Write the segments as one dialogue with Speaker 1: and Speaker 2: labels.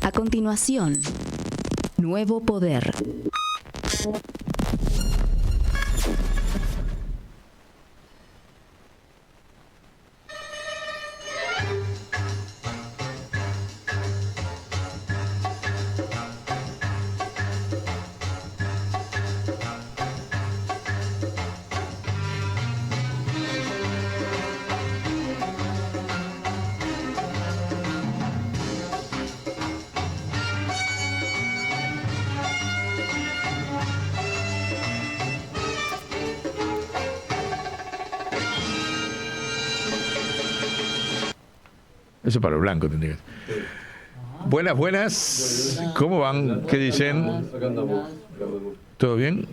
Speaker 1: A continuación, Nuevo Poder.
Speaker 2: Eso para los blancos tendría que ser. Buenas, buenas. ¿Cómo van? ¿Qué dicen? ¿Todo bien?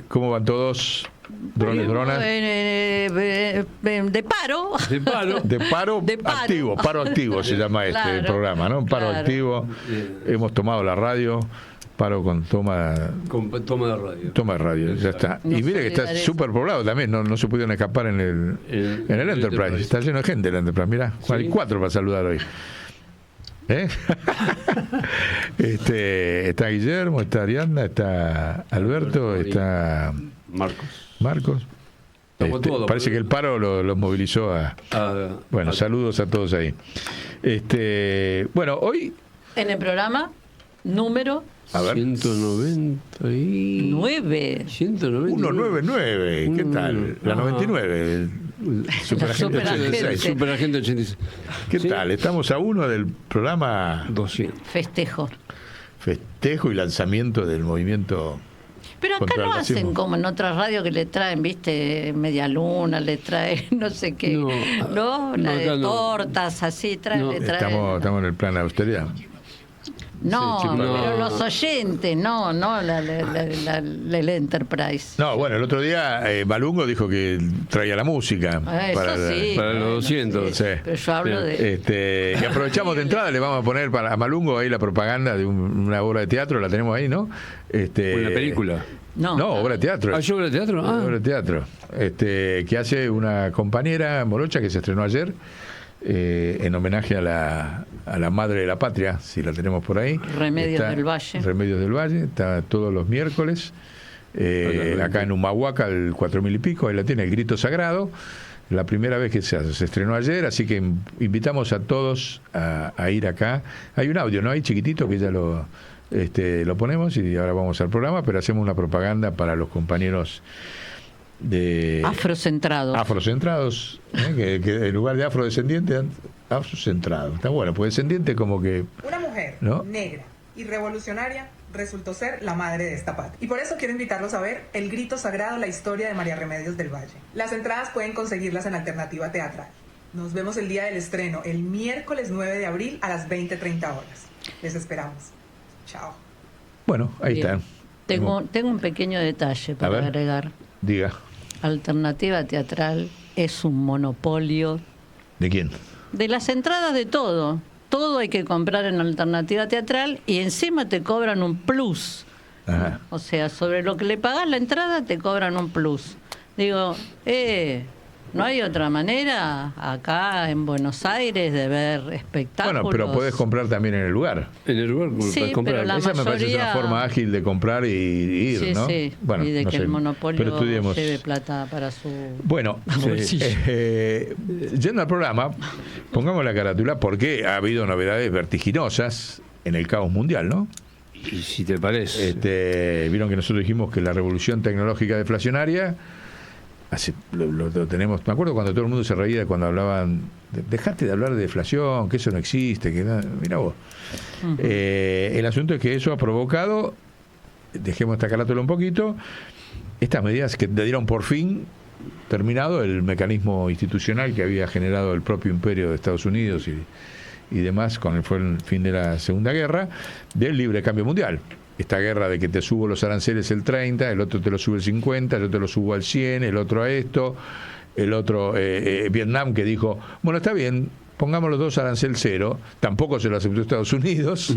Speaker 2: ¿Cómo van todos? Drones, dronas.
Speaker 3: De paro.
Speaker 2: De paro activo. Paro activo se llama
Speaker 3: Claro,
Speaker 2: programa, ¿no? Paro
Speaker 3: claro.
Speaker 2: activo. Hemos tomado la radio. Paro con toma de radio. Toma de radio, ya está.
Speaker 3: No
Speaker 2: Y mire que está
Speaker 3: solidaridad.
Speaker 2: súper poblado también, no se pudieron escapar en el Enterprise. Está lleno de gente el Enterprise, mirá.
Speaker 4: Sí.
Speaker 2: Hay 4 para saludar hoy. Está Guillermo, está Ariadna, está Alberto, está Marcos. Parece que el paro los movilizó Bueno, saludos a todos ahí. Bueno, hoy
Speaker 3: En el programa número
Speaker 2: a ver.
Speaker 4: 199.
Speaker 2: 199, ¿qué tal? La 99, Superagente 86.
Speaker 4: Superagente 86.
Speaker 2: ¿Qué
Speaker 4: Sí.
Speaker 2: tal? Estamos a uno del programa
Speaker 4: 200.
Speaker 3: festejo.
Speaker 2: Festejo y lanzamiento del movimiento.
Speaker 3: Pero acá
Speaker 2: Contra el
Speaker 3: no hacen
Speaker 2: racismo.
Speaker 3: como en otras radios que le traen, viste, media luna, le traen no sé qué,
Speaker 4: No,
Speaker 3: la
Speaker 4: acá
Speaker 3: de
Speaker 4: no.
Speaker 3: tortas, así, traen,
Speaker 4: No,
Speaker 3: le traen.
Speaker 2: Estamos en el plan de austeridad.
Speaker 3: No,
Speaker 4: Sí,
Speaker 3: pero
Speaker 4: no.
Speaker 3: los oyentes, no el Enterprise.
Speaker 2: No, bueno, el otro día Malungo dijo que traía la música.
Speaker 3: Eso sí.
Speaker 4: para los 200.
Speaker 2: Sí.
Speaker 3: Pero yo hablo de...
Speaker 2: Y aprovechamos de entrada, le vamos a poner a Malungo ahí la propaganda de una obra de teatro, la tenemos ahí, ¿no?
Speaker 4: Una película.
Speaker 2: No, obra de teatro.
Speaker 4: ¿Yo obra de teatro?
Speaker 2: Obra de teatro. Que hace una compañera morocha que se estrenó ayer en homenaje a la madre de la patria, si la tenemos por ahí.
Speaker 3: Remedios del Valle.
Speaker 2: Remedios del Valle, está todos los miércoles. Acá en Humahuaca, el 4000 y pico, ahí la tiene, el Grito Sagrado. La primera vez que se hace, se estrenó ayer, así que invitamos a todos a ir acá. Hay un audio, ¿no? Ahí chiquitito que ya lo ponemos y ahora vamos al programa, pero hacemos una propaganda para los compañeros de afrocentrados, que en lugar de afrodescendiente, afrocentrado. Está bueno, pues descendiente como que...
Speaker 5: Una mujer
Speaker 2: ¿no?
Speaker 5: negra y revolucionaria resultó ser la madre de esta patria. Y por eso quiero invitarlos a ver El Grito Sagrado, la historia de María Remedios del Valle. Las entradas pueden conseguirlas en Alternativa Teatral. Nos vemos el día del estreno, el miércoles 9 de abril a las 20:30 horas. Les esperamos. Chao.
Speaker 2: Bueno, ahí
Speaker 3: Bien.
Speaker 2: está.
Speaker 3: Tengo un pequeño detalle
Speaker 2: A
Speaker 3: para
Speaker 2: ver.
Speaker 3: agregar.
Speaker 2: Diga.
Speaker 3: Alternativa Teatral es un monopolio
Speaker 2: ¿De quién?
Speaker 3: de las entradas de todo. Todo hay que comprar en Alternativa Teatral y encima te cobran un plus.
Speaker 2: Ajá.
Speaker 3: O sea, sobre lo que le pagás la entrada te cobran un plus. Digo, ¿no hay otra manera acá en Buenos Aires de ver espectáculos?
Speaker 2: Bueno, pero podés comprar también en el lugar.
Speaker 4: En el lugar
Speaker 3: Sí,
Speaker 4: puedes comprar.
Speaker 3: pero la
Speaker 2: Esa me parece
Speaker 3: mayoría-
Speaker 2: una forma ágil de comprar y ir,
Speaker 3: Sí,
Speaker 2: ¿no?
Speaker 3: sí.
Speaker 2: Bueno,
Speaker 3: y de
Speaker 2: no
Speaker 3: que
Speaker 2: sé,
Speaker 3: el monopolio
Speaker 2: pero estudiemos.
Speaker 3: lleve plata para su...
Speaker 2: Bueno,
Speaker 3: bolsillo.
Speaker 2: yendo al programa, pongamos la carátula porque ha habido novedades vertiginosas en el caos mundial, ¿no?
Speaker 4: Y si te parece.
Speaker 2: Vieron que nosotros dijimos que la revolución tecnológica deflacionaria lo tenemos. Me acuerdo cuando todo el mundo se reía cuando hablaban dejate de hablar de deflación, que eso no existe, que mira vos. El asunto es que eso ha provocado, dejemos esta carátula un poquito, estas medidas que le dieron por fin terminado el mecanismo institucional que había generado el propio imperio de Estados Unidos y demás con el fin de la Segunda Guerra, del libre cambio mundial. Esta guerra de que te subo los aranceles el 30, el otro te lo sube el 50, el otro te lo subo al 100, el otro a esto, el otro Vietnam que dijo, bueno, está bien, pongamos los dos arancel cero, tampoco se lo aceptó Estados Unidos,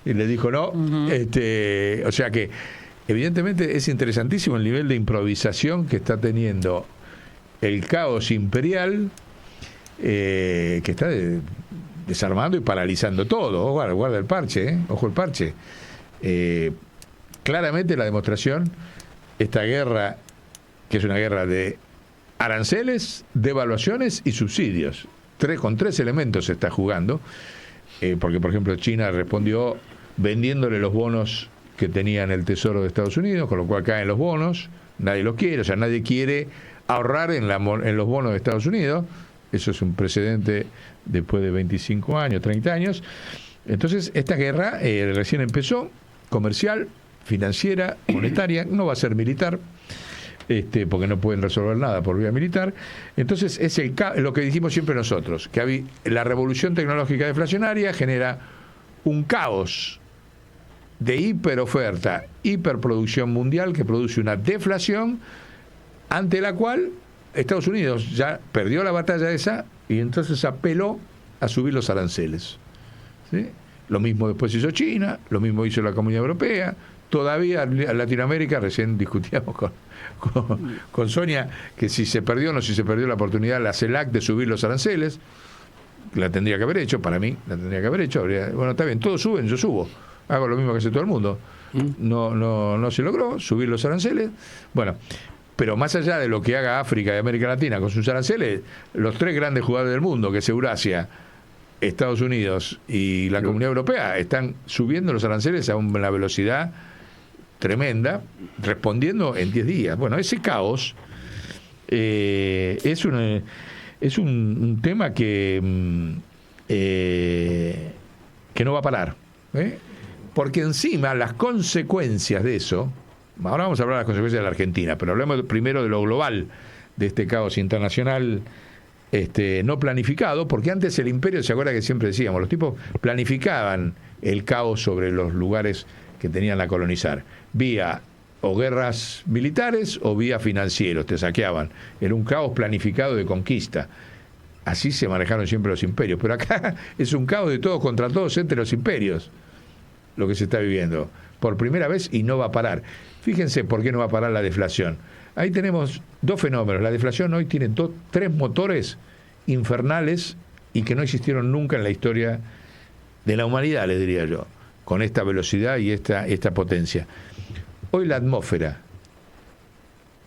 Speaker 2: y le dijo no, o sea que evidentemente es interesantísimo el nivel de improvisación que está teniendo el caos imperial, que está desarmando y paralizando todo. Guarda el parche, ojo el parche. Claramente la demostración, esta guerra, que es una guerra de aranceles, devaluaciones y subsidios. Con tres elementos se está jugando, porque por ejemplo China respondió vendiéndole los bonos que tenían el Tesoro de Estados Unidos, con lo cual caen los bonos, nadie los quiere, o sea, nadie quiere ahorrar en los bonos de Estados Unidos. Eso es un precedente después de 25 años, 30 años. Entonces, esta guerra recién empezó, comercial, financiera, monetaria, no va a ser militar, porque no pueden resolver nada por vía militar. Entonces, es lo que dijimos siempre nosotros, que la revolución tecnológica deflacionaria genera un caos de hiperoferta, hiperproducción mundial que produce una deflación ante la cual Estados Unidos ya perdió la batalla esa y entonces apeló a subir los aranceles. ¿Sí? Lo mismo después hizo China, lo mismo hizo la Comunidad Europea. Todavía en Latinoamérica, recién discutíamos con Sonia, que si se perdió o no, si se perdió la oportunidad, la CELAC, de subir los aranceles. La tendría que haber hecho, para mí, la tendría que haber hecho. Bueno, está bien, todos suben, yo subo. Hago lo mismo que hace todo el mundo. No se logró subir los aranceles. Bueno, pero más allá de lo que haga África y América Latina con sus aranceles, los tres grandes jugadores del mundo, que es Eurasia, Estados Unidos y la Comunidad Europea, están subiendo los aranceles a una velocidad tremenda, respondiendo en 10 días. Bueno, ese caos es un tema que no va a parar, porque encima las consecuencias de eso, ahora vamos a hablar de las consecuencias de la Argentina, pero hablemos primero de lo global, de este caos internacional no planificado, porque antes el imperio, ¿se acuerda que siempre decíamos? Los tipos planificaban el caos sobre los lugares que tenían a colonizar, vía o guerras militares o vía financieros, te saqueaban. Era un caos planificado de conquista. Así se manejaron siempre los imperios, pero acá es un caos de todos contra todos entre los imperios, lo que se está viviendo por primera vez, y no va a parar. Fíjense por qué no va a parar la deflación. Ahí tenemos dos fenómenos. La deflación hoy tiene tres motores infernales y que no existieron nunca en la historia de la humanidad, les diría yo, con esta velocidad y esta potencia. Hoy la atmósfera,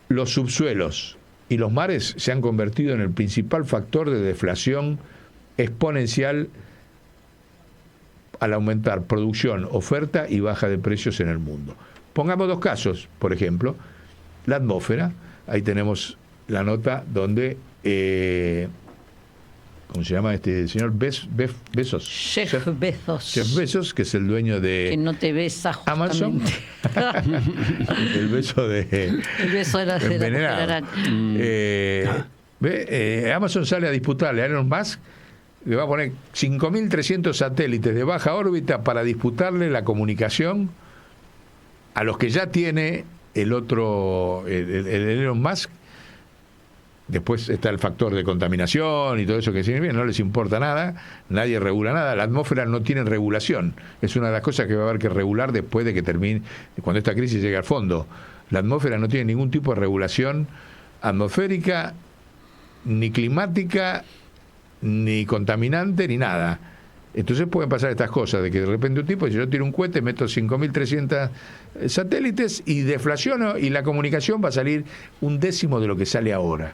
Speaker 2: los subsuelos y los mares se han convertido en el principal factor de deflación exponencial al aumentar producción, oferta y baja de precios en el mundo. Pongamos dos casos, por ejemplo, la atmósfera. Ahí tenemos la nota donde, ¿cómo se llama este señor? Bezos.
Speaker 3: Jeff Bezos.
Speaker 2: Jeff Bezos, que es el dueño de
Speaker 3: que no te besa
Speaker 2: Amazon. El beso de...
Speaker 3: El beso de la
Speaker 2: envenenado. Amazon sale a disputarle a Elon Musk, le va a poner 5.300 satélites de baja órbita para disputarle la comunicación a los que ya tiene el otro, el Elon Musk. Después está el factor de contaminación y todo eso que significa, no les importa nada, nadie regula nada, la atmósfera no tiene regulación, es una de las cosas que va a haber que regular después de que termine, cuando esta crisis llegue al fondo. La atmósfera no tiene ningún tipo de regulación atmosférica, ni climática, ni contaminante, ni nada. Entonces pueden pasar estas cosas, de que de repente un tipo, si yo tiro un cohete, meto 5.300 satélites y deflaciono, y la comunicación va a salir 1/10 de lo que sale ahora.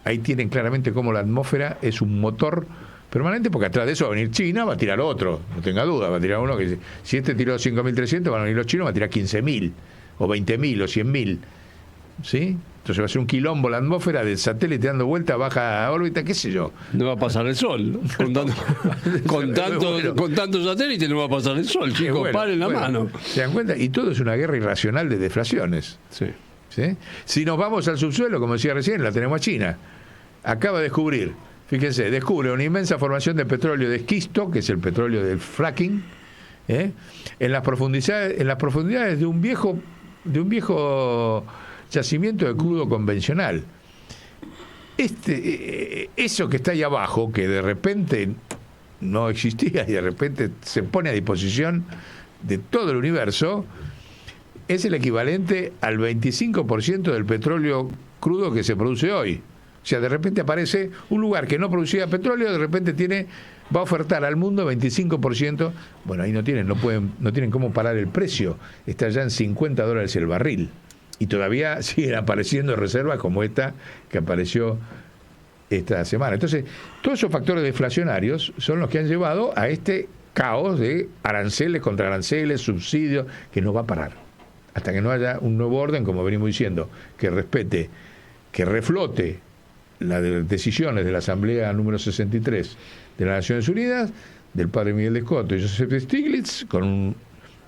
Speaker 2: Ahí tienen claramente cómo la atmósfera es un motor permanente, porque atrás de eso va a venir China, va a tirar otro, no tenga duda, va a tirar uno que si este tiró 5.300, van a venir los chinos, va a tirar 15.000, o 20.000, o 100.000. ¿Sí? Entonces va a ser un quilombo la atmósfera del satélite dando vuelta, baja órbita, qué sé yo.
Speaker 4: No va a pasar el sol. Con tantos satélites no va a pasar el sol, chicos, bueno, paren la mano.
Speaker 2: ¿Se dan cuenta? Y todo es una guerra irracional de deflaciones.
Speaker 4: Sí.
Speaker 2: ¿Sí? Si nos vamos al subsuelo, como decía recién, la tenemos a China. Acaba de descubrir, fíjense, descubre una inmensa formación de petróleo de esquisto, que es el petróleo del fracking, en las profundidades de un viejo yacimiento de crudo convencional. Eso que está ahí abajo, que de repente no existía y de repente se pone a disposición de todo el universo, es el equivalente al 25% del petróleo crudo que se produce hoy. O sea, de repente aparece un lugar que no producía petróleo, de repente va a ofertar al mundo 25%. Bueno, ahí no tienen cómo parar el precio. Está ya en $50 el barril. Y todavía siguen apareciendo reservas como esta que apareció esta semana. Entonces, todos esos factores deflacionarios son los que han llevado a este caos de aranceles contra aranceles, subsidios, que no va a parar. Hasta que no haya un nuevo orden, como venimos diciendo, que respete, que reflote las decisiones de la Asamblea número 63 de las Naciones Unidas, del padre Miguel de Escoto y Joseph Stiglitz, con un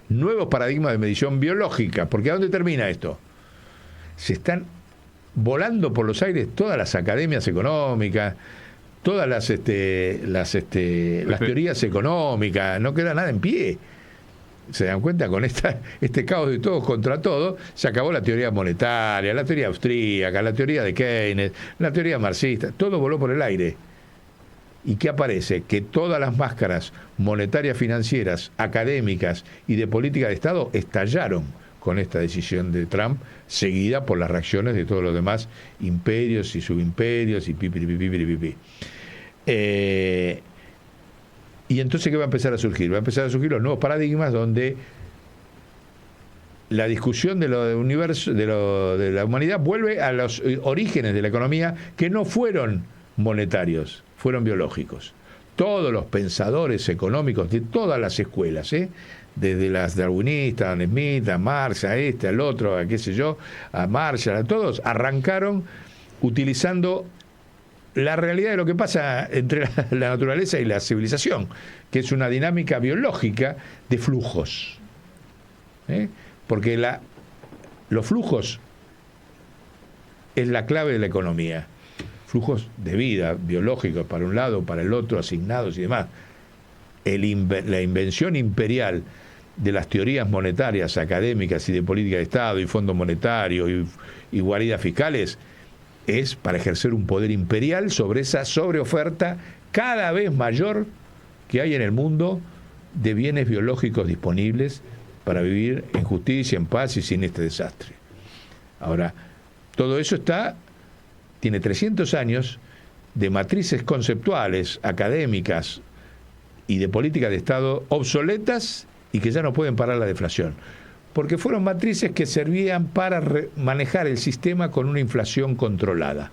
Speaker 2: nuevo paradigma de medición biológica. Porque ¿a dónde termina esto? Se están volando por los aires todas las academias económicas, todas las teorías económicas, no queda nada en pie. Se dan cuenta, con este caos de todos contra todos, se acabó la teoría monetaria, la teoría austríaca, la teoría de Keynes, la teoría marxista, todo voló por el aire. ¿Y qué aparece? Que todas las máscaras monetarias, financieras, académicas y de política de Estado estallaron con esta decisión de Trump, seguida por las reacciones de todos los demás imperios y subimperios y pipi. Y entonces, ¿qué va a empezar a surgir? Va a empezar a surgir los nuevos paradigmas donde la discusión de lo del universo, de la humanidad, vuelve a los orígenes de la economía, que no fueron monetarios, fueron biológicos. Todos los pensadores económicos de todas las escuelas, desde las darwinistas, a Smith, a Marx, a al otro, a qué sé yo, a Marshall, a todos, arrancaron utilizando la realidad de lo que pasa entre la naturaleza y la civilización, que es una dinámica biológica de flujos. Porque los flujos es la clave de la economía. Flujos de vida biológicos para un lado, para el otro, asignados y demás. La invención imperial de las teorías monetarias, académicas y de política de Estado y Fondo Monetario y guaridas fiscales es para ejercer un poder imperial sobre esa sobreoferta cada vez mayor que hay en el mundo de bienes biológicos disponibles para vivir en justicia, en paz y sin este desastre. Ahora, todo eso tiene 300 años de matrices conceptuales, académicas y de política de Estado obsoletas y que ya no pueden parar la deflación. Porque fueron matrices que servían para manejar el sistema con una inflación controlada.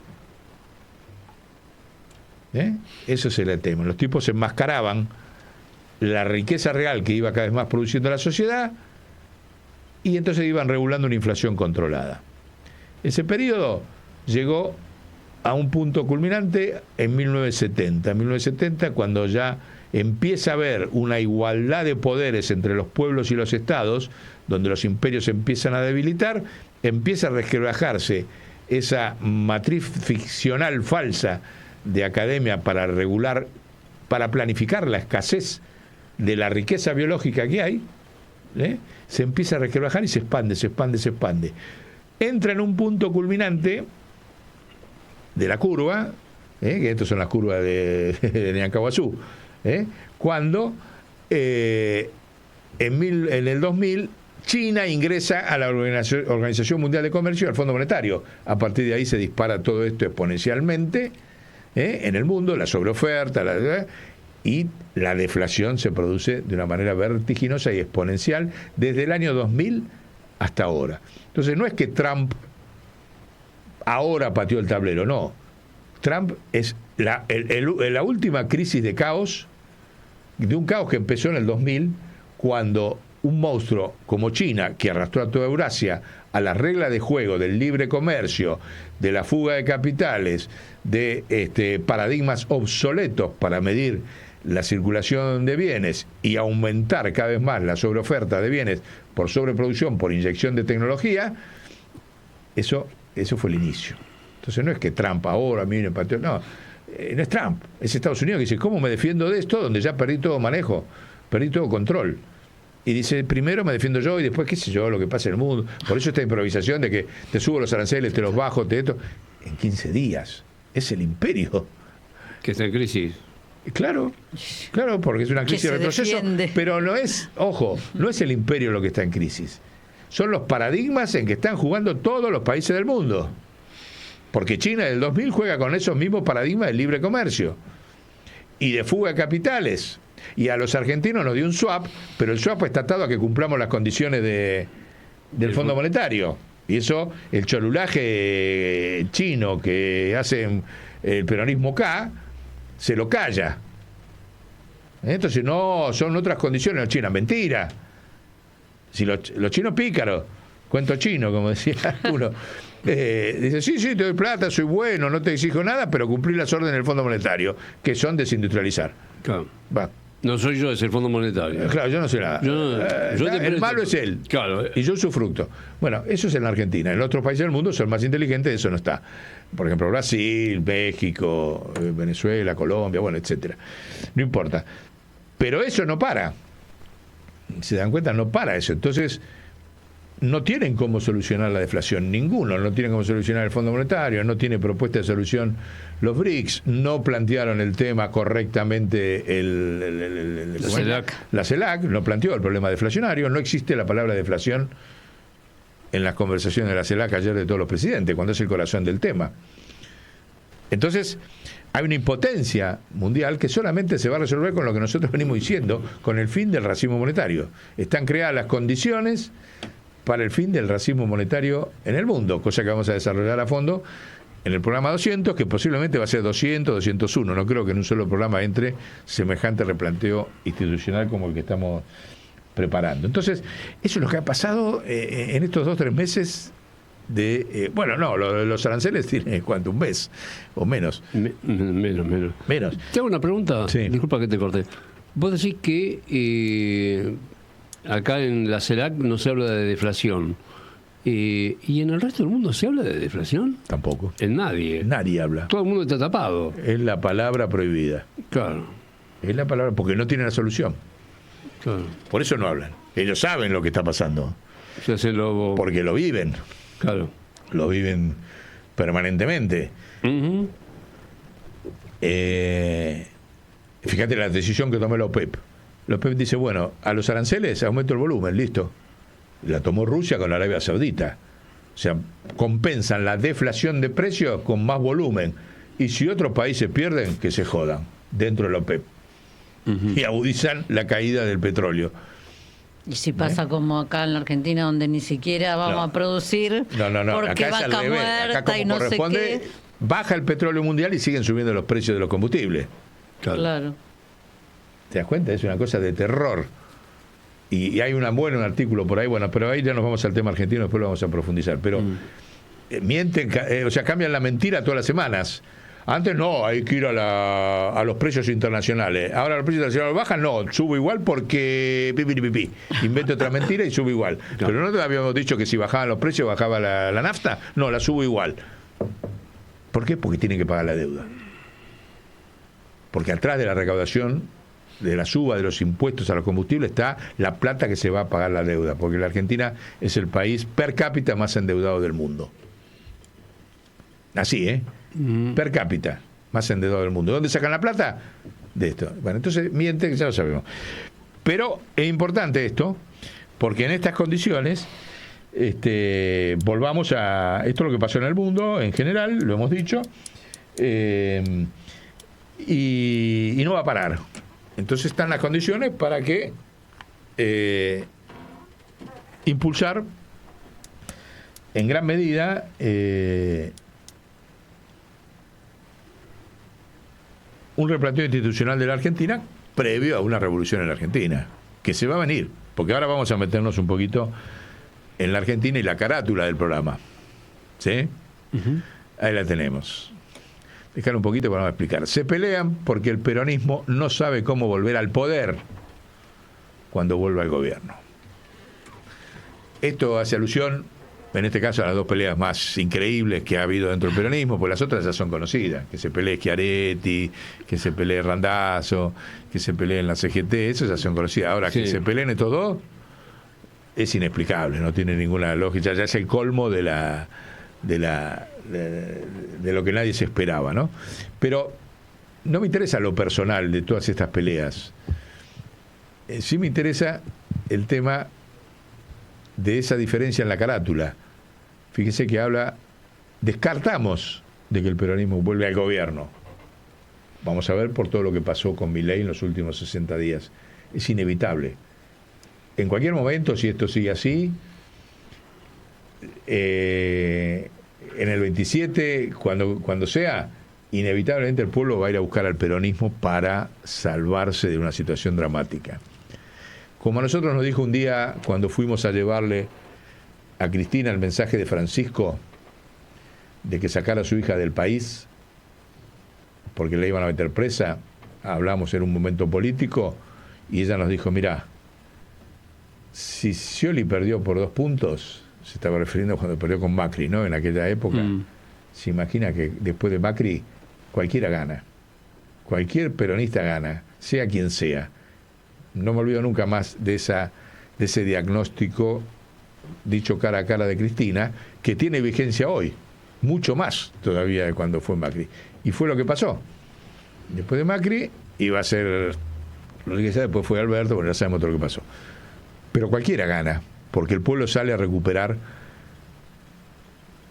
Speaker 2: Eso es el tema. Los tipos enmascaraban la riqueza real que iba cada vez más produciendo la sociedad y entonces iban regulando una inflación controlada. Ese periodo llegó a un punto culminante en 1970. En 1970, cuando ya empieza a haber una igualdad de poderes entre los pueblos y los estados, donde los imperios empiezan a debilitar, empieza a resquebrajarse esa matriz ficcional falsa de academia para regular, para planificar la escasez de la riqueza biológica que hay, se empieza a resquebrajar y se expande. Entra en un punto culminante de la curva, que estas son las curvas de Niancahuazú, cuando en el 2000 China ingresa a la Organización Mundial de Comercio, al Fondo Monetario. A partir de ahí se dispara todo esto exponencialmente en el mundo, la sobreoferta, y la deflación se produce de una manera vertiginosa y exponencial desde el año 2000 hasta ahora. Entonces no es que Trump ahora pateó el tablero, no. Trump es la última crisis de caos, de un caos que empezó en el 2000, cuando un monstruo como China, que arrastró a toda Eurasia a las reglas de juego del libre comercio, de la fuga de capitales, de paradigmas obsoletos para medir la circulación de bienes y aumentar cada vez más la sobreoferta de bienes por sobreproducción, por inyección de tecnología, eso fue el inicio. Entonces no es que Trump ahora viene pateó, no es Trump, es Estados Unidos que dice, ¿cómo me defiendo de esto? Donde ya perdí todo manejo, perdí todo control. Y dice, primero me defiendo yo y después qué sé yo, lo que pasa en el mundo. Por eso esta improvisación de que te subo los aranceles, te los bajo, esto, en 15 días. Es el imperio.
Speaker 4: Que está en crisis.
Speaker 2: Claro, porque es una crisis de retroceso. Pero no es, ojo, no es el imperio lo que está en crisis. Son los paradigmas en que están jugando todos los países del mundo. Porque China del 2000 juega con esos mismos paradigmas del libre comercio y de fuga de capitales. Y a los argentinos nos dio un swap, pero el swap está atado a que cumplamos las condiciones del Fondo Monetario. Y eso, el cholulaje chino que hace el peronismo acá, se lo calla. Entonces no, son otras condiciones los chinos. Mentira. Si los chinos pícaros, cuento chino, como decía uno, dice, sí, te doy plata, soy bueno, no te exijo nada, pero cumplir las órdenes del Fondo Monetario, que son desindustrializar.
Speaker 4: Claro.
Speaker 2: Va.
Speaker 4: No soy yo, es el Fondo Monetario.
Speaker 2: Claro, yo no sé nada. El malo es él.
Speaker 4: Claro.
Speaker 2: Y yo usufructo. Bueno, eso es en la Argentina. En otros países del mundo son más inteligentes, eso no está. Por ejemplo, Brasil, México, Venezuela, Colombia, bueno, etcétera. No importa. Pero eso no para. ¿Se dan cuenta? No para eso. Entonces, no tienen cómo solucionar la deflación. Ninguno. No tienen cómo solucionar el Fondo Monetario. No tiene propuesta de solución los BRICS. No plantearon el tema correctamente
Speaker 4: la CELAC.
Speaker 2: La CELAC no planteó el problema deflacionario. No existe la palabra deflación en las conversaciones de la CELAC ayer de todos los presidentes, cuando es el corazón del tema. Entonces, hay una impotencia mundial que solamente se va a resolver con lo que nosotros venimos diciendo, con el fin del racismo monetario. Están creadas las condiciones para el fin del racismo monetario en el mundo, cosa que vamos a desarrollar a fondo en el programa 200, que posiblemente va a ser 200, 201. No creo que en un solo programa entre semejante replanteo institucional como el que estamos preparando. Entonces, eso es lo que ha pasado en estos 2-3 meses de... lo de los aranceles tiene, ¿cuánto? ¿Un mes? ¿O menos? Menos.
Speaker 4: Te hago una pregunta,
Speaker 2: sí.
Speaker 4: Disculpa que te corté. Vos decís que acá en la CELAC no se habla de deflación. ¿Y en el resto del mundo se habla de deflación?
Speaker 2: Tampoco.
Speaker 4: En nadie.
Speaker 2: Nadie habla.
Speaker 4: Todo el mundo está tapado.
Speaker 2: Es la palabra prohibida.
Speaker 4: Claro.
Speaker 2: Es la palabra, porque no tiene la solución.
Speaker 4: Claro.
Speaker 2: Por eso no hablan. Ellos saben lo que está pasando.
Speaker 4: Se hace
Speaker 2: porque lo viven.
Speaker 4: Claro.
Speaker 2: Lo viven permanentemente.
Speaker 4: Uh-huh.
Speaker 2: Fíjate la decisión que tomó la OPEP. La OPEP dice, bueno, a los aranceles aumento el volumen, listo. La tomó Rusia con Arabia Saudita. O sea, compensan la deflación de precios con más volumen. Y si otros países pierden, que se jodan dentro de la OPEP. Uh-huh. Y agudizan la caída del petróleo.
Speaker 3: Y si pasa como acá en la Argentina, donde ni siquiera vamos a producir, porque
Speaker 2: acá
Speaker 3: vaca muerta
Speaker 2: acá,
Speaker 3: y no sé qué.
Speaker 2: Baja el petróleo mundial y siguen subiendo los precios de los combustibles.
Speaker 3: Claro.
Speaker 2: ¿Te das cuenta? Es una cosa de terror. Y hay un artículo por ahí, bueno, pero ahí ya nos vamos al tema argentino, después lo vamos a profundizar. Pero mienten, cambian la mentira todas las semanas. Antes no, hay que ir a los precios internacionales. Ahora los precios internacionales bajan, no, subo igual porque invento otra mentira y subo igual. Claro. Pero no te habíamos dicho que si bajaban los precios bajaba la nafta. No, la subo igual. ¿Por qué? Porque tienen que pagar la deuda. Porque atrás de la recaudación, de la suba de los impuestos a los combustibles, está la plata que se va a pagar la deuda. Porque la Argentina es el país per cápita más endeudado del mundo. Así, per cápita, más endeudado del mundo. ¿Dónde sacan la plata? De esto. Bueno, entonces mienten, ya lo sabemos. Pero es importante esto, porque en estas condiciones, volvamos a esto es lo que pasó en el mundo, en general, lo hemos dicho, y no va a parar. Entonces están las condiciones para que impulsar en gran medida un replanteo institucional de la Argentina previo a una revolución en la Argentina, que se va a venir, porque ahora vamos a meternos un poquito en la Argentina y la carátula del programa. ¿Sí? Uh-huh. Ahí la tenemos. Dejar un poquito para explicar. Se pelean porque el peronismo no sabe cómo volver al poder cuando vuelva al gobierno. Esto hace alusión, en este caso, a las dos peleas más increíbles que ha habido dentro del peronismo, pues las otras ya son conocidas, que se pelee Schiaretti, que se pelee Randazzo, que se peleen la CGT, esas ya son conocidas. Ahora, sí, que se peleen estos dos es inexplicable, no tiene ninguna lógica, ya es el colmo de lo que nadie se esperaba, ¿no? Pero no me interesa lo personal de todas estas peleas. Sí me interesa el tema de esa diferencia en la carátula. Fíjese que descartamos de que el peronismo vuelve al gobierno. Vamos a ver por todo lo que pasó con Milei en los últimos 60 días. Es inevitable. En cualquier momento, si esto sigue así, en el 27, cuando sea, inevitablemente el pueblo va a ir a buscar al peronismo para salvarse de una situación dramática. Como a nosotros nos dijo un día, cuando fuimos a llevarle a Cristina el mensaje de Francisco de que sacara a su hija del país porque le iban a meter presa, hablamos en un momento político y ella nos dijo, mirá, si Scioli perdió por 2 puntos, se estaba refiriendo cuando perdió con Macri, ¿no? En aquella época, se imagina que después de Macri cualquiera gana, cualquier peronista gana, sea quien sea. No me olvido nunca más de ese diagnóstico dicho cara a cara de Cristina, que tiene vigencia hoy, mucho más todavía de cuando fue Macri. Y fue lo que pasó. Después de Macri iba a ser Rodríguez, después fue Alberto, bueno, ya sabemos todo lo que pasó. Pero cualquiera gana, porque el pueblo sale a recuperar,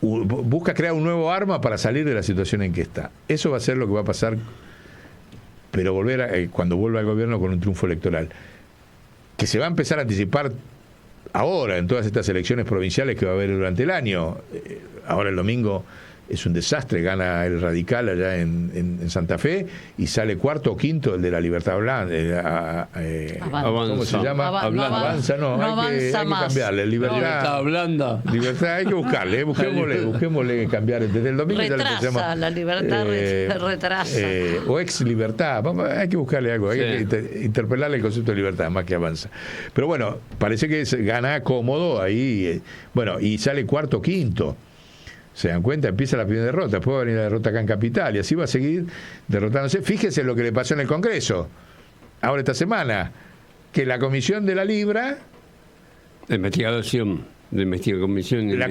Speaker 2: busca crear un nuevo arma para salir de la situación en que está. Eso va a ser lo que va a pasar, pero cuando vuelva al gobierno con un triunfo electoral, que se va a empezar a anticipar ahora en todas estas elecciones provinciales que va a haber durante el año. Ahora el domingo es un desastre, gana el radical allá en Santa Fe y sale cuarto o quinto el de la Libertad Blanda. ¿Cómo se llama? Avanza, no hay que cambiarle.
Speaker 4: Libertad Blanda.
Speaker 2: Libertad, hay que buscarle, busquémosle cambiar. Desde el domingo
Speaker 3: retrasa, la libertad retrasa.
Speaker 2: O ex libertad, hay que buscarle algo, hay que interpelarle el concepto de libertad más que avanza. Pero bueno, parece que gana cómodo ahí, bueno, y sale cuarto o quinto. ¿Se dan cuenta? Empieza la primera derrota, después va a venir la derrota acá en Capital y así va a seguir derrotándose. Fíjese lo que le pasó en el Congreso ahora esta semana, que la Comisión de la Libra,
Speaker 4: la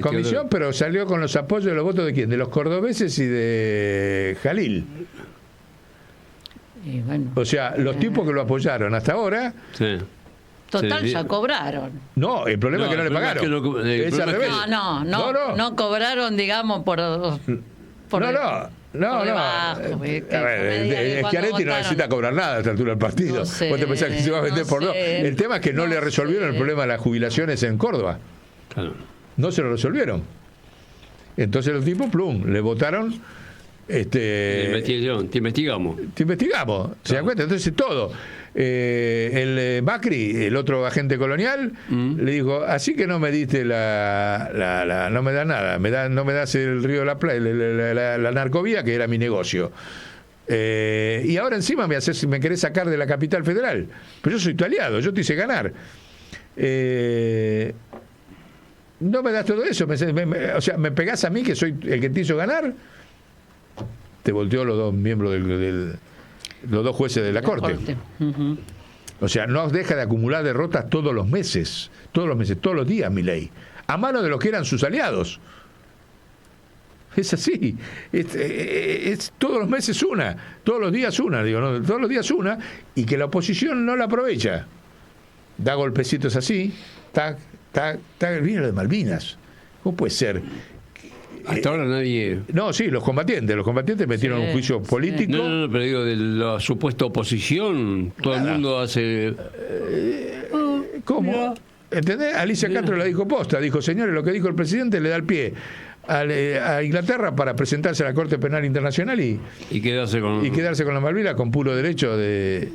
Speaker 4: comisión,
Speaker 2: pero salió con los apoyos de los votos de quién, de los cordobeses y de Jalil.
Speaker 3: Y bueno,
Speaker 2: o sea, los tipos que lo apoyaron hasta ahora,
Speaker 3: total, ya cobraron.
Speaker 2: No, el problema es que no le pagaron. Es al revés.
Speaker 3: No cobraron, digamos, por
Speaker 2: No.
Speaker 3: debajo,
Speaker 2: Schiaretti no necesita cobrar nada a esta altura del partido.
Speaker 3: No sé,
Speaker 2: ¿Vos te pensás que se va a vender por 2? El tema es que no le resolvieron el problema de las jubilaciones en Córdoba.
Speaker 4: Claro.
Speaker 2: No se lo resolvieron. Entonces los tipos, plum, le votaron.
Speaker 4: Te investigamos.
Speaker 2: ¿Se dan cuenta? Entonces todo. El Macri, el otro agente colonial, le dijo, así que no me diste no me das nada, no me das el Río de la Plata, la narcovía, que era mi negocio. Y ahora encima me querés sacar de la capital federal. Pero yo soy tu aliado, yo te hice ganar. No me das todo eso, o sea, me pegás a mí, que soy el que te hizo ganar. Te volteó los 2 miembros los 2 jueces de la Corte.
Speaker 3: Uh-huh.
Speaker 2: O sea, no deja de acumular derrotas todos los días, Milei, a mano de los que eran sus aliados. Es así, es todos los meses una, todos los días una, todos los días una, y que la oposición no la aprovecha. Da golpecitos así, viene lo de Malvinas. ¿Cómo puede ser?
Speaker 4: Hasta ahora nadie...
Speaker 2: No, sí, los combatientes metieron un juicio político.
Speaker 4: No, pero digo, de la supuesta oposición, todo el mundo hace...
Speaker 2: ¿Cómo? ¿Entendés? Alicia Castro la dijo posta, dijo, señores, lo que dijo el presidente le da el pie a Inglaterra para presentarse a la Corte Penal Internacional y
Speaker 4: quedarse con
Speaker 2: la Malvinas con puro derecho de...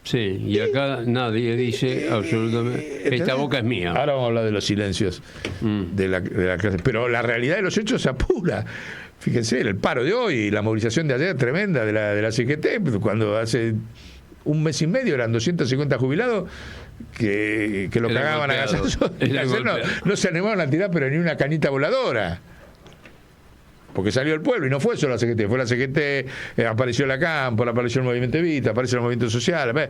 Speaker 4: Sí, y acá nadie dice absolutamente, esta boca es mía.
Speaker 2: Ahora vamos a hablar de los silencios de la clase. Pero la realidad de los hechos se apura. Fíjense, el paro de hoy y la movilización de ayer tremenda de la CGT, cuando hace un mes y medio eran 250 jubilados que lo cagaban a gasazos. No se animaron a tirar, pero ni una canita voladora. Porque salió el pueblo y no fue solo la CGT, fue la CGT, apareció la Campo, apareció el Movimiento Evita, apareció el Movimiento Social.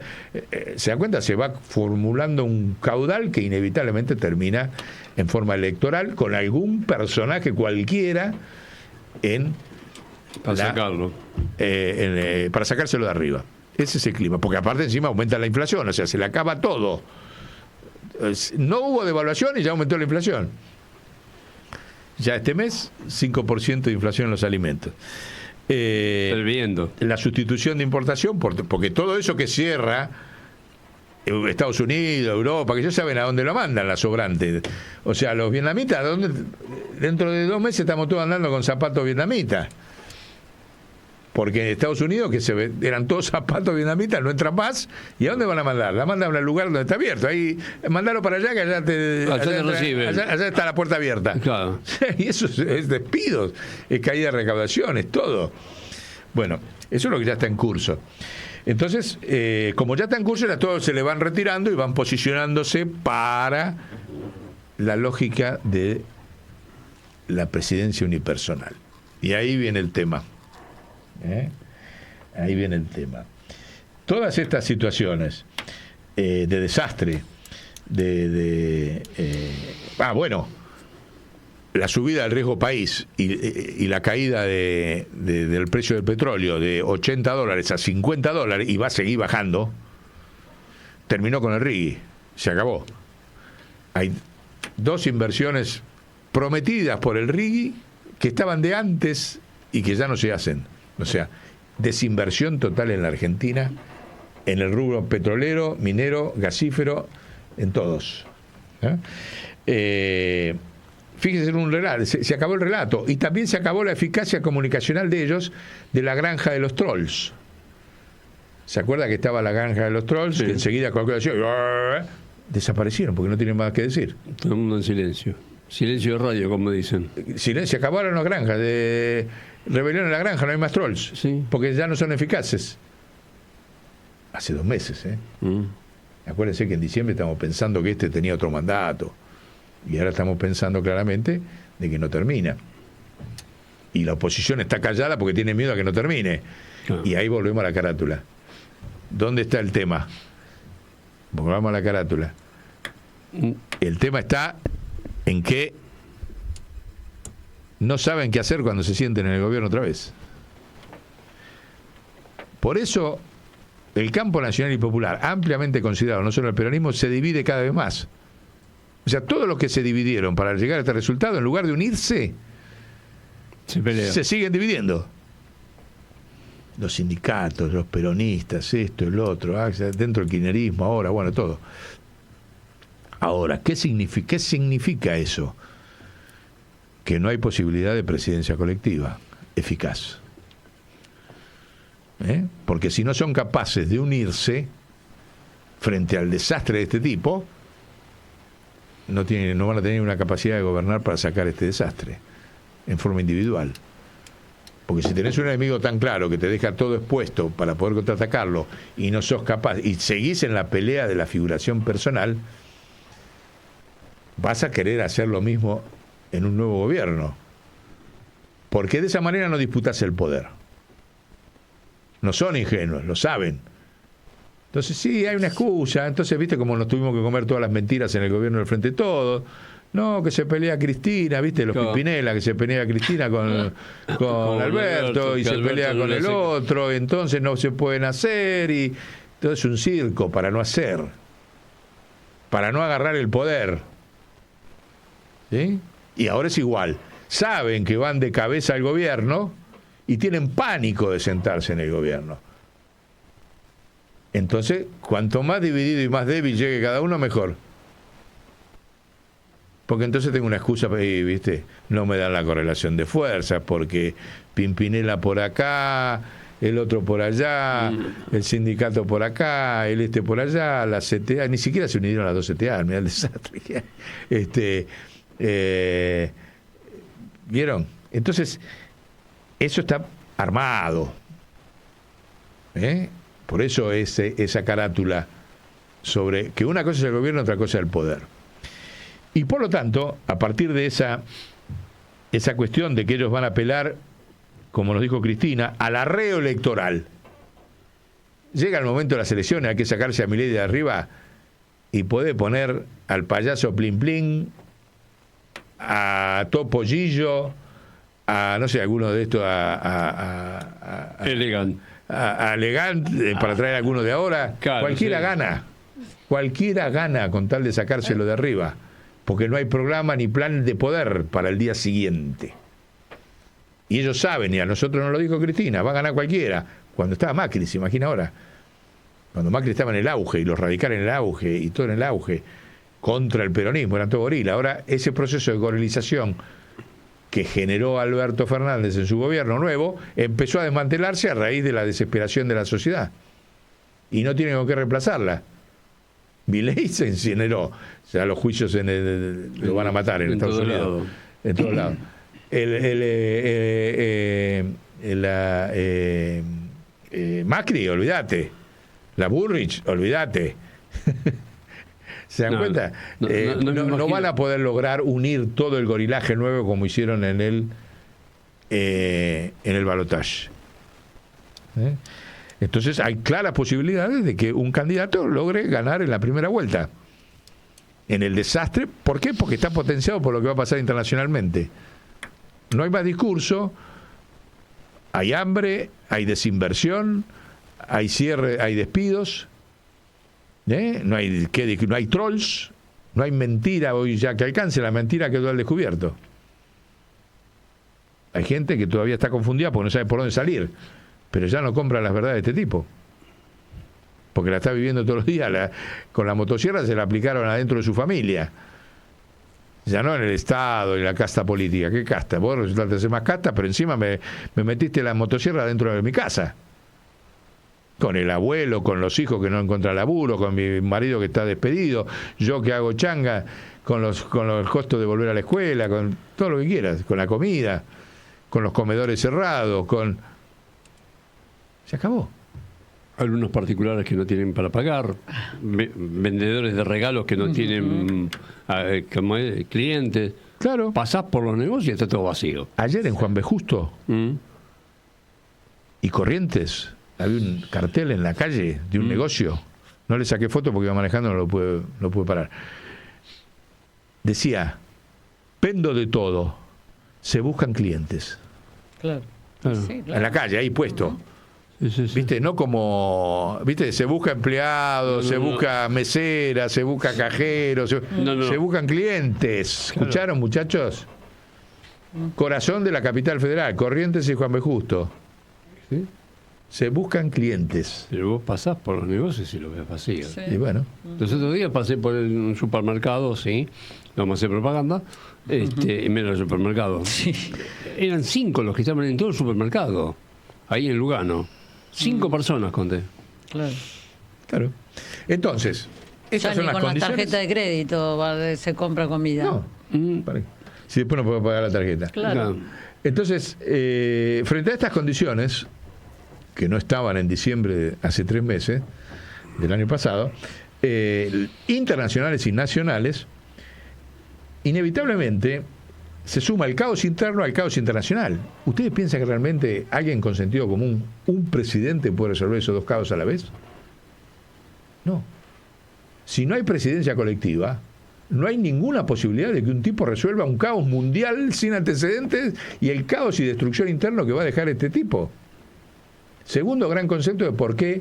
Speaker 2: ¿Se dan cuenta? Se va formulando un caudal que inevitablemente termina en forma electoral con algún personaje cualquiera para sacárselo de arriba. Ese es el clima, porque aparte encima aumenta la inflación, o sea, se le acaba todo. No hubo devaluación y ya aumentó la inflación. Ya este mes, 5% de inflación en los alimentos.
Speaker 4: Estoy viendo.
Speaker 2: La sustitución de importación, porque todo eso que cierra Estados Unidos, Europa, que ya saben a dónde lo mandan las sobrantes. O sea, los vietnamitas, dentro de 2 meses estamos todos andando con zapatos vietnamitas. Porque en Estados Unidos, eran todos zapatos vietnamitas, no entran más. ¿Y a dónde van a mandar? La mandan a un lugar donde está abierto. Ahí, mandalo para allá, que allá
Speaker 4: te reciben.
Speaker 2: Allá está la puerta abierta.
Speaker 4: Claro.
Speaker 2: Y eso es despidos, es caída de recaudaciones, todo. Bueno, eso es lo que ya está en curso. Entonces, como ya está en curso, todos se le van retirando y van posicionándose para la lógica de la presidencia unipersonal. Y ahí viene el tema. Ahí viene el tema. Todas estas situaciones de desastre, la subida del riesgo país y la caída del precio del petróleo de $80 a $50 y va a seguir bajando, terminó con el RIGI, se acabó. Hay 2 inversiones prometidas por el RIGI que estaban de antes y que ya no se hacen. O sea, desinversión total en la Argentina, en el rubro petrolero, minero, gasífero, en todos. Fíjense en un relato, se acabó el relato y también se acabó la eficacia comunicacional de ellos de la granja de los trolls. ¿Se acuerda que estaba la granja de los trolls? Sí. Que enseguida cualquiera decía, desaparecieron porque no tienen más que decir.
Speaker 4: Todo el mundo en silencio. Silencio de radio, como dicen.
Speaker 2: Silencio, acabaron las granjas. De rebelión en la granja, no hay más trolls.
Speaker 4: Sí.
Speaker 2: Porque ya no son eficaces. Hace 2 meses, Acuérdense que en diciembre estamos pensando que este tenía otro mandato. Y ahora estamos pensando claramente de que no termina. Y la oposición está callada porque tiene miedo a que no termine. Claro. Y ahí volvemos a la carátula. ¿Dónde está el tema? Volvamos a la carátula. El tema está en que no saben qué hacer cuando se sienten en el gobierno otra vez. Por eso el campo nacional y popular, ampliamente considerado, no solo el peronismo, se divide cada vez más. O sea, todos los que se dividieron para llegar a este resultado, en lugar de unirse, se siguen dividiendo. Los sindicatos, los peronistas, esto, el otro, dentro del kirchnerismo, ahora, bueno, todo. Ahora, ¿qué significa eso? Que no hay posibilidad de presidencia colectiva eficaz. Porque si no son capaces de unirse frente al desastre de este tipo, no van a tener una capacidad de gobernar para sacar este desastre en forma individual. Porque si tenés un enemigo tan claro que te deja todo expuesto para poder contraatacarlo y no sos capaz, y seguís en la pelea de la figuración personal, vas a querer hacer lo mismo en un nuevo gobierno. Porque de esa manera no disputás el poder. No son ingenuos, lo saben. Entonces sí, hay una excusa. Entonces, viste como nos tuvimos que comer todas las mentiras en el gobierno del Frente de Todos. No, que se pelea Cristina, viste, los Pimpinela, que se pelea Cristina con Alberto y se pelea con el otro, entonces no se pueden hacer y todo es un circo para no hacer, para no agarrar el poder. ¿Sí? Y ahora es igual. Saben que van de cabeza al gobierno y tienen pánico de sentarse en el gobierno. Entonces, cuanto más dividido y más débil llegue cada uno, mejor. Porque entonces tengo una excusa, ¿viste? No me dan la correlación de fuerzas, porque Pimpinela por acá, el otro por allá, el sindicato por acá, el por allá, la CTA, ni siquiera se unieron las 2 CTA, mirá el desastre que hay. ¿Vieron? Entonces, eso está armado. Por eso esa carátula sobre que una cosa es el gobierno, otra cosa es el poder. Y por lo tanto, a partir de esa cuestión de que ellos van a apelar, como nos dijo Cristina, al arreo electoral, llega el momento de las elecciones, hay que sacarse a Milei de arriba y poder poner al payaso Plin Plin, a Topollillo, a no sé, alguno de estos, a
Speaker 4: Elegant,
Speaker 2: para traer alguno de ahora. Claro, cualquiera gana con tal de sacárselo de arriba. porque no hay programa ni plan de poder para el día siguiente. Y ellos saben, y a nosotros nos lo dijo Cristina, va a ganar cualquiera. Cuando estaba Macri, se imagina ahora. Cuando Macri estaba en el auge, y los radicales en el auge, y todo en el auge, contra el peronismo, eran todo gorila. Ahora, ese proceso de gorilización que generó Alberto Fernández en su gobierno nuevo, empezó a desmantelarse a raíz de la desesperación de la sociedad. Y no tienen con qué reemplazarla. Milei se incineró. O sea, los juicios lo van a matar en Estados Unidos. En todos lados. Macri, olvídate. La Bullrich, olvídate. ¿Se dan cuenta? No van a poder lograr unir todo el gorilaje nuevo como hicieron en el balotaje. Entonces hay claras posibilidades de que un candidato logre ganar en la primera vuelta. En el desastre, ¿por qué? Porque está potenciado por lo que va a pasar internacionalmente. No hay más discurso, hay hambre, hay desinversión, hay cierre, hay despidos, no hay trolls, no hay mentira hoy ya que alcance, la mentira quedó al descubierto. Hay gente que todavía está confundida porque no sabe por dónde salir, pero ya no compra las verdades de este tipo. Porque la está viviendo todos los días. Con la motosierra se la aplicaron adentro de su familia. Ya no en el Estado, en la casta política. ¿Qué casta? Vos resultaste ser más casta, pero encima me metiste la motosierra dentro de mi casa. Con el abuelo, con los hijos que no encuentran laburo, con mi marido que está despedido, yo que hago changa, con los costos de volver a la escuela, con todo lo que quieras, con la comida, con los comedores cerrados, Se acabó.
Speaker 4: Algunos particulares que no tienen para pagar, vendedores de regalos que no tienen clientes.
Speaker 2: Claro.
Speaker 4: Pasás por los negocios y está todo vacío.
Speaker 2: Ayer en Juan B. Justo y Corrientes había un cartel en la calle de un negocio. No le saqué foto porque iba manejando, no lo pude parar. Decía: vendo de todo, se buscan clientes.
Speaker 3: Claro. Sí, claro.
Speaker 2: En la calle, ahí puesto.
Speaker 4: Sí.
Speaker 2: ¿Viste? No como, ¿viste? Se busca empleados, se busca mesera, se busca cajeros, se buscan clientes. ¿Escucharon, muchachos? Corazón de la capital federal, Corrientes y Juan B. Justo.
Speaker 4: ¿Sí?
Speaker 2: Se buscan clientes.
Speaker 4: Pero vos pasás por los negocios y lo ves vacío.
Speaker 3: Sí.
Speaker 2: Y bueno.
Speaker 4: Los otros días pasé por un supermercado, sí, vamos a hacer propaganda, menos el supermercado.
Speaker 3: Sí.
Speaker 4: Eran 5 los que estaban en todo el supermercado, ahí en Lugano. 5 personas conté.
Speaker 2: Claro. Entonces, estas son las
Speaker 3: con
Speaker 2: condiciones.
Speaker 3: la tarjeta de crédito se compra comida.
Speaker 2: No. Si después no puedo pagar la tarjeta.
Speaker 3: Claro.
Speaker 2: Entonces, frente a estas condiciones, que no estaban en diciembre hace 3 meses del año pasado, internacionales y nacionales, inevitablemente se suma el caos interno al caos internacional. ¿Ustedes piensan que realmente alguien con sentido común, un presidente, puede resolver esos dos caos a la vez? No. Si no hay presidencia colectiva, no hay ninguna posibilidad de que un tipo resuelva un caos mundial sin antecedentes y el caos y destrucción interno que va a dejar este tipo. Segundo gran concepto de por qué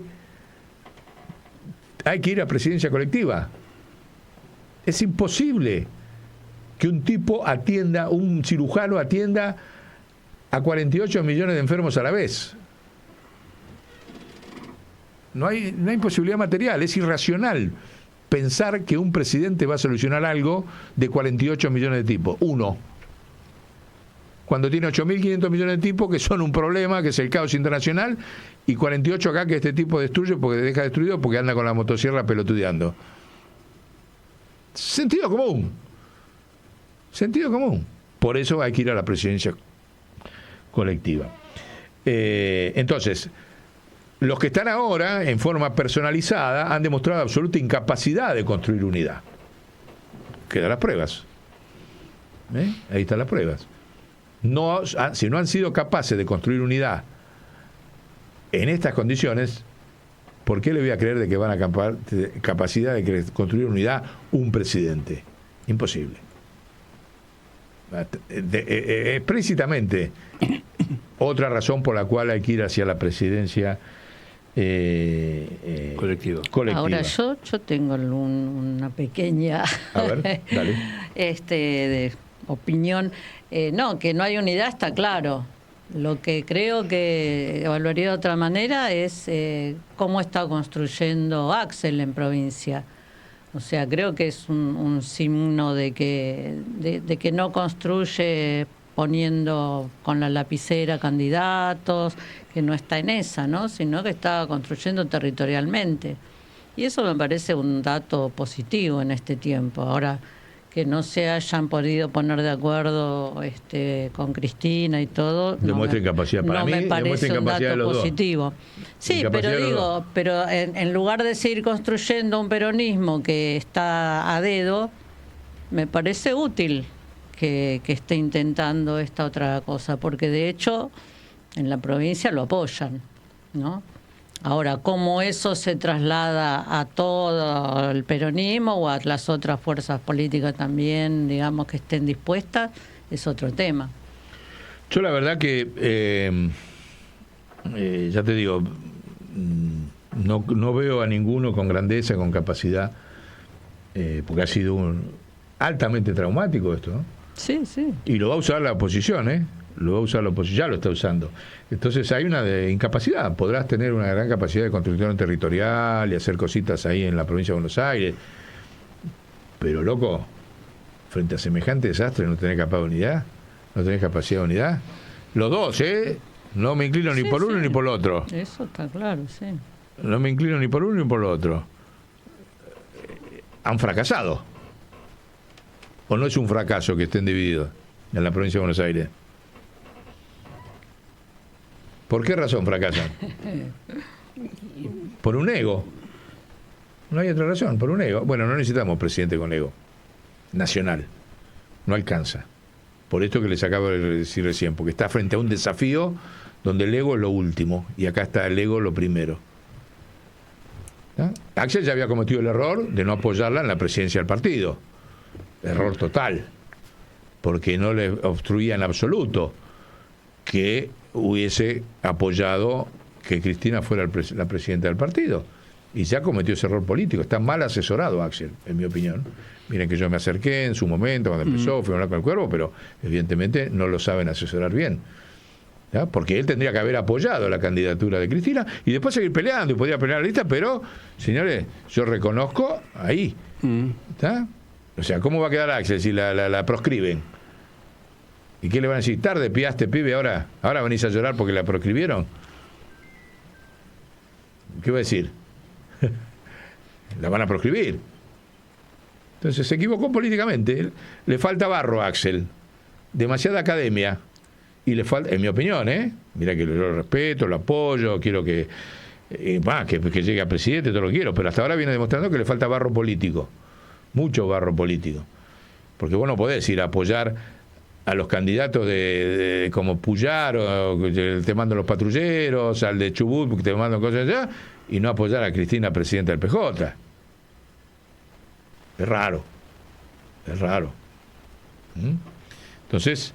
Speaker 2: hay que ir a presidencia colectiva. Es imposible que un tipo atienda, un cirujano atienda a 48 millones de enfermos a la vez. No hay posibilidad material, es irracional pensar que un presidente va a solucionar algo de 48 millones de tipos. Uno. Cuando tiene 8.500 millones de tipos que son un problema, que es el caos internacional, y 48 acá que este tipo destruye porque deja destruido porque anda con la motosierra pelotudeando. Sentido común. Sentido común. Por eso hay que ir a la presidencia colectiva. Entonces, los que están ahora en forma personalizada han demostrado absoluta incapacidad de construir unidad. Quedan las pruebas. Ahí están las pruebas. Si no han sido capaces de construir unidad en estas condiciones, ¿por qué le voy a creer de que van a capacidad de construir unidad un presidente? Imposible. Explícitamente, otra razón por la cual hay que ir hacia la presidencia
Speaker 4: colectiva.
Speaker 3: Ahora yo tengo una pequeña
Speaker 2: A ver, dale.
Speaker 3: de opinión. No, que no hay unidad está claro. Lo que creo que evaluaría de otra manera es cómo está construyendo Axel en provincia. O sea, creo que es un signo de que no construye poniendo con la lapicera candidatos, que no está en esa, ¿no? Sino que está construyendo territorialmente. Y eso me parece un dato positivo en este tiempo. Ahora, que no se hayan podido poner de acuerdo con Cristina y todo,
Speaker 2: Demuestra incapacidad. Para mí,
Speaker 3: me parece un
Speaker 2: incapacidad de
Speaker 3: dato
Speaker 2: los
Speaker 3: positivo.
Speaker 2: dos.
Speaker 3: Sí,
Speaker 2: Incapacidad
Speaker 3: pero
Speaker 2: de los dos.
Speaker 3: pero en lugar de seguir construyendo un peronismo que está a dedo, me parece útil que esté intentando esta otra cosa, porque de hecho en la provincia lo apoyan, ¿no? Ahora, cómo eso se traslada a todo el peronismo o a las otras fuerzas políticas también, digamos, que estén dispuestas, es otro tema.
Speaker 2: Yo la verdad que, ya te digo, no veo a ninguno con grandeza, con capacidad, porque ha sido altamente traumático esto, ¿no?
Speaker 3: Sí, sí.
Speaker 2: Y lo va a usar la oposición, ¿eh? Lo va a usar la oposición, ya lo está usando. Entonces hay una incapacidad. Podrás tener una gran capacidad de construcción territorial y hacer cositas ahí en la provincia de Buenos Aires, pero loco, frente a semejante desastre no tenés capacidad de unidad, no tenés capacidad de unidad. Los dos, ¿eh? No me inclino ni por uno ni por el otro.
Speaker 3: Eso está claro, sí.
Speaker 2: No me inclino ni por uno ni por el otro. Han fracasado. ¿O no es un fracaso que estén divididos en la provincia de Buenos Aires? ¿Por qué razón fracasan? Por un ego. No hay otra razón, por un ego. Bueno, no necesitamos presidente con ego nacional. No alcanza. Por esto que les acabo de decir recién, porque está frente a un desafío donde el ego es lo último y acá está el ego lo primero. ¿Ah? Axel ya había cometido el error de no apoyarla en la presidencia del partido. Error total, porque no le obstruía en absoluto que hubiese apoyado que Cristina fuera la presidenta del partido. Y ya cometió ese error político. Está mal asesorado Axel, en mi opinión. Miren que yo me acerqué en su momento, cuando empezó, fui a hablar con el Cuervo, pero evidentemente no lo saben asesorar bien. ¿Ya? Porque él tendría que haber apoyado la candidatura de Cristina y después seguir peleando, y podía pelear la lista, pero, señores, yo reconozco ahí. ¿Está? O sea, ¿cómo va a quedar Axel si la proscriben? ¿Y qué le van a decir? Tarde piaste, pibe, ahora venís a llorar porque la proscribieron. ¿Qué va a decir? La van a proscribir. Entonces se equivocó políticamente. Le falta barro a Axel. Demasiada academia. Y le falta, en mi opinión, mira que yo lo respeto, lo apoyo, quiero que llegue a presidente, todo lo quiero, pero hasta ahora viene demostrando que le falta barro político. Mucho barro político. Porque vos no podés ir a apoyar a los candidatos de como Puyar, o te mandan los patrulleros, al de Chubut, porque te mandan cosas allá, y no apoyar a Cristina, presidenta del PJ. Es raro. Es raro. Entonces,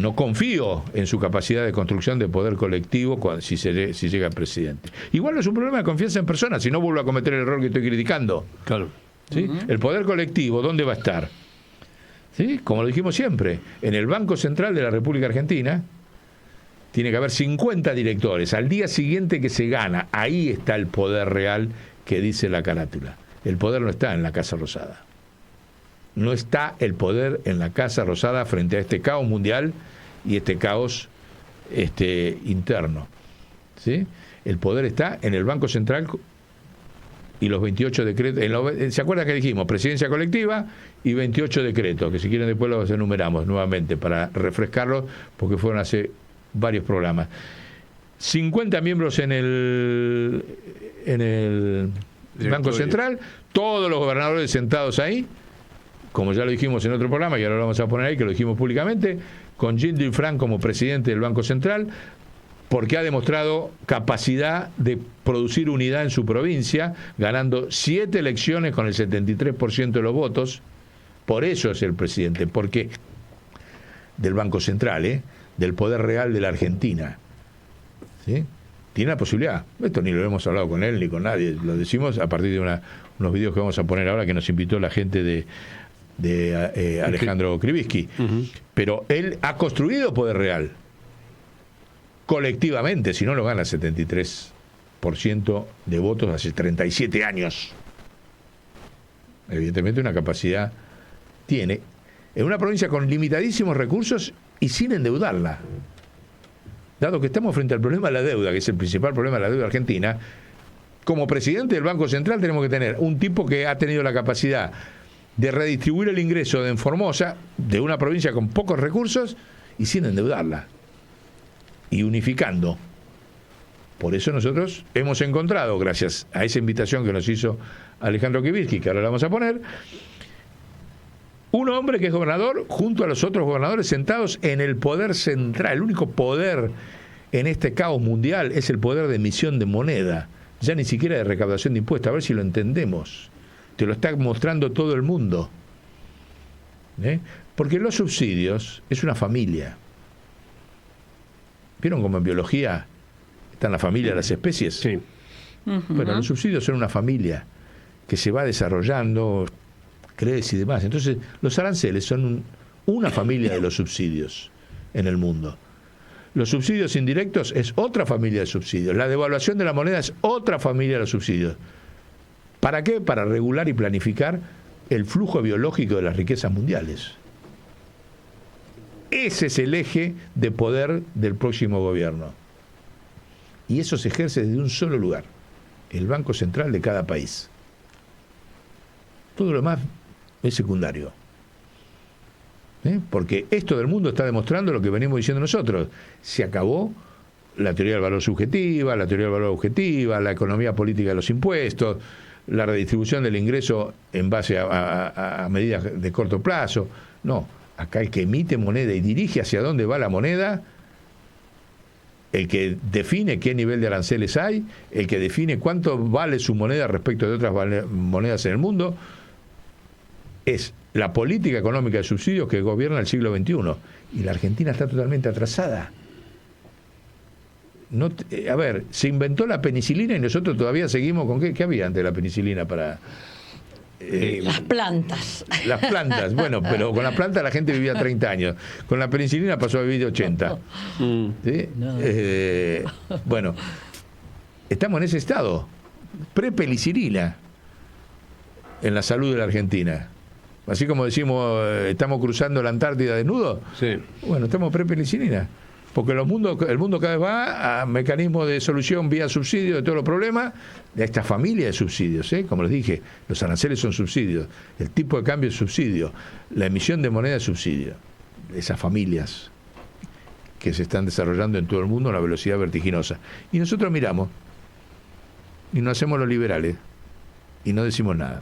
Speaker 2: no confío en su capacidad de construcción de poder colectivo si llega el presidente. Igual no es un problema de confianza en personas, si no vuelvo a cometer el error que estoy criticando.
Speaker 4: Claro.
Speaker 2: ¿Sí? El poder colectivo, ¿dónde va a estar? ¿Sí? Como lo dijimos siempre, en el Banco Central de la República Argentina tiene que haber 50 directores. Al día siguiente que se gana, ahí está el poder real que dice la carátula. El poder no está en la Casa Rosada. No está el poder en la Casa Rosada frente a este caos mundial y este caos interno. ¿Sí? El poder está en el Banco Central y los 28 decretos. ¿Se acuerdan que dijimos? Presidencia colectiva y 28 decretos, que si quieren después los enumeramos nuevamente para refrescarlos, porque fueron hace varios programas. 50 miembros en el Banco Central, todos los gobernadores sentados ahí, como ya lo dijimos en otro programa, y ahora lo vamos a poner ahí, que lo dijimos públicamente, con Gildo Infran como presidente del Banco Central, porque ha demostrado capacidad de producir unidad en su provincia, ganando 7 elecciones con el 73% de los votos. Por eso es el presidente, porque del Banco Central, del poder real de la Argentina. ¿Sí? tiene la posibilidad. Esto ni lo hemos hablado con él ni con nadie, lo decimos a partir de unos videos que vamos a poner ahora que nos invitó la gente de Alejandro Krivitsky. Pero él ha construido poder real colectivamente, si no lo gana el 73% de votos hace 37 años. Evidentemente una capacidad tiene en una provincia con limitadísimos recursos y sin endeudarla. Dado que estamos frente al problema de la deuda, que es el principal problema de la deuda argentina, como presidente del Banco Central tenemos que tener un tipo que ha tenido la capacidad de redistribuir el ingreso de Formosa, de una provincia con pocos recursos, y sin endeudarla. Y unificando. Por eso nosotros hemos encontrado, gracias a esa invitación que nos hizo Alejandro Krivitsky, que ahora la vamos a poner, un hombre que es gobernador junto a los otros gobernadores sentados en el poder central. El único poder en este caos mundial es el poder de emisión de moneda, ya ni siquiera de recaudación de impuestos. A ver si lo entendemos. Te lo está mostrando todo el mundo. Porque los subsidios es una familia. ¿Vieron cómo en biología está en la familia de las especies?
Speaker 4: Sí.
Speaker 2: Bueno, los subsidios son una familia que se va desarrollando, crece y demás. Entonces, los aranceles son una familia de los subsidios en el mundo. Los subsidios indirectos es otra familia de subsidios. La devaluación de la moneda es otra familia de los subsidios. ¿Para qué? Para regular y planificar el flujo biológico de las riquezas mundiales. Ese es el eje de poder del próximo gobierno. Y eso se ejerce desde un solo lugar, el Banco Central de cada país. Todo lo demás es secundario. Porque esto del mundo está demostrando lo que venimos diciendo nosotros. Se acabó la teoría del valor subjetiva, la teoría del valor objetiva, la economía política de los impuestos, la redistribución del ingreso en base a medidas de corto plazo. No, acá el que emite moneda y dirige hacia dónde va la moneda, el que define qué nivel de aranceles hay, el que define cuánto vale su moneda respecto de otras monedas en el mundo, es la política económica de subsidios que gobierna el siglo XXI. Y la Argentina está totalmente atrasada. A ver, se inventó la penicilina y nosotros todavía seguimos con ¿qué había antes de la penicilina para...?
Speaker 3: Las plantas.
Speaker 2: Las plantas, bueno, pero con las plantas la gente vivía 30 años. Con la penicilina pasó a vivir 80. ¿Sí?
Speaker 3: No.
Speaker 2: Bueno, estamos en ese estado. Pre-penicilina en la salud de la Argentina. Así como decimos, estamos cruzando la Antártida desnudo.
Speaker 4: Sí.
Speaker 2: Bueno, estamos pre-penicilina. Porque el mundo cada vez va a mecanismos de solución vía subsidio de todos los problemas, de esta familia de subsidios. Como les dije, los aranceles son subsidios, el tipo de cambio es subsidio, la emisión de moneda es subsidio. Esas familias que se están desarrollando en todo el mundo a una velocidad vertiginosa. Y nosotros miramos y nos hacemos los liberales y no decimos nada.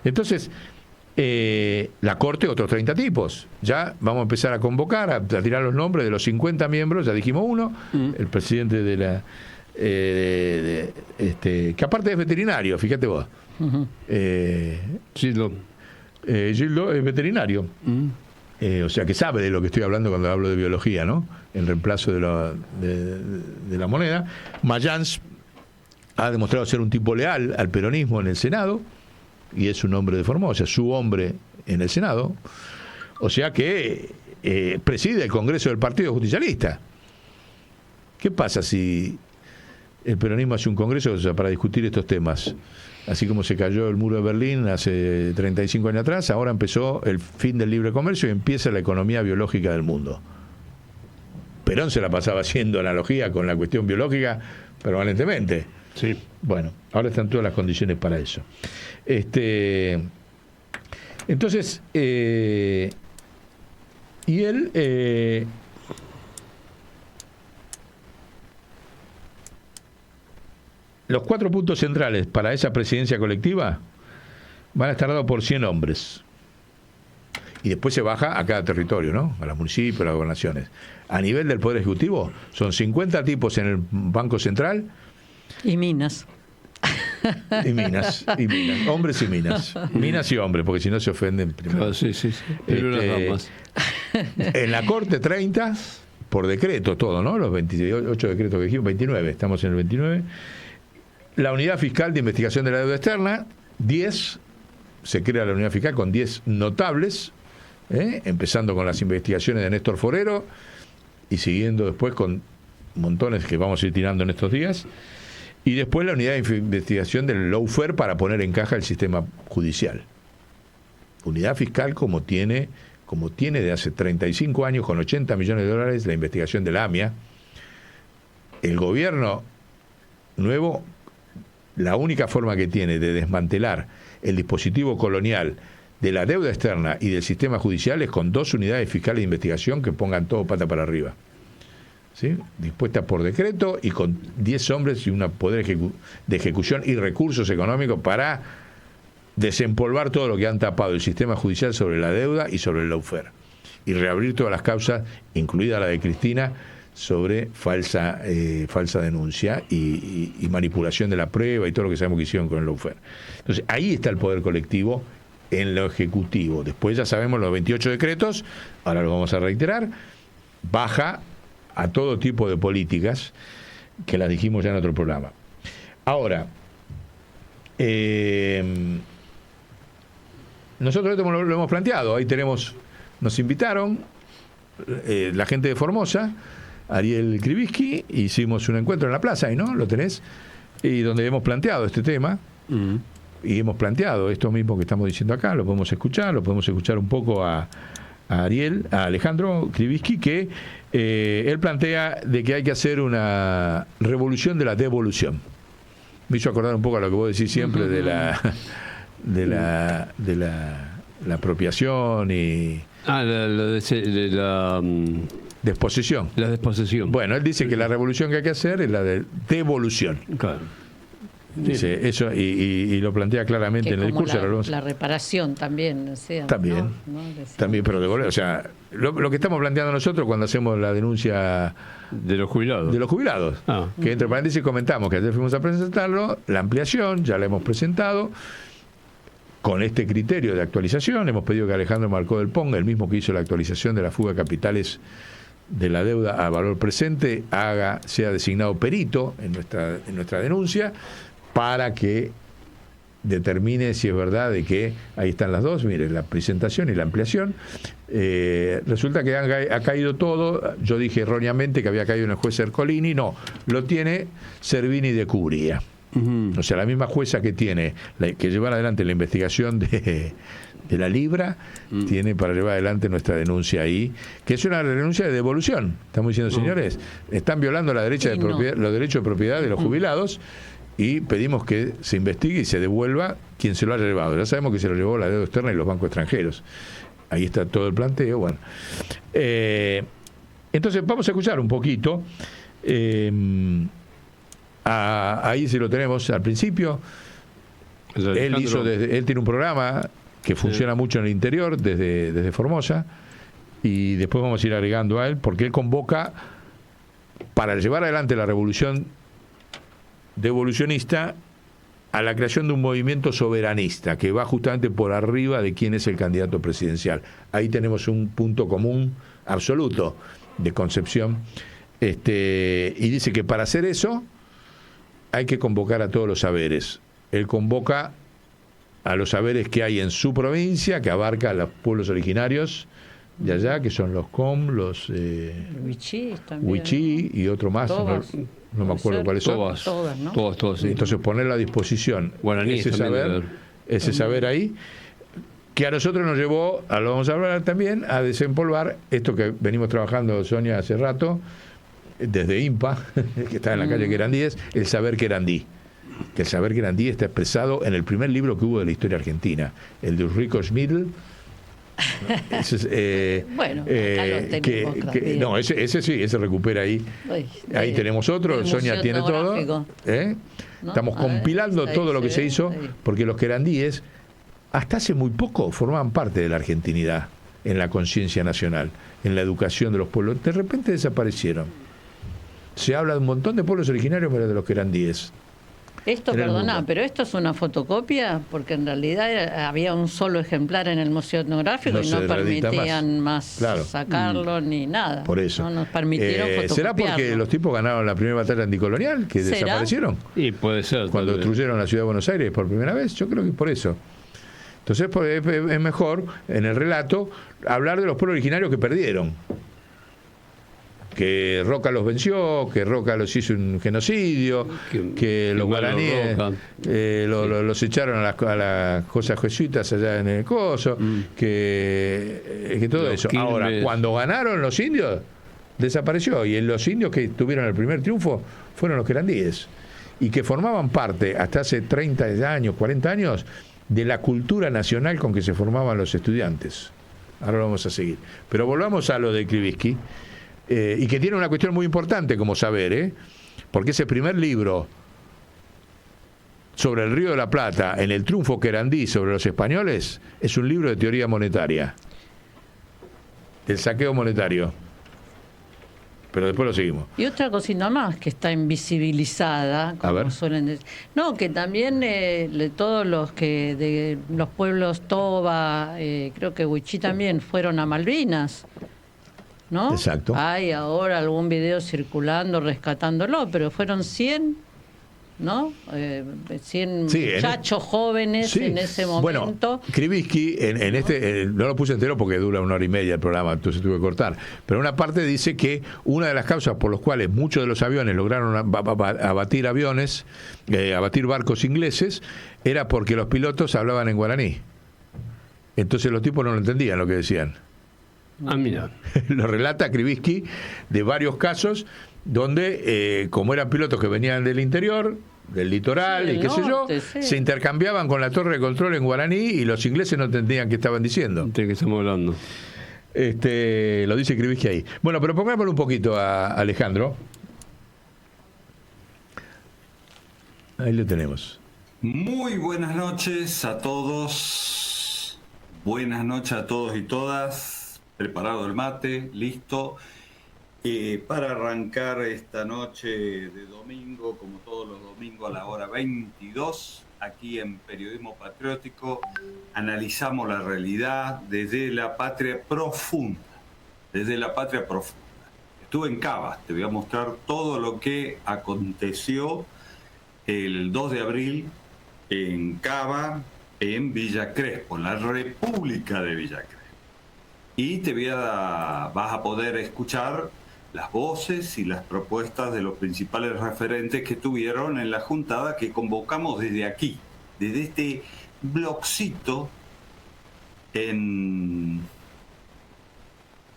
Speaker 2: Entonces, la Corte, otros 30 tipos. Ya vamos a empezar a convocar, a tirar los nombres de los 50 miembros, ya dijimos uno, el presidente de la... que aparte es veterinario, fíjate vos.
Speaker 4: Gildo
Speaker 2: es veterinario. O sea que sabe de lo que estoy hablando cuando hablo de biología, ¿no? El reemplazo de la moneda. Mayans ha demostrado ser un tipo leal al peronismo en el Senado, y es un hombre de Formosa, su hombre en el Senado, o sea que preside el Congreso del Partido Justicialista. ¿Qué pasa si el peronismo hace un congreso para discutir estos temas? Así como se cayó el muro de Berlín hace 35 años atrás, ahora empezó el fin del libre comercio y empieza la economía biológica del mundo. Perón se la pasaba haciendo analogía con la cuestión biológica permanentemente.
Speaker 4: Sí.
Speaker 2: Bueno, ahora están todas las condiciones para eso. Entonces, y él los 4 puntos centrales para esa presidencia colectiva van a estar dados por 100 hombres. Y después se baja a cada territorio, ¿no? A los municipios, a las gobernaciones. A nivel del Poder Ejecutivo, son 50 tipos en el Banco Central.
Speaker 3: Y minas.
Speaker 2: Y minas. Hombres y minas. Minas y hombres, porque si no se ofenden primero.
Speaker 4: Sí. Pero las damas.
Speaker 2: En la Corte 30, por decreto todo, ¿no? Los 28 decretos que dijimos, 29, estamos en el 29. La unidad fiscal de investigación de la deuda externa, 10, se crea la unidad fiscal con 10 notables, empezando con las investigaciones de Néstor Forero y siguiendo después con montones que vamos a ir tirando en estos días. Y después la unidad de investigación del lawfare para poner en caja el sistema judicial. Unidad fiscal como tiene de hace 35 años con 80 millones de dólares la investigación de la AMIA. El gobierno nuevo, la única forma que tiene de desmantelar el dispositivo colonial de la deuda externa y del sistema judicial es con 2 unidades fiscales de investigación que pongan todo pata para arriba. ¿Sí? Dispuesta por decreto y con 10 hombres y un poder de ejecución y recursos económicos para desempolvar todo lo que han tapado el sistema judicial sobre la deuda y sobre el lawfare y reabrir todas las causas, incluida la de Cristina, sobre falsa denuncia y manipulación de la prueba y todo lo que sabemos que hicieron con el lawfare. Entonces ahí está el poder colectivo en lo ejecutivo. Después ya sabemos los 28 decretos, ahora lo vamos a reiterar, baja a todo tipo de políticas que las dijimos ya en otro programa. Ahora, nosotros esto lo hemos planteado, ahí nos invitaron la gente de Formosa, Ariel Krivitsky, hicimos un encuentro en la plaza, y ¿no? Lo tenés, y donde hemos planteado este tema, y hemos planteado esto mismo que estamos diciendo acá, lo podemos escuchar un poco a Ariel, a Alejandro Krivitsky, que él plantea de que hay que hacer una revolución de la devolución. Me hizo acordar un poco a lo que vos decís siempre de la apropiación y desposesión.
Speaker 4: La desposesión.
Speaker 2: Bueno, él dice que la revolución que hay que hacer es la de devolución.
Speaker 4: Claro.
Speaker 2: Dice eso y lo plantea claramente
Speaker 3: que
Speaker 2: en el discurso.
Speaker 3: La reparación también, o sea,
Speaker 2: también,
Speaker 3: ¿no?
Speaker 2: también, pero devolver, o sea, lo que estamos planteando nosotros cuando hacemos la denuncia
Speaker 4: de los jubilados.
Speaker 2: Que entre paréntesis comentamos que ayer fuimos a presentarlo, la ampliación ya la hemos presentado con este criterio de actualización. Hemos pedido que Alejandro Marcó del ponga, el mismo que hizo la actualización de la fuga de capitales de la deuda a valor presente, sea designado perito en nuestra denuncia, para que determine si es verdad de que ahí están las dos, mire, la presentación y la ampliación. Resulta que ha caído todo. Yo dije erróneamente que había caído en el juez Ercolini, no, lo tiene Servini de Cubría. O sea, la misma jueza que tiene que llevar adelante la investigación de la Libra, tiene para llevar adelante nuestra denuncia ahí, que es una denuncia de devolución. Estamos diciendo, señores, están violando los derechos de propiedad de los jubilados, y pedimos que se investigue y se devuelva quien se lo haya llevado. Ya sabemos que se lo llevó la deuda externa y los bancos extranjeros. Ahí está todo el planteo. Bueno, entonces vamos a escuchar un poquito. Ahí sí lo tenemos al principio. Él tiene un programa que funciona mucho en el interior, desde Formosa, y después vamos a ir agregando a él, porque él convoca para llevar adelante la revolución devolucionista a la creación de un movimiento soberanista que va justamente por arriba de quién es el candidato presidencial. Ahí tenemos un punto común absoluto de concepción, y dice que para hacer eso hay que convocar a todos los saberes. Él convoca a los saberes que hay en su provincia, que abarca a los pueblos originarios de allá, que son los Com, los Wichí y otro más, no me acuerdo cuáles son.
Speaker 4: Todas, ¿no? Todas, sí.
Speaker 2: Entonces ponerlo a disposición, ese saber ahí, que a nosotros nos llevó, lo vamos a hablar también, a desempolvar esto que venimos trabajando, Sonia, hace rato, desde IMPA, que está en la calle Querandíes, el saber querandí. Que el saber querandí está expresado en el primer libro que hubo de la historia argentina, el de Ulrico Schmidl.
Speaker 3: Bueno, acá lo tenemos
Speaker 2: ese sí, ese recupera ahí. Ahí tenemos otro, Sonia tiene todo. ¿No? Estamos compilando todo lo que se hizo, porque los querandíes hasta hace muy poco formaban parte de la argentinidad en la conciencia nacional, en la educación de los pueblos. De repente desaparecieron. Se habla de un montón de pueblos originarios, pero de los querandíes.
Speaker 3: Esto,
Speaker 2: en el
Speaker 3: perdona,
Speaker 2: mundo.
Speaker 3: pero esto es una fotocopia, porque en realidad había un solo ejemplar en el Museo Etnográfico
Speaker 2: No
Speaker 3: y
Speaker 2: se
Speaker 3: no
Speaker 2: reedita
Speaker 3: permitían más
Speaker 2: Claro.
Speaker 3: sacarlo ni nada.
Speaker 2: Por eso.
Speaker 3: No nos permitieron fotocopiarlo.
Speaker 2: ¿Será porque los tipos ganaron la primera batalla anticolonial, que
Speaker 3: ¿Será?
Speaker 2: desaparecieron?
Speaker 4: Y puede ser.
Speaker 2: Cuando
Speaker 4: tal vez.
Speaker 2: destruyeron la ciudad de Buenos Aires por primera vez, yo creo que es por eso. Entonces es mejor, en el relato, hablar de los pueblos originarios que perdieron. Que Roca los venció, que Roca los hizo un genocidio, que los
Speaker 4: igual los
Speaker 2: guaraníes
Speaker 4: Roca.
Speaker 2: los echaron a las cosas jesuitas allá en el coso, que todo
Speaker 4: Los
Speaker 2: eso.
Speaker 4: Quilmes.
Speaker 2: Ahora, cuando ganaron los indios, desapareció. Y los indios que tuvieron el primer triunfo fueron los querandíes. Y que formaban parte, hasta hace 30 años, 40 años, de la cultura nacional con que se formaban los estudiantes. Ahora lo vamos a seguir. Pero volvamos a lo de Krivitsky, y que tiene una cuestión muy importante como saber, porque ese primer libro sobre el Río de la Plata, en el triunfo querandí sobre los españoles, es un libro de teoría monetaria, del saqueo monetario. Pero después lo seguimos.
Speaker 3: Y otra cosita más que está invisibilizada,
Speaker 2: A
Speaker 3: como
Speaker 2: ver.
Speaker 3: suelen decir. No, que también todos los que de los pueblos Toba, creo que Huichí también fueron a Malvinas, ¿no?
Speaker 2: Exacto.
Speaker 3: Hay ahora algún video circulando rescatándolo, pero fueron 100, ¿no? 100
Speaker 2: Sí,
Speaker 3: muchachos jóvenes
Speaker 2: Sí.
Speaker 3: en ese
Speaker 2: Bueno,
Speaker 3: momento.
Speaker 2: Krivitsky, no lo puse entero porque dura 1 hora y media el programa, entonces tuve que cortar. Pero una parte dice que una de las causas por las cuales muchos de los aviones lograron abatir aviones, abatir barcos ingleses, era porque los pilotos hablaban en guaraní. Entonces los tipos no lo entendían lo que decían.
Speaker 4: Ah, mira.
Speaker 2: Lo relata Krivitsky de varios casos donde, como eran pilotos que venían del interior, del litoral
Speaker 3: Sí,
Speaker 2: y
Speaker 3: del
Speaker 2: qué sé yo,
Speaker 3: norte, sí.
Speaker 2: se intercambiaban con la torre de control en guaraní y los ingleses no entendían qué estaban diciendo.
Speaker 4: ¿De qué estamos hablando?
Speaker 2: Lo dice Krivitsky ahí. Bueno, pero pongámosle un poquito a Alejandro. Ahí lo tenemos.
Speaker 6: Muy buenas noches a todos. Buenas noches a todos y todas. Preparado el mate, listo. Para arrancar esta noche de domingo, como todos los domingos a la hora 22, aquí en Periodismo Patriótico, analizamos la realidad desde la patria profunda. Desde la patria profunda. Estuve en Cava, te voy a mostrar todo lo que aconteció el 2 de abril en Cava, en Villa Crespo, en la República de Villa Crespo. Y vas a poder escuchar las voces y las propuestas de los principales referentes que tuvieron en la juntada que convocamos desde aquí, desde este blogcito en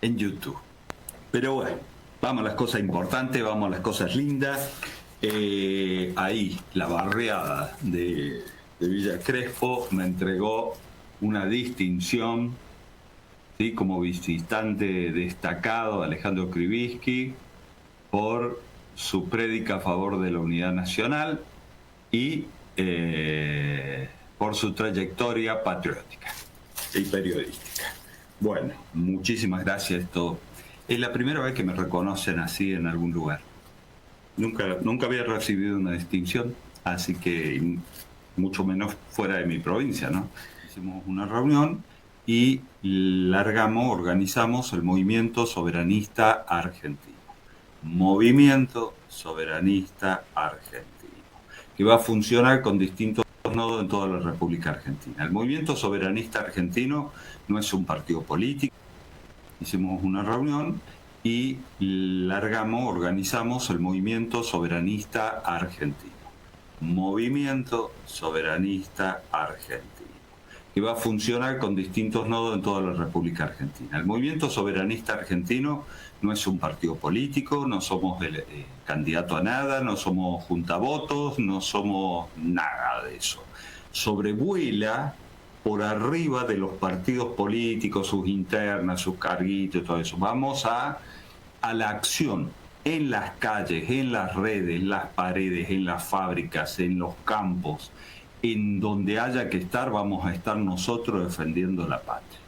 Speaker 6: YouTube. Pero bueno, vamos a las cosas importantes, vamos a las cosas lindas. Ahí la barriada de Villa Crespo me entregó una distinción, ¿sí? Como visitante destacado Alejandro Krivitsky por su prédica a favor de la unidad nacional y por su trayectoria patriótica y periodística. Bueno, muchísimas gracias. Esto es la primera vez que me reconocen así en algún lugar. Nunca había recibido una distinción, así que mucho menos fuera de mi provincia, ¿no? Hicimos una reunión y organizamos el Movimiento Soberanista Argentino. Movimiento Soberanista Argentino, que va a funcionar con distintos nodos en toda la República Argentina. El Movimiento Soberanista Argentino no es un partido político. Hicimos una reunión y organizamos el Movimiento Soberanista Argentino. Movimiento Soberanista Argentino, que va a funcionar con distintos nodos en toda la República Argentina. El Movimiento Soberanista Argentino no es un partido político, no somos candidato a nada, no somos juntavotos, no somos nada de eso. Sobrevuela por arriba de los partidos políticos, sus internas, sus carguitos y todo eso. Vamos a la acción en las calles, en las redes, en las paredes, en las fábricas, en los campos, en donde haya que estar, vamos a estar nosotros defendiendo la patria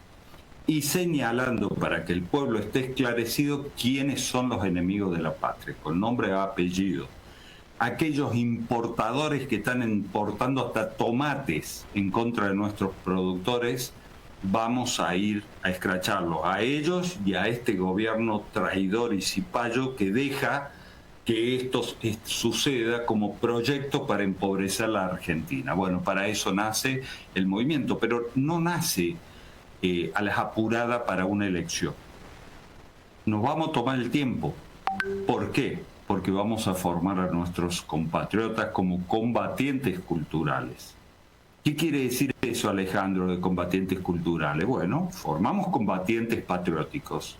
Speaker 6: y señalando para que el pueblo esté esclarecido quiénes son los enemigos de la patria, con nombre y apellido. aquellos importadores que están importando hasta tomates en contra de nuestros productores, vamos a ir a escracharlos a ellos y a este gobierno traidor y cipayo que deja que esto suceda como proyecto para empobrecer la Argentina. Bueno, para eso nace el movimiento, pero no nace a las apuradas para una elección. Nos vamos a tomar el tiempo. ¿Por qué? Porque vamos a formar a nuestros compatriotas como combatientes culturales. ¿Qué quiere decir eso, Alejandro, de combatientes culturales? Bueno, formamos combatientes patrióticos.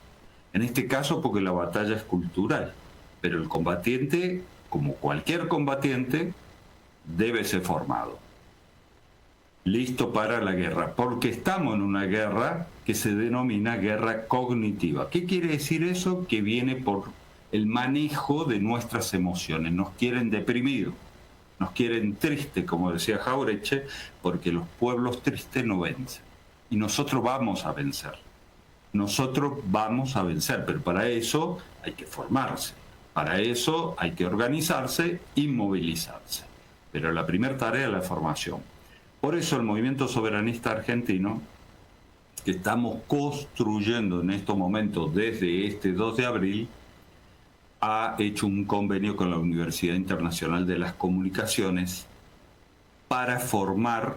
Speaker 6: En este caso porque la batalla es cultural. Pero el combatiente, como cualquier combatiente, debe ser formado. Listo para la guerra. Porque estamos en una guerra que se denomina guerra cognitiva. ¿Qué quiere decir eso? Que viene por el manejo de nuestras emociones. Nos quieren deprimidos, nos quieren tristes, como decía Jauretche, porque los pueblos tristes no vencen. Y nosotros vamos a vencer. Nosotros vamos a vencer, pero para eso hay que formarse. Para eso hay que organizarse y movilizarse. Pero la primera tarea es la formación. Por eso el movimiento soberanista argentino, que estamos construyendo en estos momentos desde este 2 de abril, ha hecho un convenio con la Universidad Internacional de las Comunicaciones para formar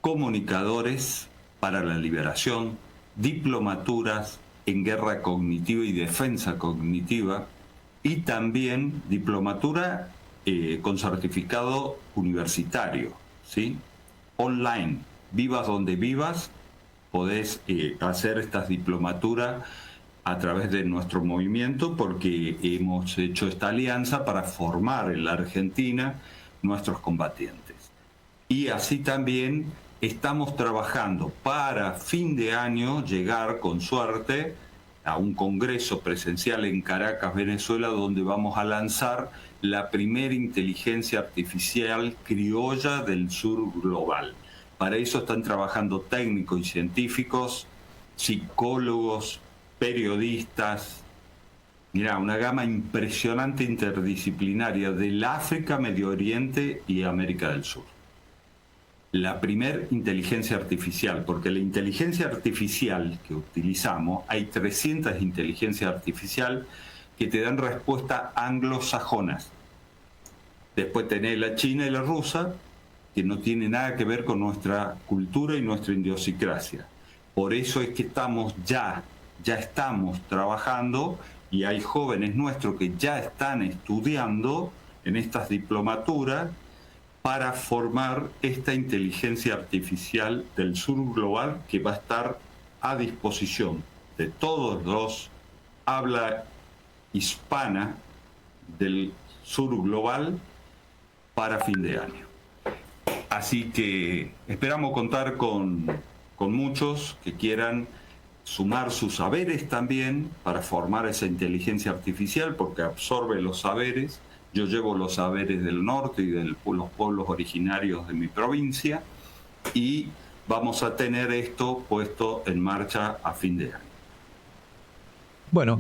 Speaker 6: comunicadores para la liberación, diplomaturas en guerra cognitiva y defensa cognitiva, y también diplomatura con certificado universitario, ¿sí? Online, vivas donde vivas, podés hacer estas diplomaturas a través de nuestro movimiento, porque hemos hecho esta alianza para formar en la Argentina nuestros combatientes. Y así también estamos trabajando para fin de año llegar con suerte a un congreso presencial en Caracas, Venezuela, donde vamos a lanzar la primera inteligencia artificial criolla del sur global. Para eso están trabajando técnicos y científicos, psicólogos, periodistas. Mirá, una gama impresionante interdisciplinaria del África, Medio Oriente y América del Sur. La primer inteligencia artificial, porque la inteligencia artificial que utilizamos, hay 300 inteligencias artificiales que te dan respuestas anglosajonas. Después tenés la china y la rusa, que no tiene nada que ver con nuestra cultura y nuestra idiosincrasia. Por eso es que estamos ya estamos trabajando, y hay jóvenes nuestros que ya están estudiando en estas diplomaturas para formar esta inteligencia artificial del sur global, que va a estar a disposición de todos los habla hispana del sur global para fin de año. Así que esperamos contar con muchos que quieran sumar sus saberes también para formar esa inteligencia artificial, porque absorbe los saberes. Yo llevo los saberes del norte y de los pueblos originarios de mi provincia, y vamos a tener esto puesto en marcha a fin de año.
Speaker 2: Bueno,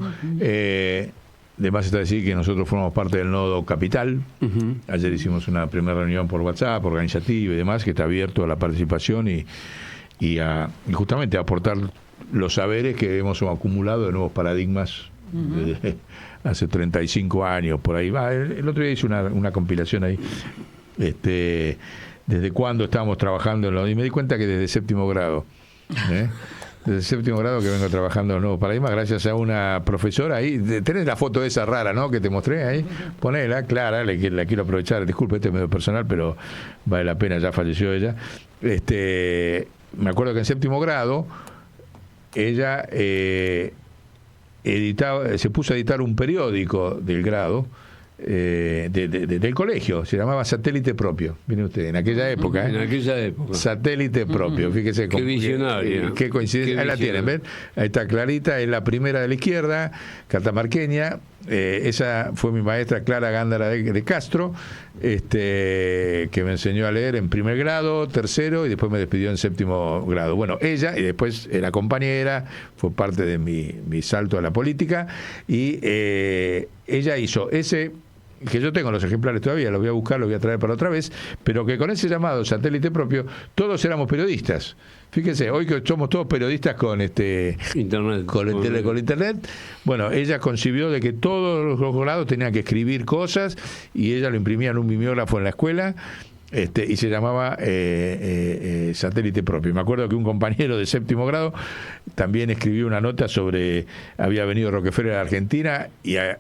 Speaker 2: además está decir que nosotros formamos parte del Nodo Capital. Ayer hicimos una primera reunión por WhatsApp, organizativa y demás, que está abierto a la participación y justamente a aportar los saberes que hemos acumulado de nuevos paradigmas desde hace 35 años, por ahí va. El otro día hice una compilación ahí, desde cuándo estábamos trabajando en lo, y me di cuenta que desde séptimo grado, desde séptimo grado que vengo trabajando en los nuevos paradigmas, gracias a una profesora ahí. Tenés la foto esa rara, ¿no?, que te mostré ahí, ponela, Clara, la quiero aprovechar, disculpe, este es medio personal, pero vale la pena, ya falleció ella. Me acuerdo que en séptimo grado ella se puso a editar un periódico del grado, del colegio, se llamaba Satélite Propio. Mire usted, en aquella época.
Speaker 4: En aquella época.
Speaker 2: Satélite Propio, fíjese.
Speaker 4: Qué visionario.
Speaker 2: Qué coincidencia. Ahí la tienen, ¿ven? Ahí está clarita, es la primera de la izquierda, catamarqueña. Esa fue mi maestra Clara Gándara de Castro, que me enseñó a leer en primer grado, tercero, y después me despidió en séptimo grado. Bueno, ella, y después era compañera, fue parte de mi salto a la política, y ella hizo ese que yo tengo los ejemplares todavía, los voy a buscar, los voy a traer para otra vez, pero que con ese llamado satélite propio, todos éramos periodistas. Fíjense, hoy que somos todos periodistas con
Speaker 4: Internet.
Speaker 2: con internet, bueno, ella concibió de que todos los grados tenían que escribir cosas y ella lo imprimía en un mimeógrafo en la escuela. Y se llamaba satélite propio. Me acuerdo que un compañero de 7º grado también escribió una nota sobre, había venido Rockefeller a Argentina y en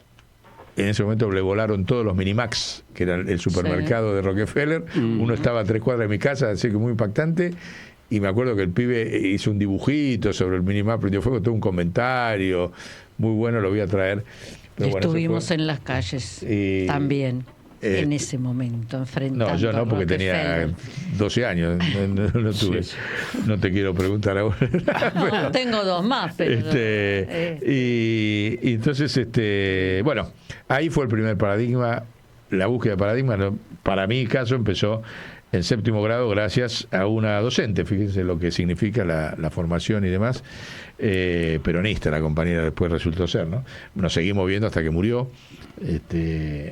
Speaker 2: ese momento le volaron todos los Minimax, que era el supermercado de Rockefeller. Uno estaba a 3 cuadras de mi casa, así que muy impactante. Y me acuerdo que el pibe hizo un dibujito sobre el Minimax, prendió fuego, todo un comentario muy bueno, lo voy a traer. Pero
Speaker 3: estuvimos en las calles también. En ese momento, enfrentando.
Speaker 2: No, yo no, porque tenía 12 años. No tuve. Sí. No te quiero preguntar ahora.
Speaker 3: No, tengo 2 más, pero.
Speaker 2: Y entonces, bueno, ahí fue el primer paradigma, la búsqueda de paradigma. Para mi caso empezó en 7º grado gracias a una docente. Fíjense lo que significa la formación y demás. Peronista, la compañera después resultó ser, ¿no? Nos seguimos viendo hasta que murió.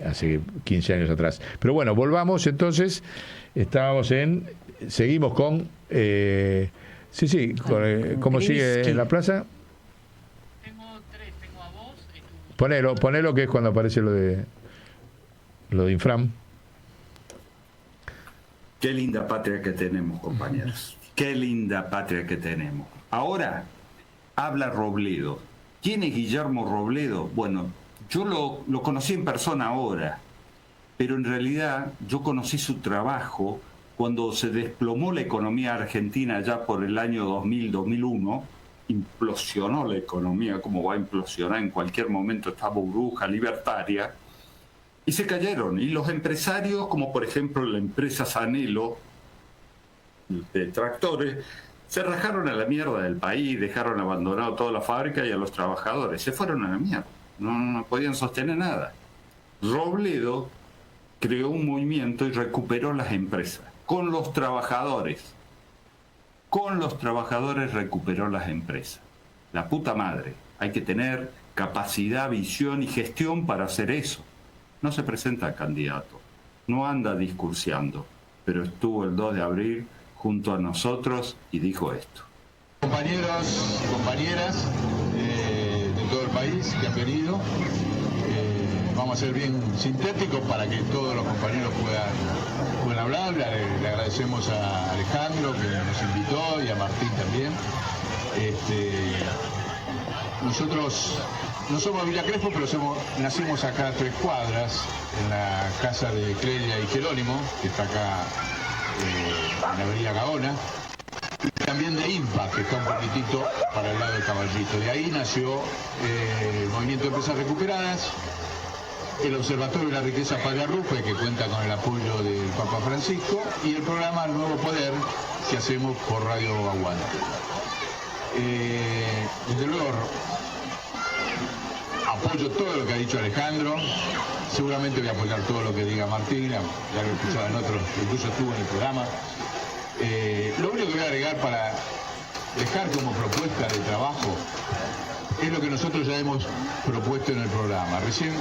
Speaker 2: Hace 15 años atrás. Pero bueno, volvamos entonces. Seguimos con ¿cómo sigue en la plaza?
Speaker 7: Tengo 3, tengo a vos.
Speaker 2: Ponelo que es cuando aparece lo de Infram.
Speaker 6: Qué linda patria que tenemos, compañeros. Qué linda patria que tenemos. Ahora habla Robledo. ¿Quién es Guillermo Robledo? Bueno, yo lo conocí en persona ahora, pero en realidad yo conocí su trabajo cuando se desplomó la economía argentina ya por el año 2000-2001, implosionó la economía, como va a implosionar en cualquier momento esta burbuja libertaria, y se cayeron. Y los empresarios, como por ejemplo la empresa Sanelo, de tractores, se rajaron a la mierda del país, dejaron abandonado toda la fábrica y a los trabajadores. Se fueron a la mierda. No podían sostener nada. Robledo creó un movimiento y recuperó las empresas. Con los trabajadores. Con los trabajadores recuperó las empresas. La puta madre. Hay que tener capacidad, visión y gestión para hacer eso. No se presenta candidato. No anda discursiando. Pero estuvo el 2 de abril junto a nosotros y dijo esto.
Speaker 8: Compañeros, compañeras de todo el país que han venido, vamos a ser bien sintéticos para que todos los compañeros puedan hablar. Le agradecemos a Alejandro que nos invitó y a Martín también. Nosotros no somos Villa Crespo, pero nacimos acá a 3 cuadras, en la casa de Clelia y Jerónimo, que está acá en la avenida Gaona. También de IMPA, que está un poquitito para el lado de Caballito. De ahí nació el Movimiento de Empresas Recuperadas, el Observatorio de la Riqueza Pagarrufe, que cuenta con el apoyo del Papa Francisco, y el programa Nuevo Poder, que hacemos por Radio Aguante. Desde luego, apoyo todo lo que ha dicho Alejandro, seguramente voy a apoyar todo lo que diga Martín, ya lo he escuchado en otros, incluso estuvo en el programa. Lo único que voy a agregar para dejar como propuesta de trabajo es lo que nosotros ya hemos propuesto en el programa. Recién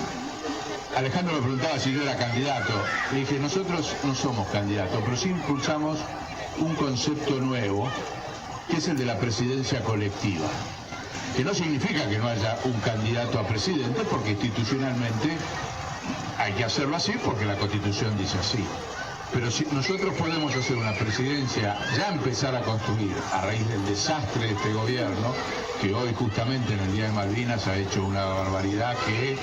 Speaker 8: Alejandro me preguntaba si yo era candidato. Le dije, nosotros no somos candidatos, pero sí impulsamos un concepto nuevo, que es el de la presidencia colectiva. Que no significa que no haya un candidato a presidente, porque institucionalmente hay que hacerlo así, porque la Constitución dice así. Pero si nosotros podemos hacer una presidencia, ya empezar a construir a raíz del desastre de este gobierno, que hoy justamente en el Día de Malvinas ha hecho una barbaridad que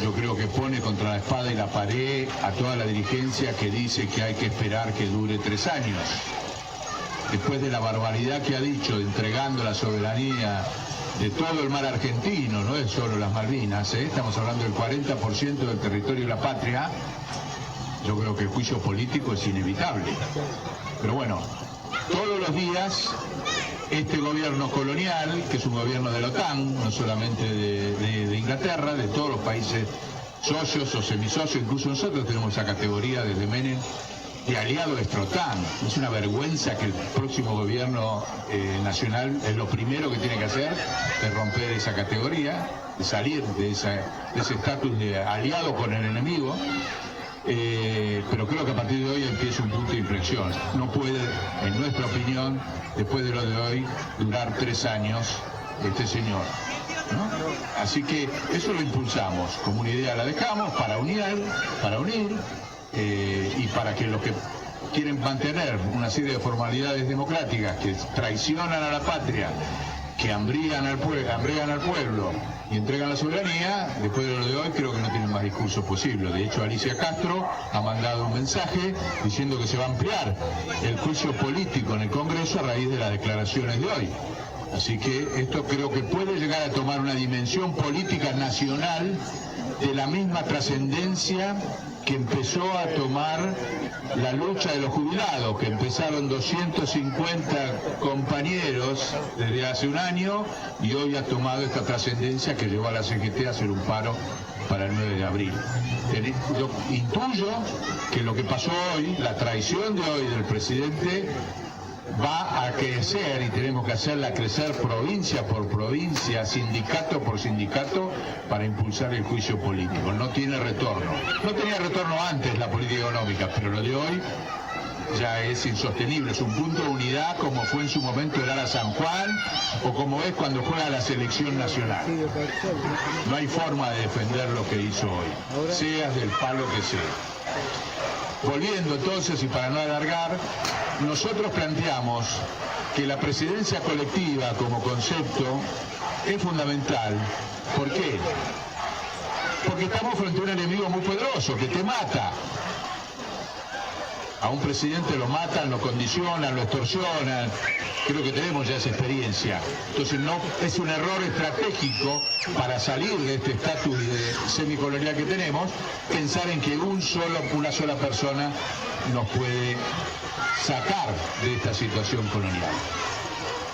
Speaker 8: yo creo que pone contra la espada y la pared a toda la dirigencia que dice que hay que esperar que dure 3 años. Después de la barbaridad que ha dicho, entregando la soberanía de todo el mar argentino, no es solo las Malvinas, estamos hablando del 40% del territorio de la patria. Yo creo que el juicio político es inevitable. Pero bueno, todos los días este gobierno colonial, que es un gobierno de la OTAN, no solamente de Inglaterra, de todos los países socios o semisocios, incluso nosotros tenemos esa categoría desde Menem, de aliado de Estrotan. Es una vergüenza que el próximo gobierno nacional es lo primero que tiene que hacer, es romper esa categoría, de salir de ese estatus de aliado con el enemigo. Pero creo que a partir de hoy empieza un punto de inflexión. No puede, en nuestra opinión, después de lo de hoy, durar 3 años este señor, ¿no? Así que eso lo impulsamos, como una idea la dejamos para unir y para que los que quieren mantener una serie de formalidades democráticas que traicionan a la patria, que hambrean al pueblo y entregan la soberanía, después de lo de hoy creo que no tienen más discurso posible. De hecho, Alicia Castro ha mandado un mensaje diciendo que se va a ampliar el juicio político en el Congreso a raíz de las declaraciones de hoy. Así que esto creo que puede llegar a tomar una dimensión política nacional de la misma trascendencia que empezó a tomar la lucha de los jubilados, que empezaron 250 compañeros desde hace un año y hoy ha tomado esta trascendencia que llevó a la CGT a hacer un paro para el 9 de abril. Yo intuyo que lo que pasó hoy, la traición de hoy del presidente, va a crecer y tenemos que hacerla crecer provincia por provincia, sindicato por sindicato, para impulsar el juicio político. No tiene retorno. No tenía retorno antes la política económica, pero lo de hoy ya es insostenible. Es un punto de unidad como fue en su momento el Ara San Juan o como es cuando juega la selección nacional. No hay forma de defender lo que hizo hoy, seas del palo que sea. Volviendo entonces, y para no alargar, nosotros planteamos que la presidencia colectiva como concepto es fundamental. ¿Por qué? Porque estamos frente a un enemigo muy poderoso que te mata. A un presidente lo matan, lo condicionan, lo extorsionan. Creo que tenemos ya esa experiencia. Entonces no es un error estratégico para salir de este estatus de semicolonial que tenemos, pensar en que una sola persona nos puede sacar de esta situación colonial.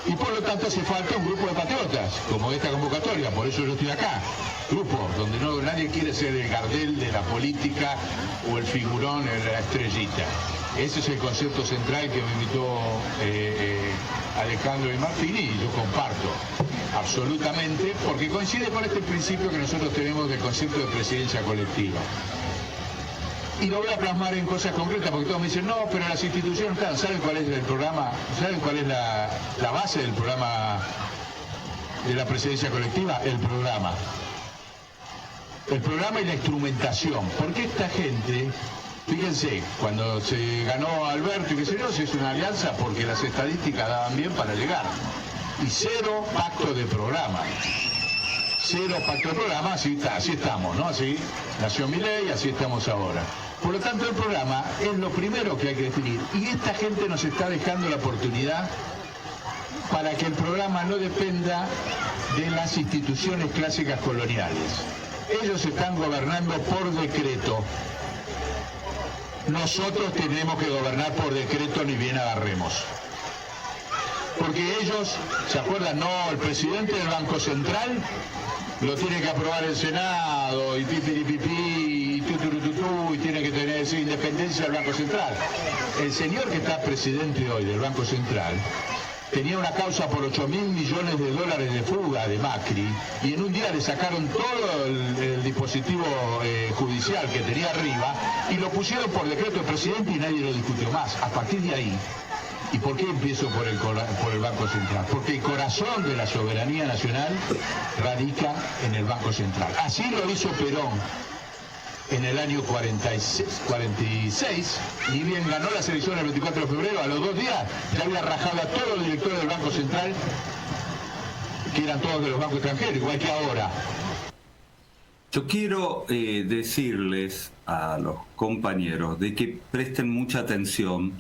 Speaker 8: Y por lo tanto hace falta un grupo de patriotas, como esta convocatoria, por eso yo estoy acá. Grupos donde nadie quiere ser el Gardel de la política o el figurón, la estrellita. Ese es el concepto central que me invitó Alejandro y Martín, y yo comparto absolutamente, porque coincide con este principio que nosotros tenemos del concepto de presidencia colectiva. Y lo voy a plasmar en cosas concretas, porque todos me dicen, no, pero las instituciones están, ¿saben cuál es el programa? ¿Saben cuál es la base del programa de la presidencia colectiva? El programa. El programa y la instrumentación. Porque esta gente, fíjense, cuando se ganó Alberto y qué sé yo, se hizo una alianza porque las estadísticas daban bien para llegar. Y cero pacto de programa. Cero pacto de programa, así estamos, ¿no? Así nació Milei, así estamos ahora. Por lo tanto, el programa es lo primero que hay que definir. Y esta gente nos está dejando la oportunidad para que el programa no dependa de las instituciones clásicas coloniales. Ellos están gobernando por decreto. Nosotros tenemos que gobernar por decreto, ni bien agarremos. Porque ellos, ¿se acuerdan? No, el presidente del Banco Central lo tiene que aprobar el Senado, y pipiripipí, y tuturututú, y tiene que tener esa independencia del Banco Central. El señor que está presidente hoy del Banco Central tenía una causa por 8.000 millones de dólares de fuga de Macri, y en un día le sacaron todo el dispositivo judicial que tenía arriba, y lo pusieron por decreto del presidente y nadie lo discutió más. A partir de ahí, ¿y por qué empiezo por el Banco Central? Porque el corazón de la soberanía nacional radica en el Banco Central. Así lo hizo Perón en el año 46, ni bien ganó las elecciones el 24 de febrero, a los 2 días ya había rajado a todos los directores del Banco Central, que eran todos de los bancos extranjeros, igual que ahora.
Speaker 6: Yo quiero decirles a los compañeros de que presten mucha atención,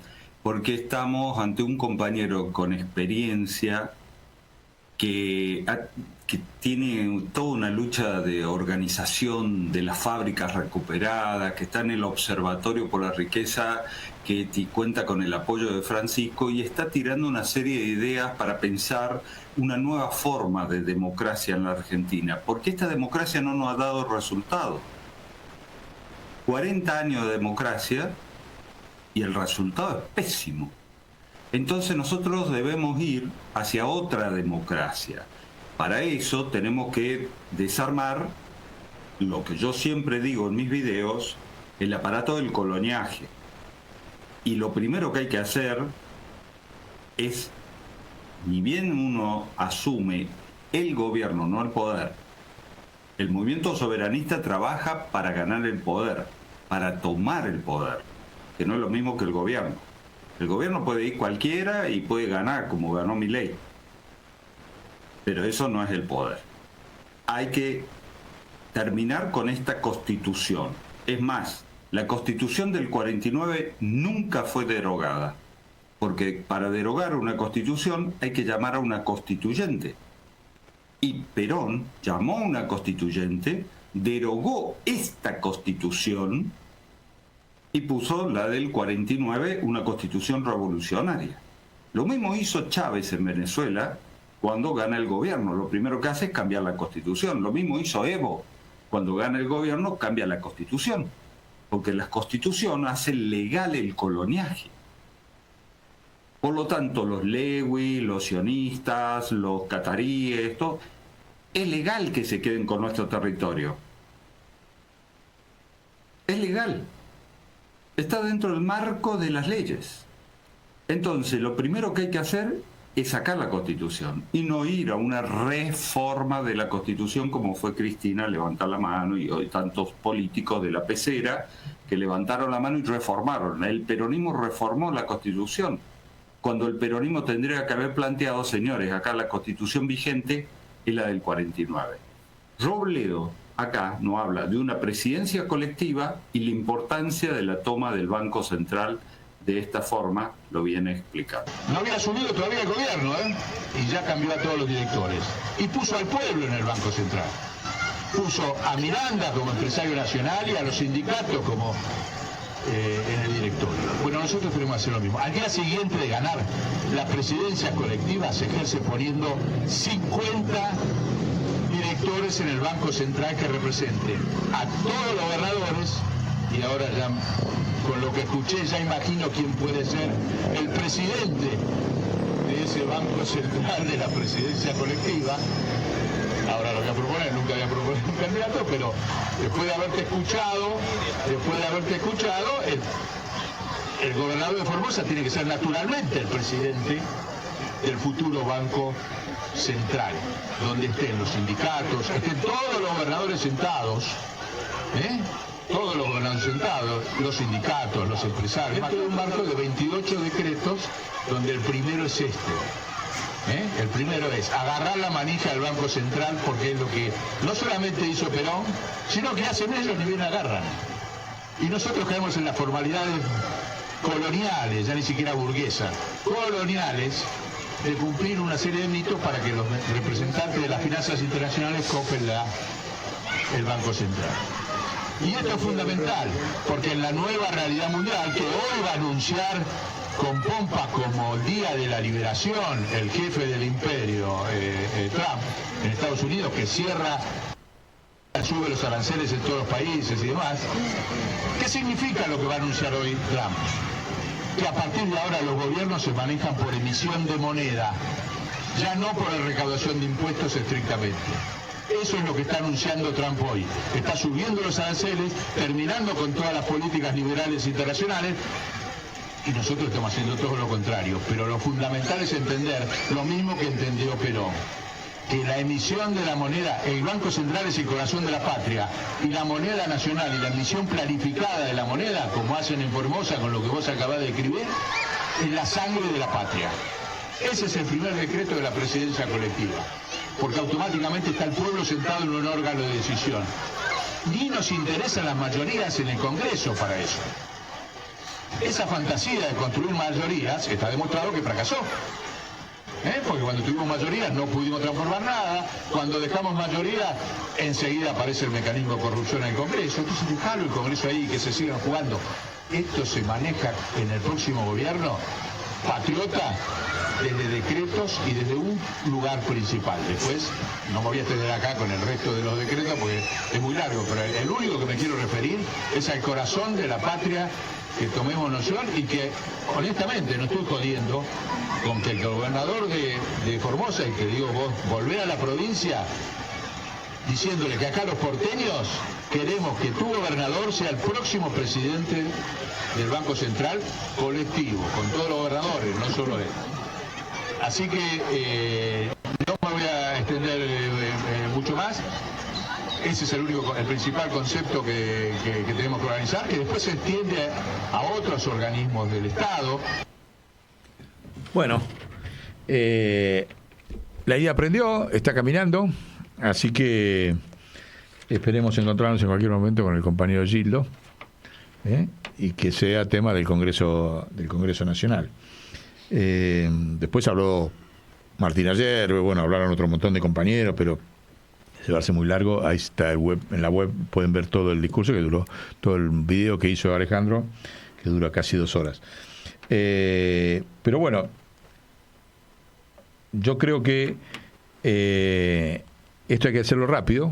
Speaker 6: porque estamos ante un compañero con experiencia que tiene toda una lucha de organización de las fábricas recuperadas, que está en el Observatorio por la Riqueza, que cuenta con el apoyo de Francisco, y está tirando una serie de ideas para pensar una nueva forma de democracia en la Argentina, porque esta democracia no nos ha dado resultado. 40 años de democracia y el resultado es pésimo. Entonces nosotros debemos ir hacia otra democracia. Para eso tenemos que desarmar lo que yo siempre digo en mis videos, el aparato del coloniaje. Y lo primero que hay que hacer es, ni bien uno asume el gobierno, no el poder, el movimiento soberanista trabaja para ganar el poder, para tomar el poder, que no es lo mismo que el gobierno. El gobierno puede ir cualquiera y puede ganar, como ganó Milei. Pero eso no es el poder. Hay que terminar con esta constitución. Es más, la constitución del 49 nunca fue derogada, porque para derogar una constitución hay que llamar a una constituyente. Y Perón llamó a una constituyente, derogó esta constitución y puso la del 49, una constitución revolucionaria. Lo mismo hizo Chávez en Venezuela cuando gana el gobierno. Lo primero que hace es cambiar la constitución. Lo mismo hizo Evo. Cuando gana el gobierno, cambia la constitución. Porque la constitución hace legal el coloniaje. Por lo tanto, los lewi, los sionistas, los cataríes, esto, es legal que se queden con nuestro territorio. Es legal. Está dentro del marco de las leyes. Entonces, lo primero que hay que hacer es sacar la Constitución y no ir a una reforma de la Constitución como fue Cristina, levantar la mano, y hoy tantos políticos de la pecera que levantaron la mano y reformaron. El peronismo reformó la Constitución, cuando el peronismo tendría que haber planteado, señores, acá la Constitución vigente es la del 49. Robledo acá no habla de una presidencia colectiva y la importancia de la toma del Banco Central de esta forma lo viene explicando.
Speaker 8: No había asumido todavía el gobierno, y ya cambió a todos los directores. Y puso al pueblo en el Banco Central. Puso a Miranda como empresario nacional y a los sindicatos como en el directorio. Bueno, nosotros queremos hacer lo mismo. Al día siguiente de ganar la presidencia colectiva se ejerce poniendo 50 directores en el Banco Central que representen a todos los gobernadores, y ahora ya con lo que escuché ya imagino quién puede ser el presidente de ese Banco Central de la presidencia colectiva. Ahora lo voy a proponer, nunca voy a proponer un candidato, pero después de haberte escuchado, el gobernador de Formosa tiene que ser naturalmente el presidente del futuro Banco Central, donde estén los sindicatos, estén todos los gobernadores sentados, todos los gobernadores sentados, los sindicatos, los empresarios, dentro de un marco de 28 decretos, donde el primero es este. El primero es agarrar la manija del Banco Central, porque es lo que no solamente hizo Perón, sino que hacen ellos, ni bien agarran. Y nosotros caemos en las formalidades coloniales, ya ni siquiera burguesas, coloniales, de cumplir una serie de mitos para que los representantes de las finanzas internacionales copen el Banco Central. Y esto es fundamental, porque en la nueva realidad mundial, que hoy va a anunciar con pompa como Día de la Liberación el jefe del imperio, Trump, en Estados Unidos, que sube los aranceles en todos los países y demás. ¿Qué significa lo que va a anunciar hoy Trump? Que a partir de ahora los gobiernos se manejan por emisión de moneda, ya no por la recaudación de impuestos estrictamente. Eso es lo que está anunciando Trump hoy. Está subiendo los aranceles, terminando con todas las políticas liberales internacionales, y nosotros estamos haciendo todo lo contrario. Pero lo fundamental es entender lo mismo que entendió Perón, que la emisión de la moneda, el Banco Central es el corazón de la patria, y la moneda nacional y la emisión planificada de la moneda, como hacen en Formosa con lo que vos acabás de escribir, es la sangre de la patria. Ese es el primer decreto de la presidencia colectiva, porque automáticamente está el pueblo sentado en un órgano de decisión. Ni nos interesan las mayorías en el Congreso para eso. Esa fantasía de construir mayorías está demostrado que fracasó. Porque cuando tuvimos mayoría no pudimos transformar nada. Cuando dejamos mayoría, enseguida aparece el mecanismo de corrupción en el Congreso. Entonces dejalo el Congreso ahí, que se sigan jugando. Esto se maneja en el próximo gobierno patriota, desde decretos y desde un lugar principal. Después no me voy a extender acá con el resto de los decretos porque es muy largo, pero el único que me quiero referir es al corazón de la patria, que tomemos noción y que, honestamente, no estoy jodiendo con que el gobernador de Formosa, y que digo vos, volver a la provincia diciéndole que acá los porteños queremos que tu gobernador sea el próximo presidente del Banco Central colectivo, con todos los gobernadores, no solo él. Así que no me voy a extender mucho más. Ese es el principal concepto que tenemos que organizar, que después se extiende a otros organismos del Estado.
Speaker 2: Bueno, la idea aprendió, está caminando, así que esperemos encontrarnos en cualquier momento con el compañero Gildo, y que sea tema del Congreso Nacional. Después habló Martín ayer, bueno, hablaron otro montón de compañeros, pero se va a hacer muy largo. Ahí está en la web pueden ver todo el discurso que duró, todo el video que hizo Alejandro, que dura casi 2 horas. Pero bueno, yo creo que esto hay que hacerlo rápido,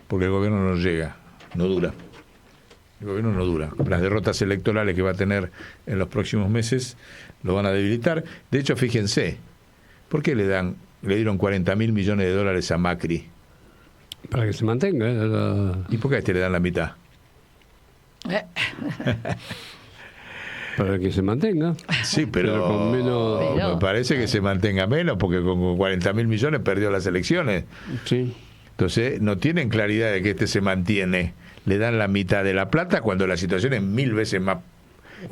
Speaker 2: porque el gobierno no llega, no dura. El gobierno no dura. Las derrotas electorales que va a tener en los próximos meses lo van a debilitar. De hecho, fíjense, ¿por qué le dieron 40.000 millones de dólares a Macri?
Speaker 4: Para que se mantenga.
Speaker 2: ¿Y por qué a este le dan la mitad?
Speaker 4: Para que se mantenga.
Speaker 2: Sí, pero
Speaker 4: con menos...
Speaker 2: me parece que se mantenga menos, porque con 40.000 millones perdió las elecciones.
Speaker 4: Sí.
Speaker 2: Entonces, no tienen claridad de que este se mantiene. Le dan la mitad de la plata cuando la situación es 1000 veces más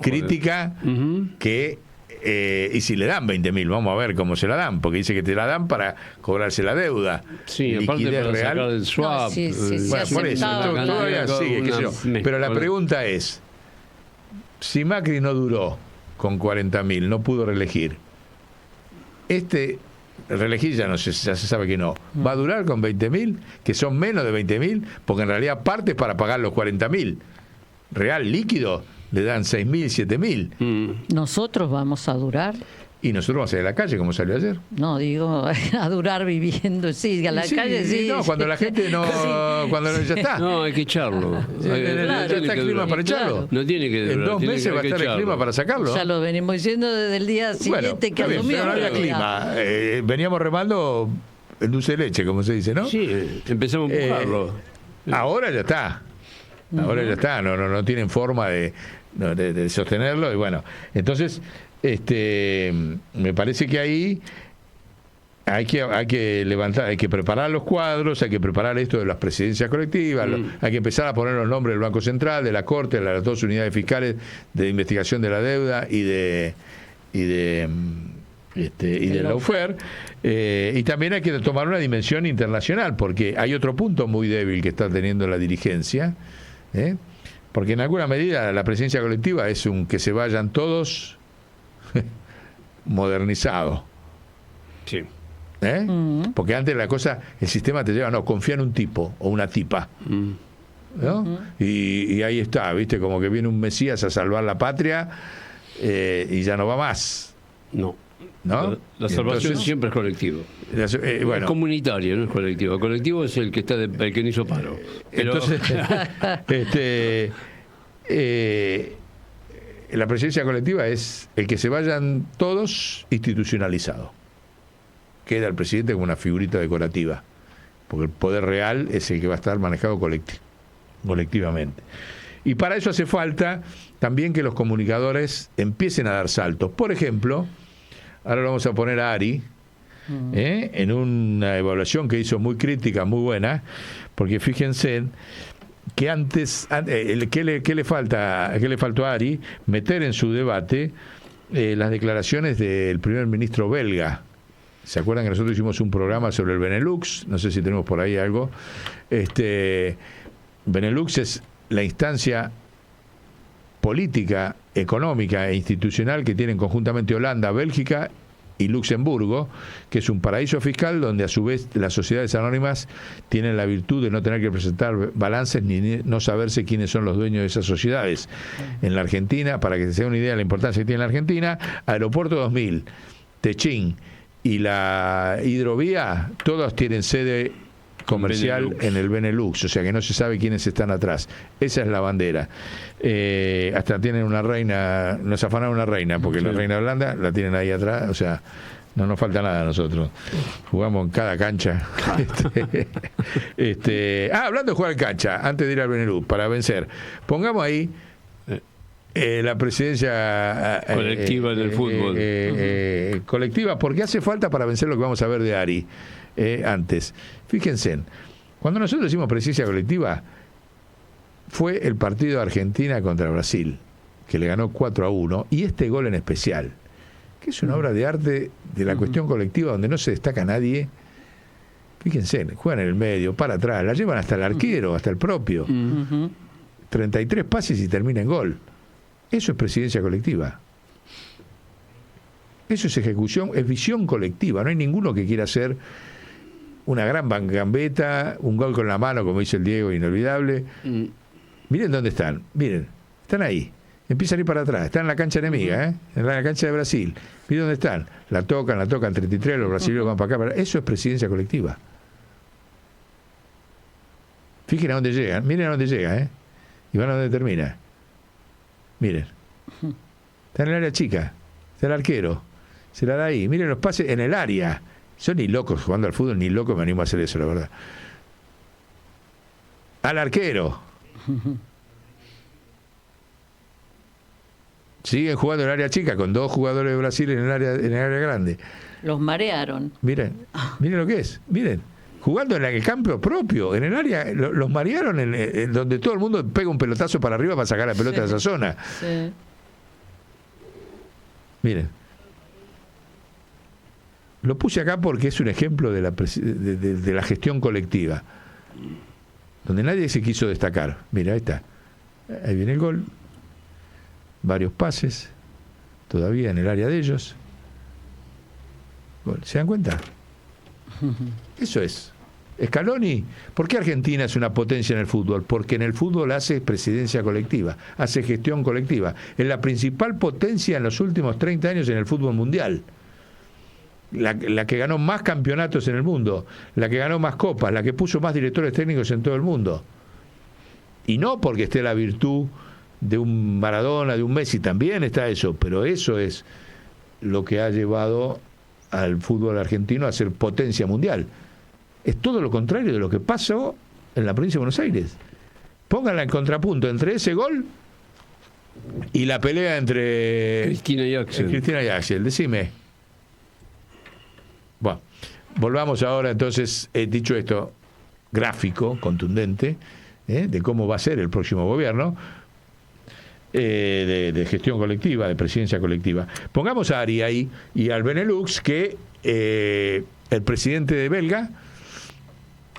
Speaker 2: crítica que... y si le dan 20.000, vamos a ver cómo se la dan, porque dice que te la dan para cobrarse la deuda.
Speaker 4: Sí, aparte para
Speaker 2: real.
Speaker 4: sacar el swap.
Speaker 3: No, sí,
Speaker 2: Bueno, por eso, todavía sigue, qué sé yo. Pero la pregunta es, si Macri no duró con 40.000, no pudo reelegir, reelegir ya se sabe que no, va a durar con 20.000, que son menos de 20.000, porque en realidad parte para pagar los 40.000. Real, líquido, le dan 6.000, 7.000.
Speaker 3: ¿Nosotros vamos a durar?
Speaker 2: Y nosotros vamos a ir a la calle, como salió ayer.
Speaker 3: No, digo, a durar viviendo, sí, a la calle sí.
Speaker 2: No, cuando la gente no... Cuando ya está.
Speaker 4: No, hay que echarlo.
Speaker 2: Ya está el clima para echarlo.
Speaker 4: No tiene que durar.
Speaker 2: En 2 meses va a estar el clima para sacarlo.
Speaker 3: Ya lo venimos diciendo desde el día siguiente que asumimos.
Speaker 2: Pero no había clima. Veníamos remando el dulce de leche, como se dice, ¿no?
Speaker 4: Sí, empezamos a empujarlo.
Speaker 2: Ahora ya está. Ahora ya está. No tienen forma de sostenerlo. Y bueno, entonces... me parece que ahí hay que levantar, hay que preparar los cuadros, hay que preparar esto de las presidencias colectivas, hay que empezar a poner los nombres del Banco Central, de la Corte, de las 2 unidades fiscales de investigación de la deuda y de la UFER, y también hay que tomar una dimensión internacional, porque hay otro punto muy débil que está teniendo la dirigencia, porque en alguna medida la presidencia colectiva es que se vayan todos modernizado.
Speaker 4: Sí.
Speaker 2: Porque antes la cosa, el sistema te lleva, confía en un tipo o una tipa, ¿no? Y ahí está, viste, como que viene un Mesías a salvar la patria, y ya no va más.
Speaker 4: No. La salvación siempre es colectivo.
Speaker 2: Bueno,
Speaker 4: es comunitario, no es colectivo. El colectivo es el que está el que no hizo paro. Pero...
Speaker 2: Entonces, la presidencia colectiva es el que se vayan todos institucionalizados. Queda el presidente como una figurita decorativa, porque el poder real es el que va a estar manejado colectivamente. Y para eso hace falta también que los comunicadores empiecen a dar saltos. Por ejemplo, ahora lo vamos a poner a Ari, en una evaluación que hizo muy crítica, muy buena, porque fíjense que antes, ¿qué le faltó a Ari? Meter en su debate las declaraciones del primer ministro belga. ¿Se acuerdan que nosotros hicimos un programa sobre el Benelux? No sé si tenemos por ahí algo. Benelux es la instancia política, económica e institucional que tienen conjuntamente Holanda, Bélgica y Luxemburgo, que es un paraíso fiscal donde a su vez las sociedades anónimas tienen la virtud de no tener que presentar balances ni no saberse quiénes son los dueños de esas sociedades. En la Argentina, para que se den una idea de la importancia que tiene la Argentina, Aeropuerto 2000, Techín y la hidrovía, todos tienen sede comercial
Speaker 4: Benelux.
Speaker 2: en el Benelux, o sea que no se sabe quiénes están atrás. Esa es la bandera. Hasta tienen una reina, nos afanaron una reina, porque la reina de Holanda la tienen ahí atrás, o sea, no nos falta nada a nosotros. Jugamos en cada cancha. Hablando de jugar en cancha, antes de ir al Benelux, para vencer, pongamos ahí la presidencia
Speaker 4: colectiva del fútbol.
Speaker 2: Colectiva, porque hace falta para vencer lo que vamos a ver de Ari antes. Fíjense, cuando nosotros decimos presidencia colectiva, fue el partido de Argentina contra Brasil, que le ganó 4-1, y este gol en especial, que es una obra de arte de la cuestión colectiva donde no se destaca nadie. Fíjense, juegan en el medio, para atrás, la llevan hasta el arquero, hasta el propio. 33 pases y termina en gol. Eso es presidencia colectiva. Eso es ejecución, es visión colectiva. No hay ninguno que quiera hacer una gran gambeta, un gol con la mano, como dice el Diego, inolvidable. Miren dónde están, miren, están ahí. Empiezan a ir para atrás, están en la cancha enemiga, en la cancha de Brasil. Miren dónde están, la tocan 33, los brasileños van para acá. Eso es presidencia colectiva. Fíjense a dónde llegan, miren a dónde llega, y van a dónde termina. Miren, está en el área chica, está el arquero, se la da ahí, miren los pases en el área. Son ni locos jugando al fútbol, ni locos me animo a hacer eso, la verdad. Al arquero. Siguen jugando en el área chica con 2 jugadores de Brasil en el área grande.
Speaker 3: Los marearon.
Speaker 2: Miren lo que es, miren. Jugando en el campo propio, en el área, los marearon en donde todo el mundo pega un pelotazo para arriba para sacar la pelota de esa zona.
Speaker 3: Sí.
Speaker 2: Miren. Lo puse acá porque es un ejemplo de la gestión colectiva, donde nadie se quiso destacar. Mira, ahí está. Ahí viene el gol. Varios pases, todavía en el área de ellos. Gol. ¿Se dan cuenta? Eso es. Scaloni, ¿por qué Argentina es una potencia en el fútbol? Porque en el fútbol hace presidencia colectiva, hace gestión colectiva. Es la principal potencia en los últimos 30 años en el fútbol mundial. La que ganó más campeonatos en el mundo, la que ganó más copas, la que puso más directores técnicos en todo el mundo. Y no porque esté la virtud de un Maradona, de un Messi, también está eso, pero eso es lo que ha llevado al fútbol argentino a ser potencia mundial. Es todo lo contrario de lo que pasó en la provincia de Buenos Aires. Pónganla en contrapunto entre ese gol y la pelea entre
Speaker 4: Cristina y
Speaker 2: Axel. Decime. Bueno, volvamos ahora entonces, dicho esto, gráfico, contundente, de cómo va a ser el próximo gobierno, de gestión colectiva, de presidencia colectiva. Pongamos a Ari ahí y al Benelux, que el presidente de belga,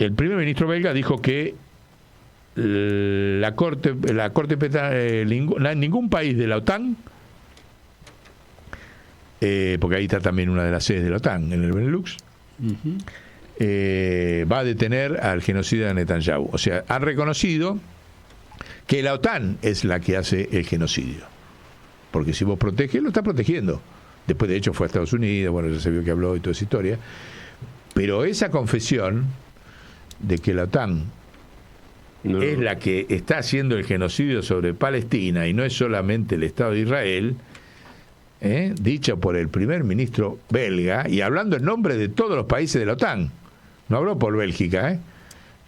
Speaker 2: el primer ministro belga, dijo que ningún país de la OTAN, porque ahí está también una de las sedes de la OTAN en el Benelux, va a detener al genocida de Netanyahu. O sea, han reconocido que la OTAN es la que hace el genocidio, porque si vos proteges, lo está protegiendo. Después, de hecho, fue a Estados Unidos, bueno, ya se vio que habló y toda esa historia, pero esa confesión de que la OTAN es la que está haciendo el genocidio sobre Palestina y no es solamente el Estado de Israel, dicha por el primer ministro belga, y hablando en nombre de todos los países de la OTAN, no habló por Bélgica,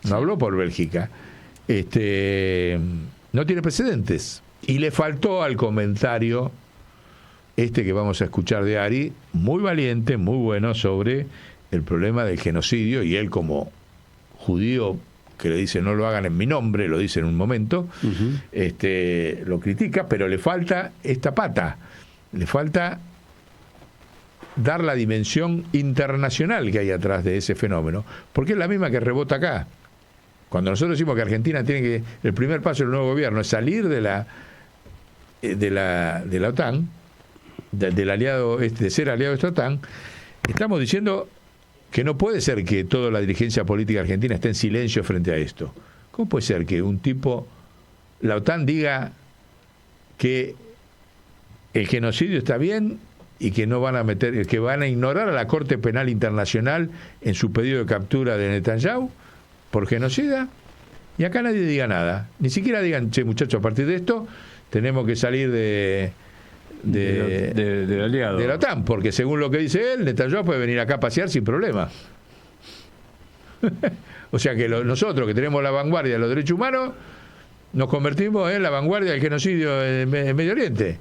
Speaker 2: no habló por Bélgica, no tiene precedentes. Y le faltó al comentario que vamos a escuchar de Ari, muy valiente, muy bueno, sobre el problema del genocidio, y él como judío que le dice no lo hagan en mi nombre, lo dice en un momento, lo critica, pero le falta esta pata, le falta dar la dimensión internacional que hay atrás de ese fenómeno, porque es la misma que rebota acá. Cuando nosotros decimos que Argentina tiene que, el primer paso del nuevo gobierno es salir de la OTAN, del aliado, de ser aliado de esta OTAN, estamos diciendo que no puede ser que toda la dirigencia política argentina esté en silencio frente a esto. ¿Cómo puede ser que la OTAN diga que el genocidio está bien y que no van a que van a ignorar a la Corte Penal Internacional en su pedido de captura de Netanyahu, por genocida, y acá nadie diga nada. Ni siquiera digan, che, muchachos, a partir de esto tenemos que salir del
Speaker 4: aliado.
Speaker 2: de la OTAN, porque según lo que dice él, Netanyahu puede venir acá a pasear sin problema. O sea que nosotros, que tenemos la vanguardia de los derechos humanos, nos convertimos en la vanguardia del genocidio en Medio Oriente,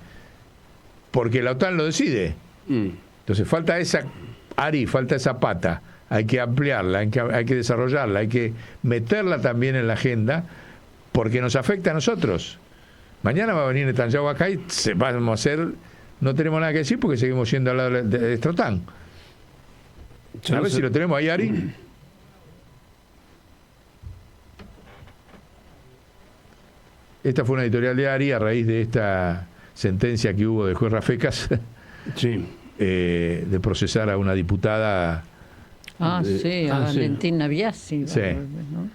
Speaker 2: porque la OTAN lo decide. Entonces falta esa pata, hay que ampliarla, hay que desarrollarla, hay que meterla también en la agenda, porque nos afecta a nosotros. Mañana va a venir Netanyahu acá y vamos a hacer, no tenemos nada que decir porque seguimos siendo al lado de esta OTAN. A ver si lo tenemos ahí, Ari. Esta fue una editorial de Ari a raíz de esta sentencia que hubo del juez Rafecas de procesar a una diputada.
Speaker 3: A Valentina Biasi.
Speaker 2: Sí.
Speaker 3: ¿No?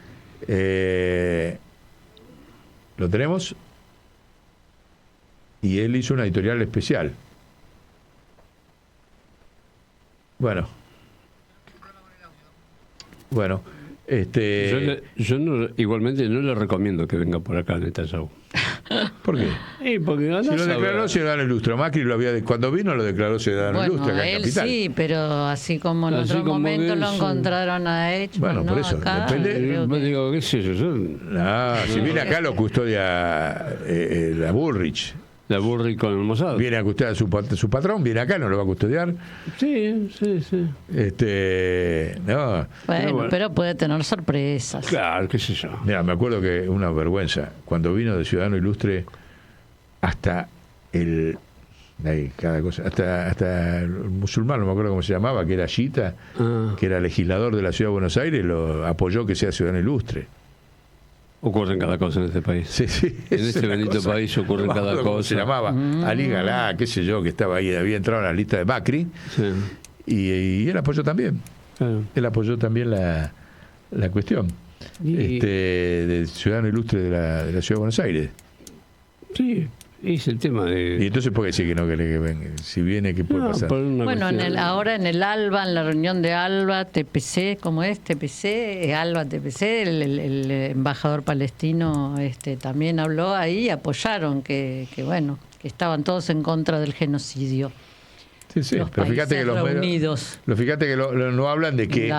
Speaker 2: Lo tenemos. Y él hizo una editorial especial. Bueno.
Speaker 4: Yo igualmente no le recomiendo que venga por acá Netanyahu.
Speaker 2: ¿Por qué?
Speaker 4: Porque
Speaker 2: si lo declaró ciudadano ilustre. Macri cuando vino lo declaró ciudadano ilustre acá en Capital.
Speaker 3: Sí, pero así como en otro momento lo encontraron a Eichmann.
Speaker 2: Bueno, por eso.
Speaker 3: Acá,
Speaker 4: digo, qué sé yo.
Speaker 2: Si viene acá lo custodia la Bullrich.
Speaker 4: La Bullrich con el Mossad.
Speaker 2: Viene a custodiar a su patrón, viene acá, no lo va a custodiar.
Speaker 4: Sí.
Speaker 2: No.
Speaker 3: Bueno, pero puede tener sorpresas.
Speaker 4: Claro, qué sé yo.
Speaker 2: Mira, me acuerdo que una vergüenza, cuando vino de Ciudadano Ilustre hasta hasta el musulmán, no me acuerdo cómo se llamaba, que era Chita, que era legislador de la Ciudad de Buenos Aires, lo apoyó que sea Ciudadano Ilustre.
Speaker 4: Ocurren cada cosa en este país.
Speaker 2: Sí,
Speaker 4: en este bendito país ocurren cada cosa.
Speaker 2: ¿Cómo se llamaba? Ali Galá, qué sé yo, que estaba ahí, había entrado en la lista de Macri. Sí. Y él apoyó también. Claro. Él apoyó también la cuestión del ciudadano ilustre de la Ciudad de Buenos Aires.
Speaker 4: Sí, es el tema de...
Speaker 2: Y entonces, ¿por qué decir que no que venga? Si viene, ¿qué puede pasar?
Speaker 3: Bueno, ahora en el ALBA, en la reunión de ALBA, TPC, ¿cómo es? TPC, ALBA, TPC, el embajador palestino también habló ahí y apoyaron que estaban todos en contra del genocidio.
Speaker 2: Sí, pero fíjate que no hablan de que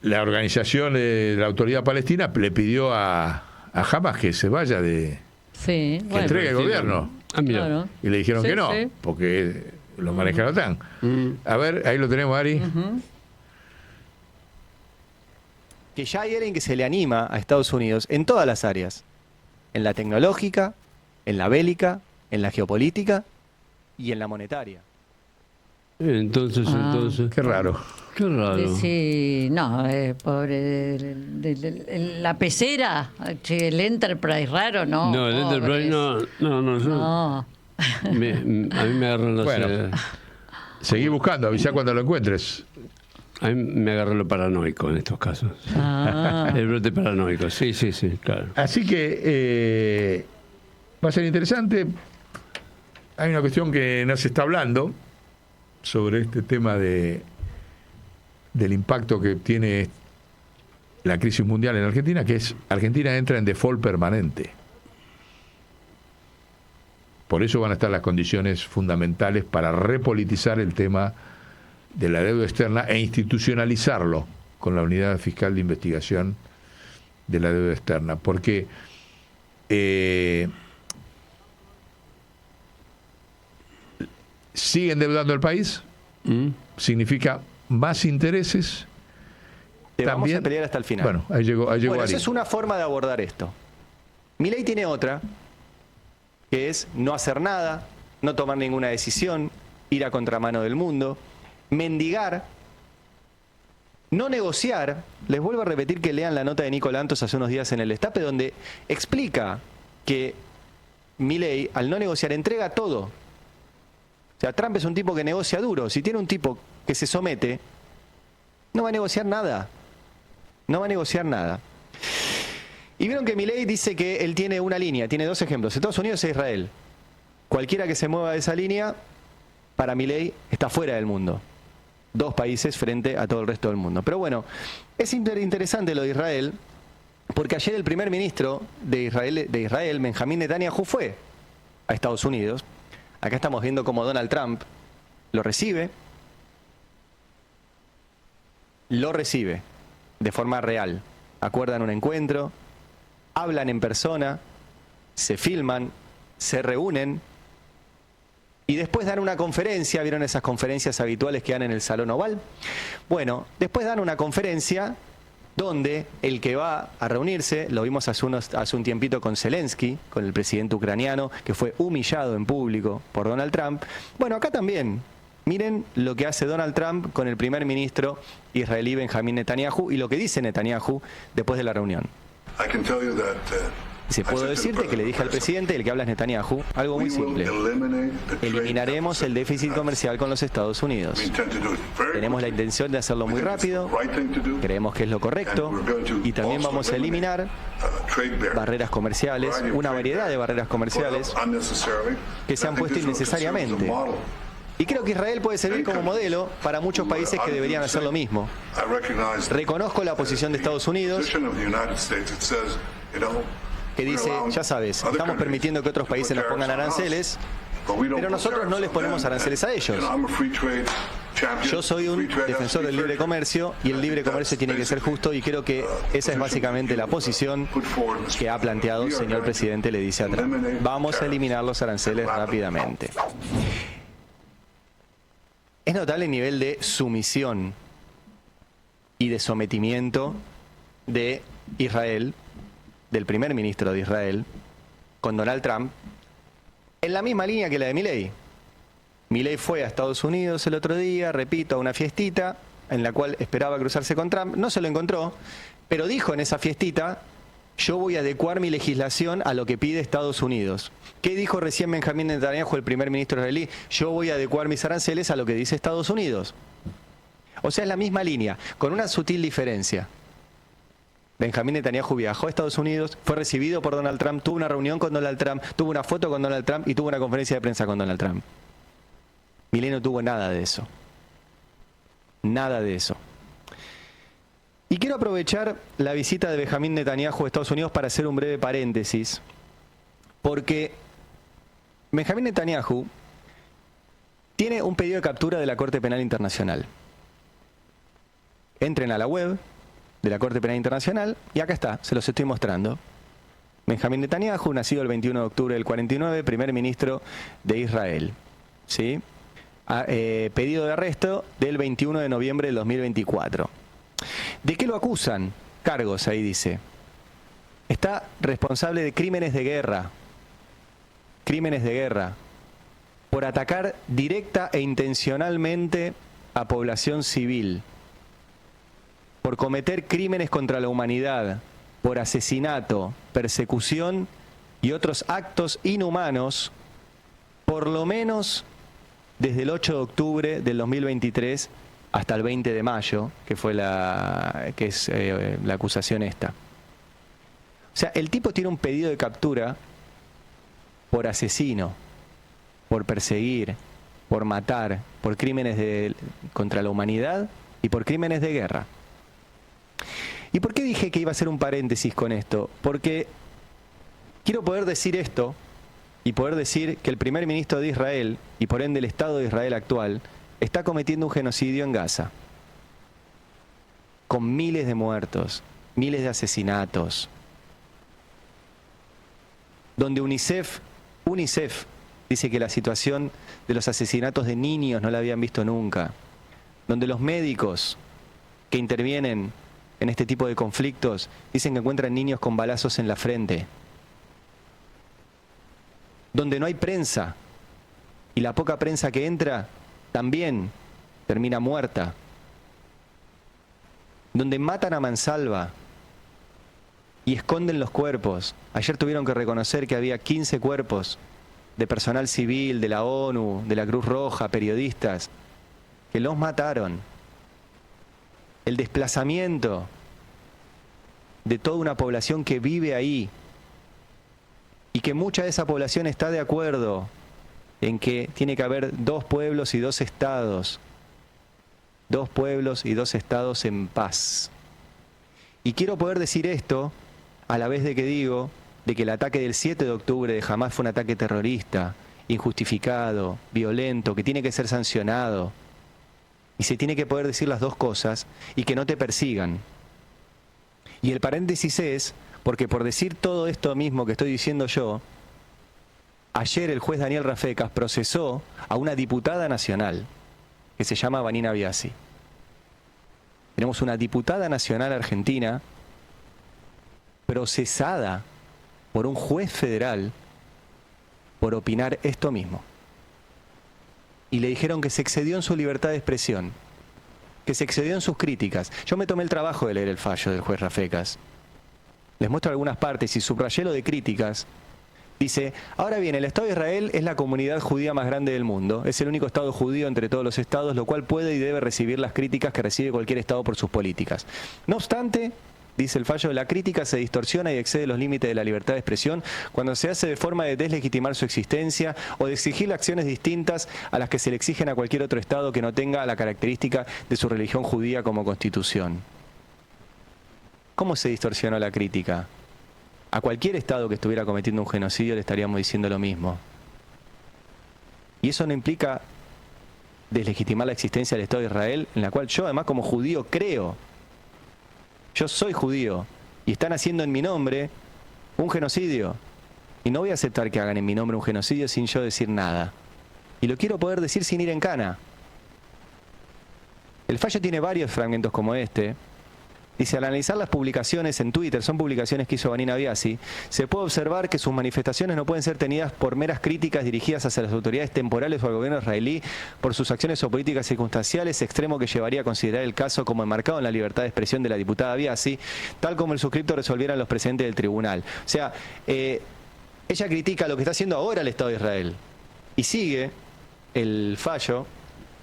Speaker 2: la organización de la autoridad palestina le pidió a Hamas que se vaya que entregue el gobierno.
Speaker 3: Claro.
Speaker 2: Y le dijeron que no, porque lo maneja la OTAN. A ver, ahí lo tenemos, Ari.
Speaker 9: Que ya hay alguien que se le anima a Estados Unidos en todas las áreas. En la tecnológica, en la bélica, en la geopolítica y en la monetaria.
Speaker 4: Entonces.
Speaker 2: Qué raro.
Speaker 3: Sí, no, pobre. La pecera, el Enterprise raro, ¿no?
Speaker 4: No, el Enterprise no. A mí me agarran los...
Speaker 2: Bueno, seguí buscando, avisá cuando lo encuentres.
Speaker 4: A mí me agarró lo paranoico en estos casos. El brote paranoico, sí, claro.
Speaker 2: Así que va a ser interesante. Hay una cuestión que no se está hablando sobre este tema del impacto que tiene la crisis mundial en Argentina, que es Argentina entra en default permanente. Por eso van a estar las condiciones fundamentales para repolitizar el tema de la deuda externa e institucionalizarlo con la Unidad Fiscal de Investigación de la Deuda Externa. Porque sigue endeudando el país, significa más intereses.
Speaker 9: Vamos a pelear hasta el final.
Speaker 2: Bueno, ahí llegó
Speaker 9: Ari.
Speaker 2: Esa
Speaker 9: es una forma de abordar esto. Milei tiene otra, que es no hacer nada, no tomar ninguna decisión, ir a contramano del mundo, mendigar, no negociar. Les vuelvo a repetir que lean la nota de Nico Lantos hace unos días en el Destape, donde explica que Milei, al no negociar, entrega todo. O sea, Trump es un tipo que negocia duro. Si tiene un tipo que se somete, no va a negociar nada. No va a negociar nada. Y vieron que Milei dice que él tiene una línea, tiene dos ejemplos, Estados Unidos e Israel. Cualquiera que se mueva de esa línea, para Milei, está fuera del mundo. Dos países frente a todo el resto del mundo. Pero bueno, es interesante lo de Israel, Porque ayer el primer ministro de Israel, Benjamín Netanyahu, fue a Estados Unidos. Acá estamos viendo cómo Donald Trump lo recibe de forma real. Acuerdan un encuentro, hablan en persona, se filman, se reúnen y después dan una conferencia. ¿Vieron esas conferencias habituales que dan en el Salón Oval? Bueno, después dan una conferencia donde el que va a reunirse, lo vimos hace un tiempito con Zelensky, con el presidente ucraniano, que fue humillado en público por Donald Trump. Bueno, acá también. Miren lo que hace Donald Trump con el primer ministro israelí Benjamín Netanyahu y lo que dice Netanyahu después de la reunión. Dice, puedo decirte que le dije al presidente, el que habla es Netanyahu, algo muy simple. Eliminaremos el déficit comercial con los Estados Unidos. Tenemos la intención de hacerlo muy rápido, creemos que es lo correcto, y también vamos a eliminar barreras comerciales, una variedad de barreras comerciales que se han puesto innecesariamente. Y creo que Israel puede servir como modelo para muchos países que deberían hacer lo mismo. Reconozco la posición de Estados Unidos, que dice, ya sabes, estamos permitiendo que otros países nos pongan aranceles, pero nosotros no les ponemos aranceles a ellos. Yo soy un defensor del libre comercio y el libre comercio tiene que ser justo, y creo que esa es básicamente la posición que ha planteado el señor presidente, le dice a Trump. Vamos a eliminar los aranceles rápidamente. Es notable el nivel de sumisión y de sometimiento de Israel, del primer ministro de Israel, con Donald Trump, en la misma línea que la de Milei. Milei fue a Estados Unidos el otro día, repito, a una fiestita en la cual esperaba cruzarse con Trump, no se lo encontró, pero dijo en esa fiestita, yo voy a adecuar mi legislación a lo que pide Estados Unidos. ¿Qué dijo recién Benjamín Netanyahu, el primer ministro israelí? Yo voy a adecuar mis aranceles a lo que dice Estados Unidos. O sea, es la misma línea, con una sutil diferencia. Benjamín Netanyahu viajó a Estados Unidos, fue recibido por Donald Trump, tuvo una reunión con Donald Trump, tuvo una foto con Donald Trump y tuvo una conferencia de prensa con Donald Trump. Milei no tuvo nada de eso. Nada de eso. Y quiero aprovechar la visita de Benjamín Netanyahu a Estados Unidos para hacer un breve paréntesis, porque Benjamín Netanyahu tiene un pedido de captura de la Corte Penal Internacional. Entren a la web de la Corte Penal Internacional y acá está, se los estoy mostrando. Benjamín Netanyahu, nacido el 21 de octubre del 49, primer ministro de Israel. ¿Sí? Pedido de arresto del 21 de noviembre del 2024. ¿De qué lo acusan? Cargos, ahí dice. Está responsable de crímenes de guerra. Crímenes de guerra. Por atacar directa e intencionalmente a población civil. Por cometer crímenes contra la humanidad. Por asesinato, persecución y otros actos inhumanos, por lo menos desde el 8 de octubre del 2023 hasta el 20 de mayo, que fue la acusación esta. O sea, el tipo tiene un pedido de captura por asesino, por perseguir, por matar, por crímenes contra la humanidad y por crímenes de guerra. ¿Y por qué dije que iba a hacer un paréntesis con esto? Porque quiero poder decir esto y poder decir que el primer ministro de Israel, y por ende el Estado de Israel actual, está cometiendo un genocidio en Gaza, con miles de muertos, miles de asesinatos, donde UNICEF dice que la situación de los asesinatos de niños no la habían visto nunca, donde los médicos que intervienen en este tipo de conflictos dicen que encuentran niños con balazos en la frente, donde no hay prensa y la poca prensa que entra también termina muerta, donde matan a mansalva y esconden los cuerpos. Ayer tuvieron que reconocer que había 15 cuerpos de personal civil, de la ONU, de la Cruz Roja, periodistas, que los mataron. El desplazamiento de toda una población que vive ahí y que mucha de esa población está de acuerdo en que tiene que haber 2 pueblos y 2 estados. 2 pueblos y 2 estados en paz. Y quiero poder decir esto a la vez de que digo de que el ataque del 7 de octubre de Hamás fue un ataque terrorista, injustificado, violento, que tiene que ser sancionado. Y se tiene que poder decir las dos cosas y que no te persigan. Y el paréntesis es, porque por decir todo esto mismo que estoy diciendo yo, ayer el juez Daniel Rafecas procesó a una diputada nacional que se llama Vanina Biasi. Tenemos una diputada nacional argentina procesada por un juez federal por opinar esto mismo. Y le dijeron que se excedió en su libertad de expresión, que se excedió en sus críticas. Yo me tomé el trabajo de leer el fallo del juez Rafecas. Les muestro algunas partes y subrayé lo de críticas. Dice, ahora bien, el Estado de Israel es la comunidad judía más grande del mundo. Es el único Estado judío entre todos los estados, lo cual puede y debe recibir las críticas que recibe cualquier Estado por sus políticas. No obstante, dice el fallo, la crítica se distorsiona y excede los límites de la libertad de expresión cuando se hace de forma de deslegitimar su existencia o de exigirle acciones distintas a las que se le exigen a cualquier otro Estado que no tenga la característica de su religión judía como constitución. ¿Cómo se distorsionó la crítica? A cualquier Estado que estuviera cometiendo un genocidio le estaríamos diciendo lo mismo. Y eso no implica deslegitimar la existencia del Estado de Israel, en la cual yo además como judío creo. Yo soy judío y están haciendo en mi nombre un genocidio. Y no voy a aceptar que hagan en mi nombre un genocidio sin yo decir nada. Y lo quiero poder decir sin ir en cana. El fallo tiene varios fragmentos como este. Dice, al analizar las publicaciones en Twitter, son publicaciones que hizo Vanina Biasi, se puede observar que sus manifestaciones no pueden ser tenidas por meras críticas dirigidas hacia las autoridades temporales o al gobierno israelí por sus acciones o políticas circunstanciales, extremo que llevaría a considerar el caso como enmarcado en la libertad de expresión de la diputada Biasi, tal como el suscripto resolvieran los presidentes del tribunal. O sea, ella critica lo que está haciendo ahora el Estado de Israel. Y sigue el fallo.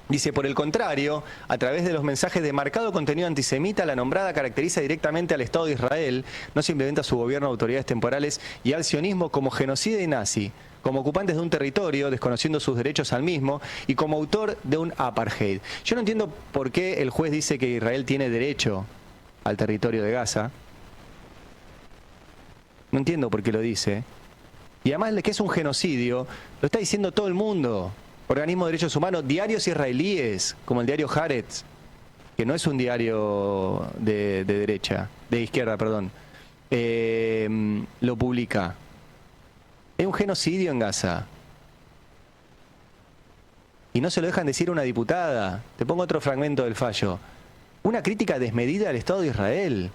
Speaker 9: Dice, por el contrario, a través de los mensajes de marcado contenido antisemita, la nombrada caracteriza directamente al Estado de Israel, no simplemente a su gobierno, autoridades temporales y al sionismo como genocida y nazi, como ocupantes de un territorio, desconociendo sus derechos al mismo, y como autor de un apartheid. Yo no entiendo por qué el juez dice que Israel tiene derecho al territorio de Gaza. No entiendo por qué lo dice. Y además de que es un genocidio, lo está diciendo todo el mundo. Organismos de derechos humanos, diarios israelíes, como el diario Haaretz, que no es un diario de derecha, de izquierda, perdón, lo publica. Es un genocidio en Gaza. Y no se lo dejan decir a una diputada. Te pongo otro fragmento del fallo. Una crítica desmedida al Estado de Israel.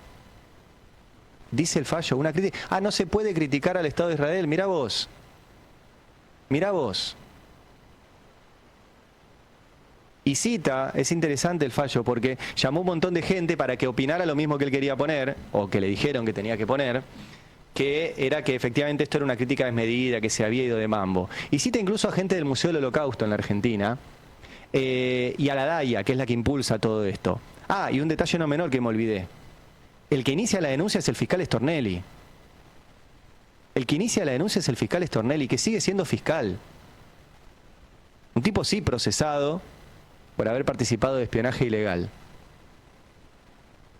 Speaker 9: Dice el fallo, una crítica... Ah, no se puede criticar al Estado de Israel. Mirá vos. Mirá vos. Y cita, es interesante el fallo, porque llamó un montón de gente para que opinara lo mismo que él quería poner, o que le dijeron que tenía que poner, que era que efectivamente esto era una crítica desmedida, que se había ido de mambo. Y cita incluso a gente del Museo del Holocausto en la Argentina, y a la DAIA, que es la que impulsa todo esto. Ah, y un detalle no menor que me olvidé. El que inicia la denuncia es el fiscal Stornelli. El que inicia la denuncia es el fiscal Stornelli, que sigue siendo fiscal. Un tipo sí procesado por haber participado de espionaje ilegal.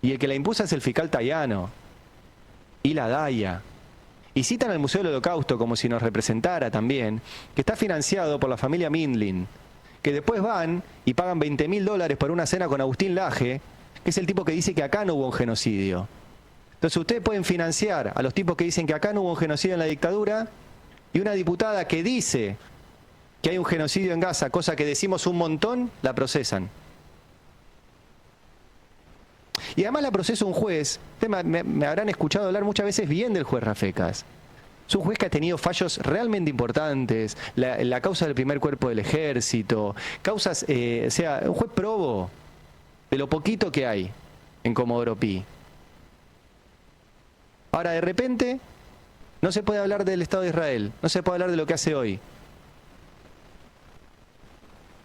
Speaker 9: Y el que la impuso es el fiscal Tayano y la DAIA. Y citan al Museo del Holocausto como si nos representara también, que está financiado por la familia Mindlin, que después van y pagan $20.000 por una cena con Agustín Laje, que es el tipo que dice que acá no hubo un genocidio. Entonces ustedes pueden financiar a los tipos que dicen que acá no hubo un genocidio en la dictadura, y una diputada que dice que hay un genocidio en Gaza, cosa que decimos un montón, la procesan. Y además la procesa un juez, me habrán escuchado hablar muchas veces bien del juez Rafecas. Es un juez que ha tenido fallos realmente importantes, la causa del primer cuerpo del ejército, causas, o sea, un juez probo de lo poquito que hay en Comodoro Pi. Ahora, de repente, no se puede hablar del Estado de Israel, no se puede hablar de lo que hace hoy.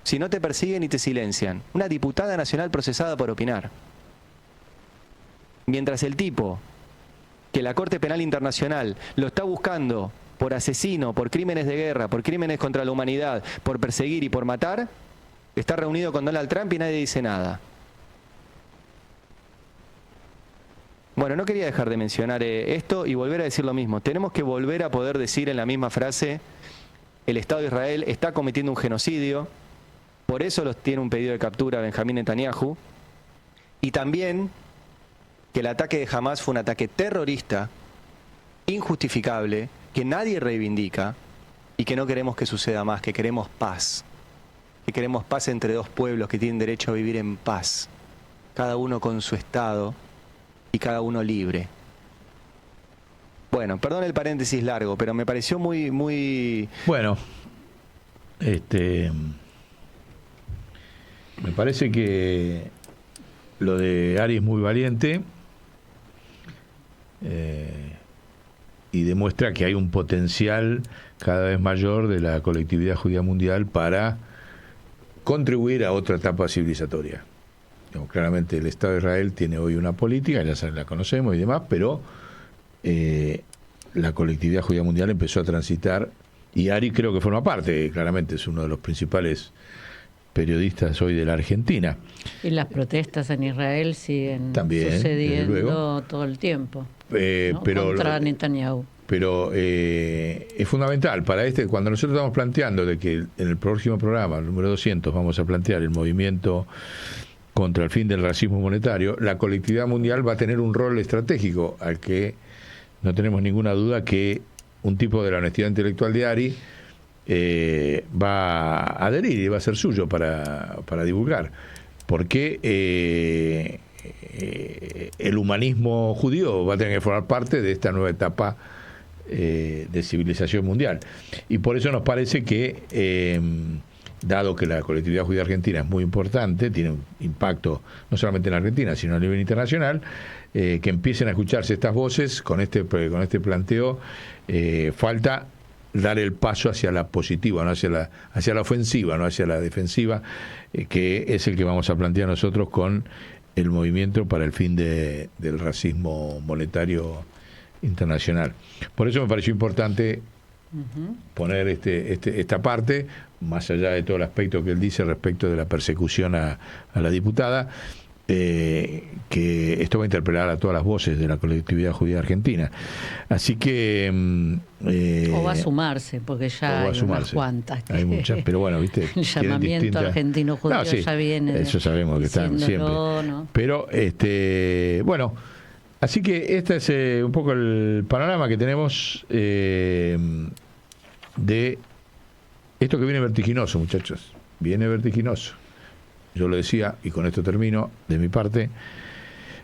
Speaker 9: Si no te persiguen y te silencian. Una diputada nacional procesada por opinar. Mientras el tipo, que la Corte Penal Internacional lo está buscando por asesino, por crímenes de guerra, por crímenes contra la humanidad, por perseguir y por matar, está reunido con Donald Trump y nadie dice nada. Bueno, no quería dejar de mencionar esto y volver a decir lo mismo. Tenemos que volver a poder decir en la misma frase, el Estado de Israel está cometiendo un genocidio, por eso los tiene un pedido de captura a Benjamín Netanyahu, y también que el ataque de Hamás fue un ataque terrorista, injustificable, que nadie reivindica y que no queremos que suceda más, que queremos paz. Que queremos paz entre dos pueblos que tienen derecho a vivir en paz, cada uno con su Estado y cada uno libre. Bueno, perdón el paréntesis largo, pero me pareció muy...
Speaker 2: Bueno, me parece que lo de Ari es muy valiente y demuestra que hay un potencial cada vez mayor de la colectividad judía mundial para contribuir a otra etapa civilizatoria. Claramente el Estado de Israel tiene hoy una política, ya la conocemos y demás, pero la colectividad judía mundial empezó a transitar, y Ari creo que forma parte, claramente es uno de los principales periodistas hoy de la Argentina.
Speaker 3: Y las protestas en Israel siguen
Speaker 2: también,
Speaker 3: sucediendo todo el tiempo, ¿no?
Speaker 2: pero
Speaker 3: contra Netanyahu.
Speaker 2: Pero es fundamental para cuando nosotros estamos planteando de que en el próximo programa, el número 200, vamos a plantear el movimiento contra el fin del racismo monetario, la colectividad mundial va a tener un rol estratégico al que no tenemos ninguna duda que un tipo de la honestidad intelectual de Ari va a adherir y va a ser suyo para divulgar. Porque el humanismo judío va a tener que formar parte de esta nueva etapa de civilización mundial. Y por eso nos parece que, dado que la colectividad judía argentina es muy importante, tiene un impacto no solamente en Argentina, sino a nivel internacional, que empiecen a escucharse estas voces con este planteo. Falta dar el paso hacia la positiva, no hacia la ofensiva, no hacia la defensiva, que es el que vamos a plantear nosotros con el movimiento para el fin del racismo monetario internacional. Por eso me pareció importante poner esta parte, más allá de todo el aspecto que él dice respecto de la persecución a la diputada, que esto va a interpelar a todas las voces de la colectividad judía argentina. Así que...
Speaker 3: o va a sumarse, porque ya hay unas cuantas.
Speaker 2: Hay muchas, pero bueno, viste...
Speaker 3: El llamamiento argentino judío ya viene.
Speaker 2: Eso sabemos que están siempre.
Speaker 3: ¿No?
Speaker 2: Pero, bueno... Así que este es un poco el panorama que tenemos de esto que viene vertiginoso, muchachos. Viene vertiginoso. Yo lo decía, y con esto termino de mi parte.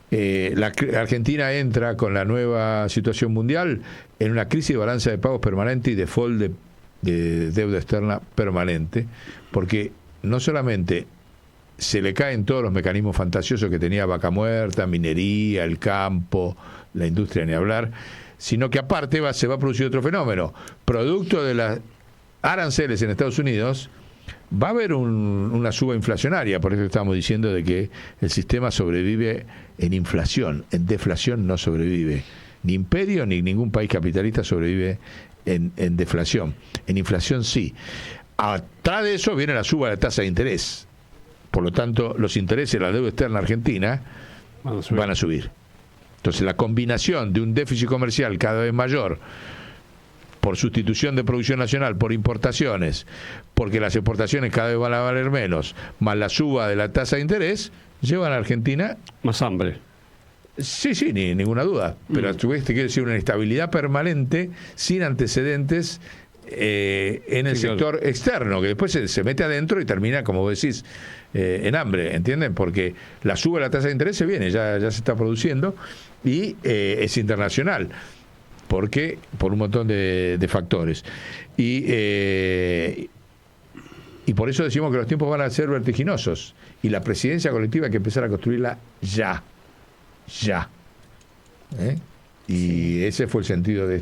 Speaker 2: La Argentina entra con la nueva situación mundial en una crisis de balanza de pagos permanente y default de deuda externa permanente, porque no solamente se le caen todos los mecanismos fantasiosos que tenía Vaca Muerta, minería, el campo, la industria, ni hablar, sino que aparte se va a producir otro fenómeno. Producto de las aranceles en Estados Unidos, va a haber una suba inflacionaria. Por eso estamos diciendo de que el sistema sobrevive en inflación, en deflación no sobrevive. Ni imperio ni ningún país capitalista sobrevive en deflación. En inflación sí. Atrás de eso viene la suba de la tasa de interés. Por lo tanto, los intereses de la deuda externa argentina van a subir. Entonces, la combinación de un déficit comercial cada vez mayor por sustitución de producción nacional, por importaciones, porque las exportaciones cada vez van a valer menos, más la suba de la tasa de interés, llevan a Argentina...
Speaker 4: Más hambre.
Speaker 2: Sí, ninguna duda. Pero a su vez te quiere decir una inestabilidad permanente, sin antecedentes en el sector externo, que después se mete adentro y termina, como vos decís, en hambre, ¿entienden? Porque la suba de la tasa de interés se viene, ya se está produciendo, y es internacional, porque por un montón de factores. Y por eso decimos que los tiempos van a ser vertiginosos, y la presidencia colectiva hay que empezar a construirla ya. Y ese fue el sentido de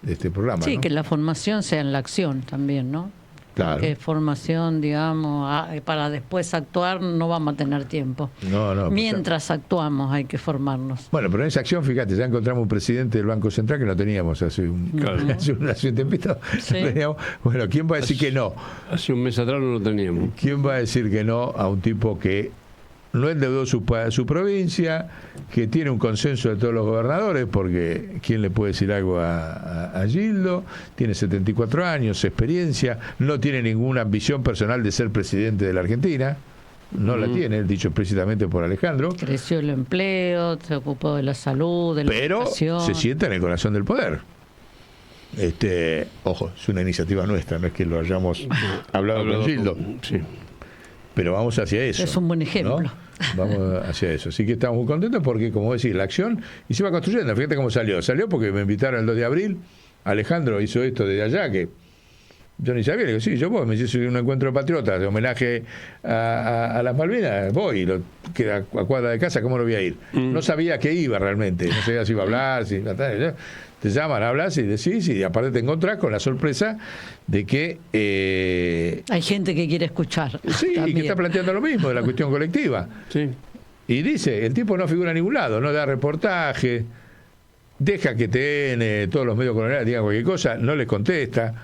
Speaker 2: este programa.
Speaker 3: Sí,
Speaker 2: ¿no?
Speaker 3: que la formación sea en la acción también, ¿no?
Speaker 2: Claro.
Speaker 3: Que formación, digamos, para después actuar no vamos a tener tiempo.
Speaker 2: No.
Speaker 3: Mientras actuamos hay que formarnos.
Speaker 2: Bueno, pero en esa acción, fíjate, ya encontramos un presidente del Banco Central que no teníamos hace un tiempito.
Speaker 3: Sí.
Speaker 2: Bueno, ¿quién va a decir que no?
Speaker 4: Hace un mes atrás no lo teníamos.
Speaker 2: ¿Quién va a decir que no a un tipo que no endeudó su provincia, que tiene un consenso de todos los gobernadores, porque ¿quién le puede decir algo a Gildo? Tiene 74 años, experiencia, no tiene ninguna ambición personal de ser presidente de la Argentina, no la tiene, dicho explícitamente por Alejandro.
Speaker 3: Creció el empleo, se ocupó de la salud, de la educación.
Speaker 2: Pero se sienta en el corazón del poder. Ojo, es una iniciativa nuestra, no es que lo hayamos hablado con Gildo. Sí. Pero vamos hacia eso.
Speaker 3: Es un buen ejemplo.
Speaker 2: ¿No? Vamos hacia eso. Así que estamos muy contentos porque, como decís, la acción y se va construyendo. Fíjate cómo salió. Salió porque me invitaron el 2 de abril. Alejandro hizo esto desde allá, que yo ni sabía. Le digo, sí, yo voy. Me hice un encuentro de patriotas de homenaje a las Malvinas. Voy, queda a cuadra de casa, ¿cómo no voy a ir? No sabía que iba realmente. No sabía si iba a hablar, si te llaman, hablas y decís, y aparte te encontrás con la sorpresa de que
Speaker 3: hay gente que quiere escuchar.
Speaker 2: Sí, también. Y que está planteando lo mismo de la cuestión colectiva.
Speaker 4: Sí.
Speaker 2: Y dice, el tipo no figura a ningún lado, no da reportaje, deja que TN, todos los medios coloniales digan cualquier cosa, no les contesta,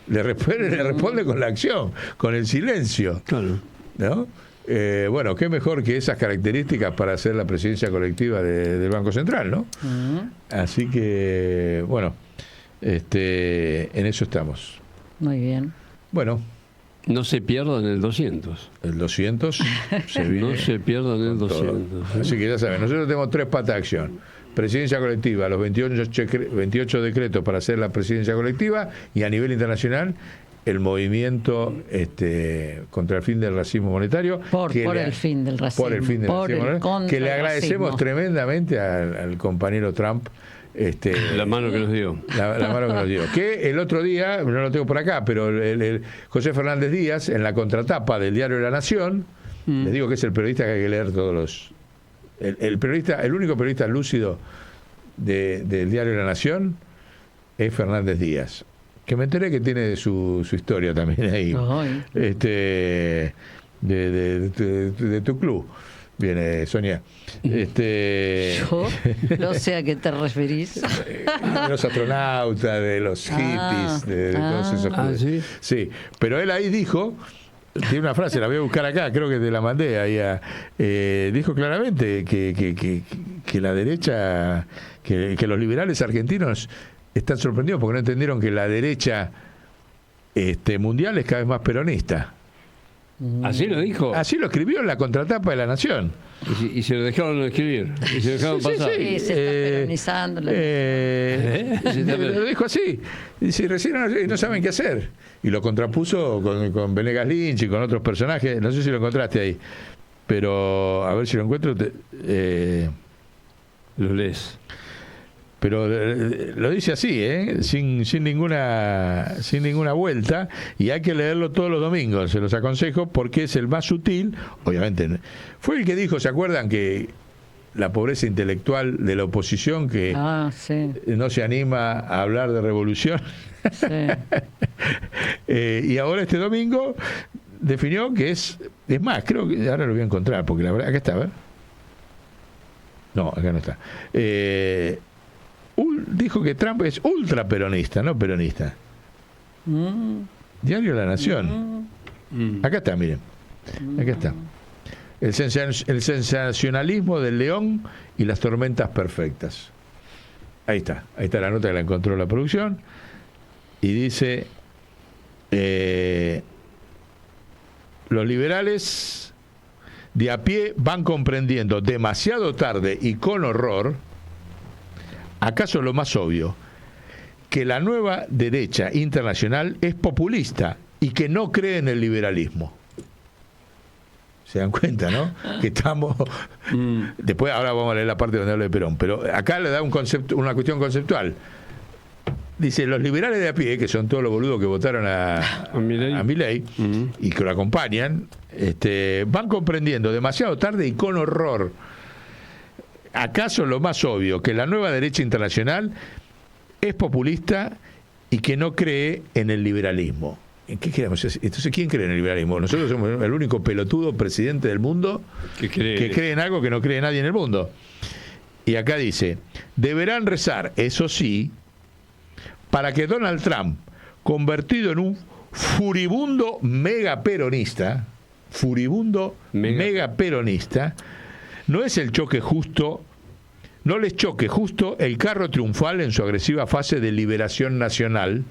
Speaker 2: le responde con la acción, con el silencio.
Speaker 4: Claro.
Speaker 2: ¿No? Bueno, qué mejor que esas características para hacer la presidencia colectiva del Banco Central, ¿no? Así que, bueno, en eso estamos.
Speaker 3: Muy bien.
Speaker 2: Bueno.
Speaker 4: No se pierdan el 200.
Speaker 2: El 200 se viene.
Speaker 4: No se pierdan el 200.
Speaker 2: Así que ya saben, nosotros tenemos 3 patas de acción. Presidencia colectiva, los 28 decretos para hacer la presidencia colectiva, y a nivel internacional el movimiento contra el fin del racismo monetario.
Speaker 3: Por el fin del racismo.
Speaker 2: Por el fin del racismo monetario, que le agradecemos tremendamente al compañero Trump.
Speaker 4: La mano que nos dio.
Speaker 2: La mano que nos dio. Que el otro día, no lo tengo por acá, pero el José Fernández Díaz, en la contratapa del diario La Nación, les digo que es el periodista que hay que leer todos los... El único periodista lúcido del diario La Nación es Fernández Díaz, que me enteré que tiene su historia también ahí. De tu club. Viene, Sonia.
Speaker 3: ¿Yo? No sé a qué te referís.
Speaker 2: De los astronautas, de los hippies, de todos esos clubes.
Speaker 4: ¿Sí?
Speaker 2: Sí, pero él ahí dijo, tiene una frase, la voy a buscar acá, creo que te la mandé ahí. Dijo claramente que la derecha, que los liberales argentinos están sorprendidos porque no entendieron que la derecha mundial es cada vez más peronista.
Speaker 4: ¿Así lo dijo?
Speaker 2: Así lo escribió en la contratapa de La Nación.
Speaker 4: Y se lo dejaron escribir. Y se lo dejaron pasar.
Speaker 3: Sí, se está peronizando.
Speaker 2: Lo dijo así. Dice, recién no saben qué hacer. Y lo contrapuso con Venegas Lynch y con otros personajes. No sé si lo encontraste ahí. Pero a ver si lo encuentro.
Speaker 4: Lo lees.
Speaker 2: Pero lo dice así, sin ninguna vuelta, y hay que leerlo todos los domingos, se los aconsejo, porque es el más sutil. Obviamente fue el que dijo, ¿se acuerdan? Que la pobreza intelectual de la oposición, que
Speaker 3: sí,
Speaker 2: no se anima a hablar de revolución.
Speaker 3: Sí.
Speaker 2: Y ahora este domingo definió que es más, creo que ahora lo voy a encontrar, porque la verdad, acá está, a ver. No, acá no está. Dijo que Trump es ultraperonista, no peronista. Diario La Nación. Acá está, miren. Acá está. El sensacionalismo del león y las tormentas perfectas. Ahí está la nota que la encontró la producción. Y dice, los liberales de a pie van comprendiendo demasiado tarde y con horror, acaso lo más obvio, que la nueva derecha internacional es populista y que no cree en el liberalismo. Se dan cuenta, ¿no? Que estamos... Después, ahora vamos a leer la parte donde habla de Perón, pero acá le da una cuestión conceptual. Dice, los liberales de a pie, que son todos los boludos que votaron a Milei y que lo acompañan, van comprendiendo demasiado tarde y con horror, acaso lo más obvio, que la nueva derecha internacional es populista y que no cree en el liberalismo. ¿En qué queremos? Entonces, ¿quién cree en el liberalismo? Nosotros somos el único pelotudo presidente del mundo que cree en algo que no cree nadie en el mundo. Y acá dice, deberán rezar, eso sí, para que Donald Trump, convertido en un furibundo mega peronista, furibundo mega peronista, no es el choque justo, no les choque justo el carro triunfal en su agresiva fase de liberación nacional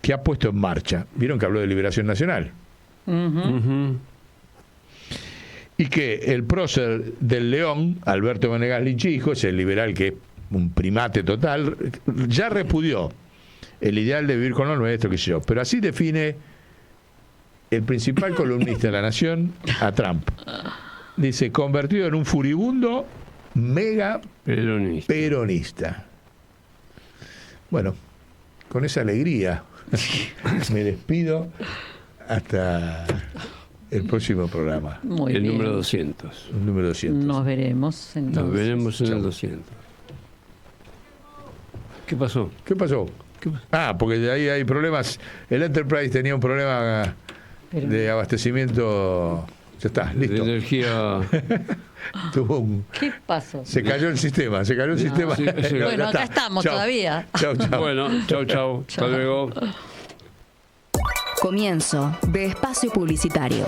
Speaker 2: que ha puesto en marcha. ¿Vieron que habló de liberación nacional? Y que el prócer del León, Alberto Venegas Lichijo, ese liberal que es un primate total, ya repudió el ideal de vivir con lo nuestro, qué sé yo. Pero así define el principal columnista de La Nación a Trump. Dice, convertido en un furibundo mega peronista. Bueno, con esa alegría me despido hasta el próximo programa.
Speaker 3: Muy bien.
Speaker 4: Número 200.
Speaker 2: El número 200.
Speaker 3: Nos veremos entonces.
Speaker 4: Nos veremos en el 200. ¿Qué pasó?
Speaker 2: ¿Qué pasó? Ah, porque de ahí hay problemas. El Enterprise tenía un problema de abastecimiento. Ya está, listo.
Speaker 4: De energía.
Speaker 3: ¿Qué pasó?
Speaker 2: Se cayó el sistema, sistema.
Speaker 4: Sí.
Speaker 3: Bueno, acá estamos todavía.
Speaker 2: Chau.
Speaker 4: Bueno, chau. Hasta luego.
Speaker 1: Comienzo de espacio publicitario.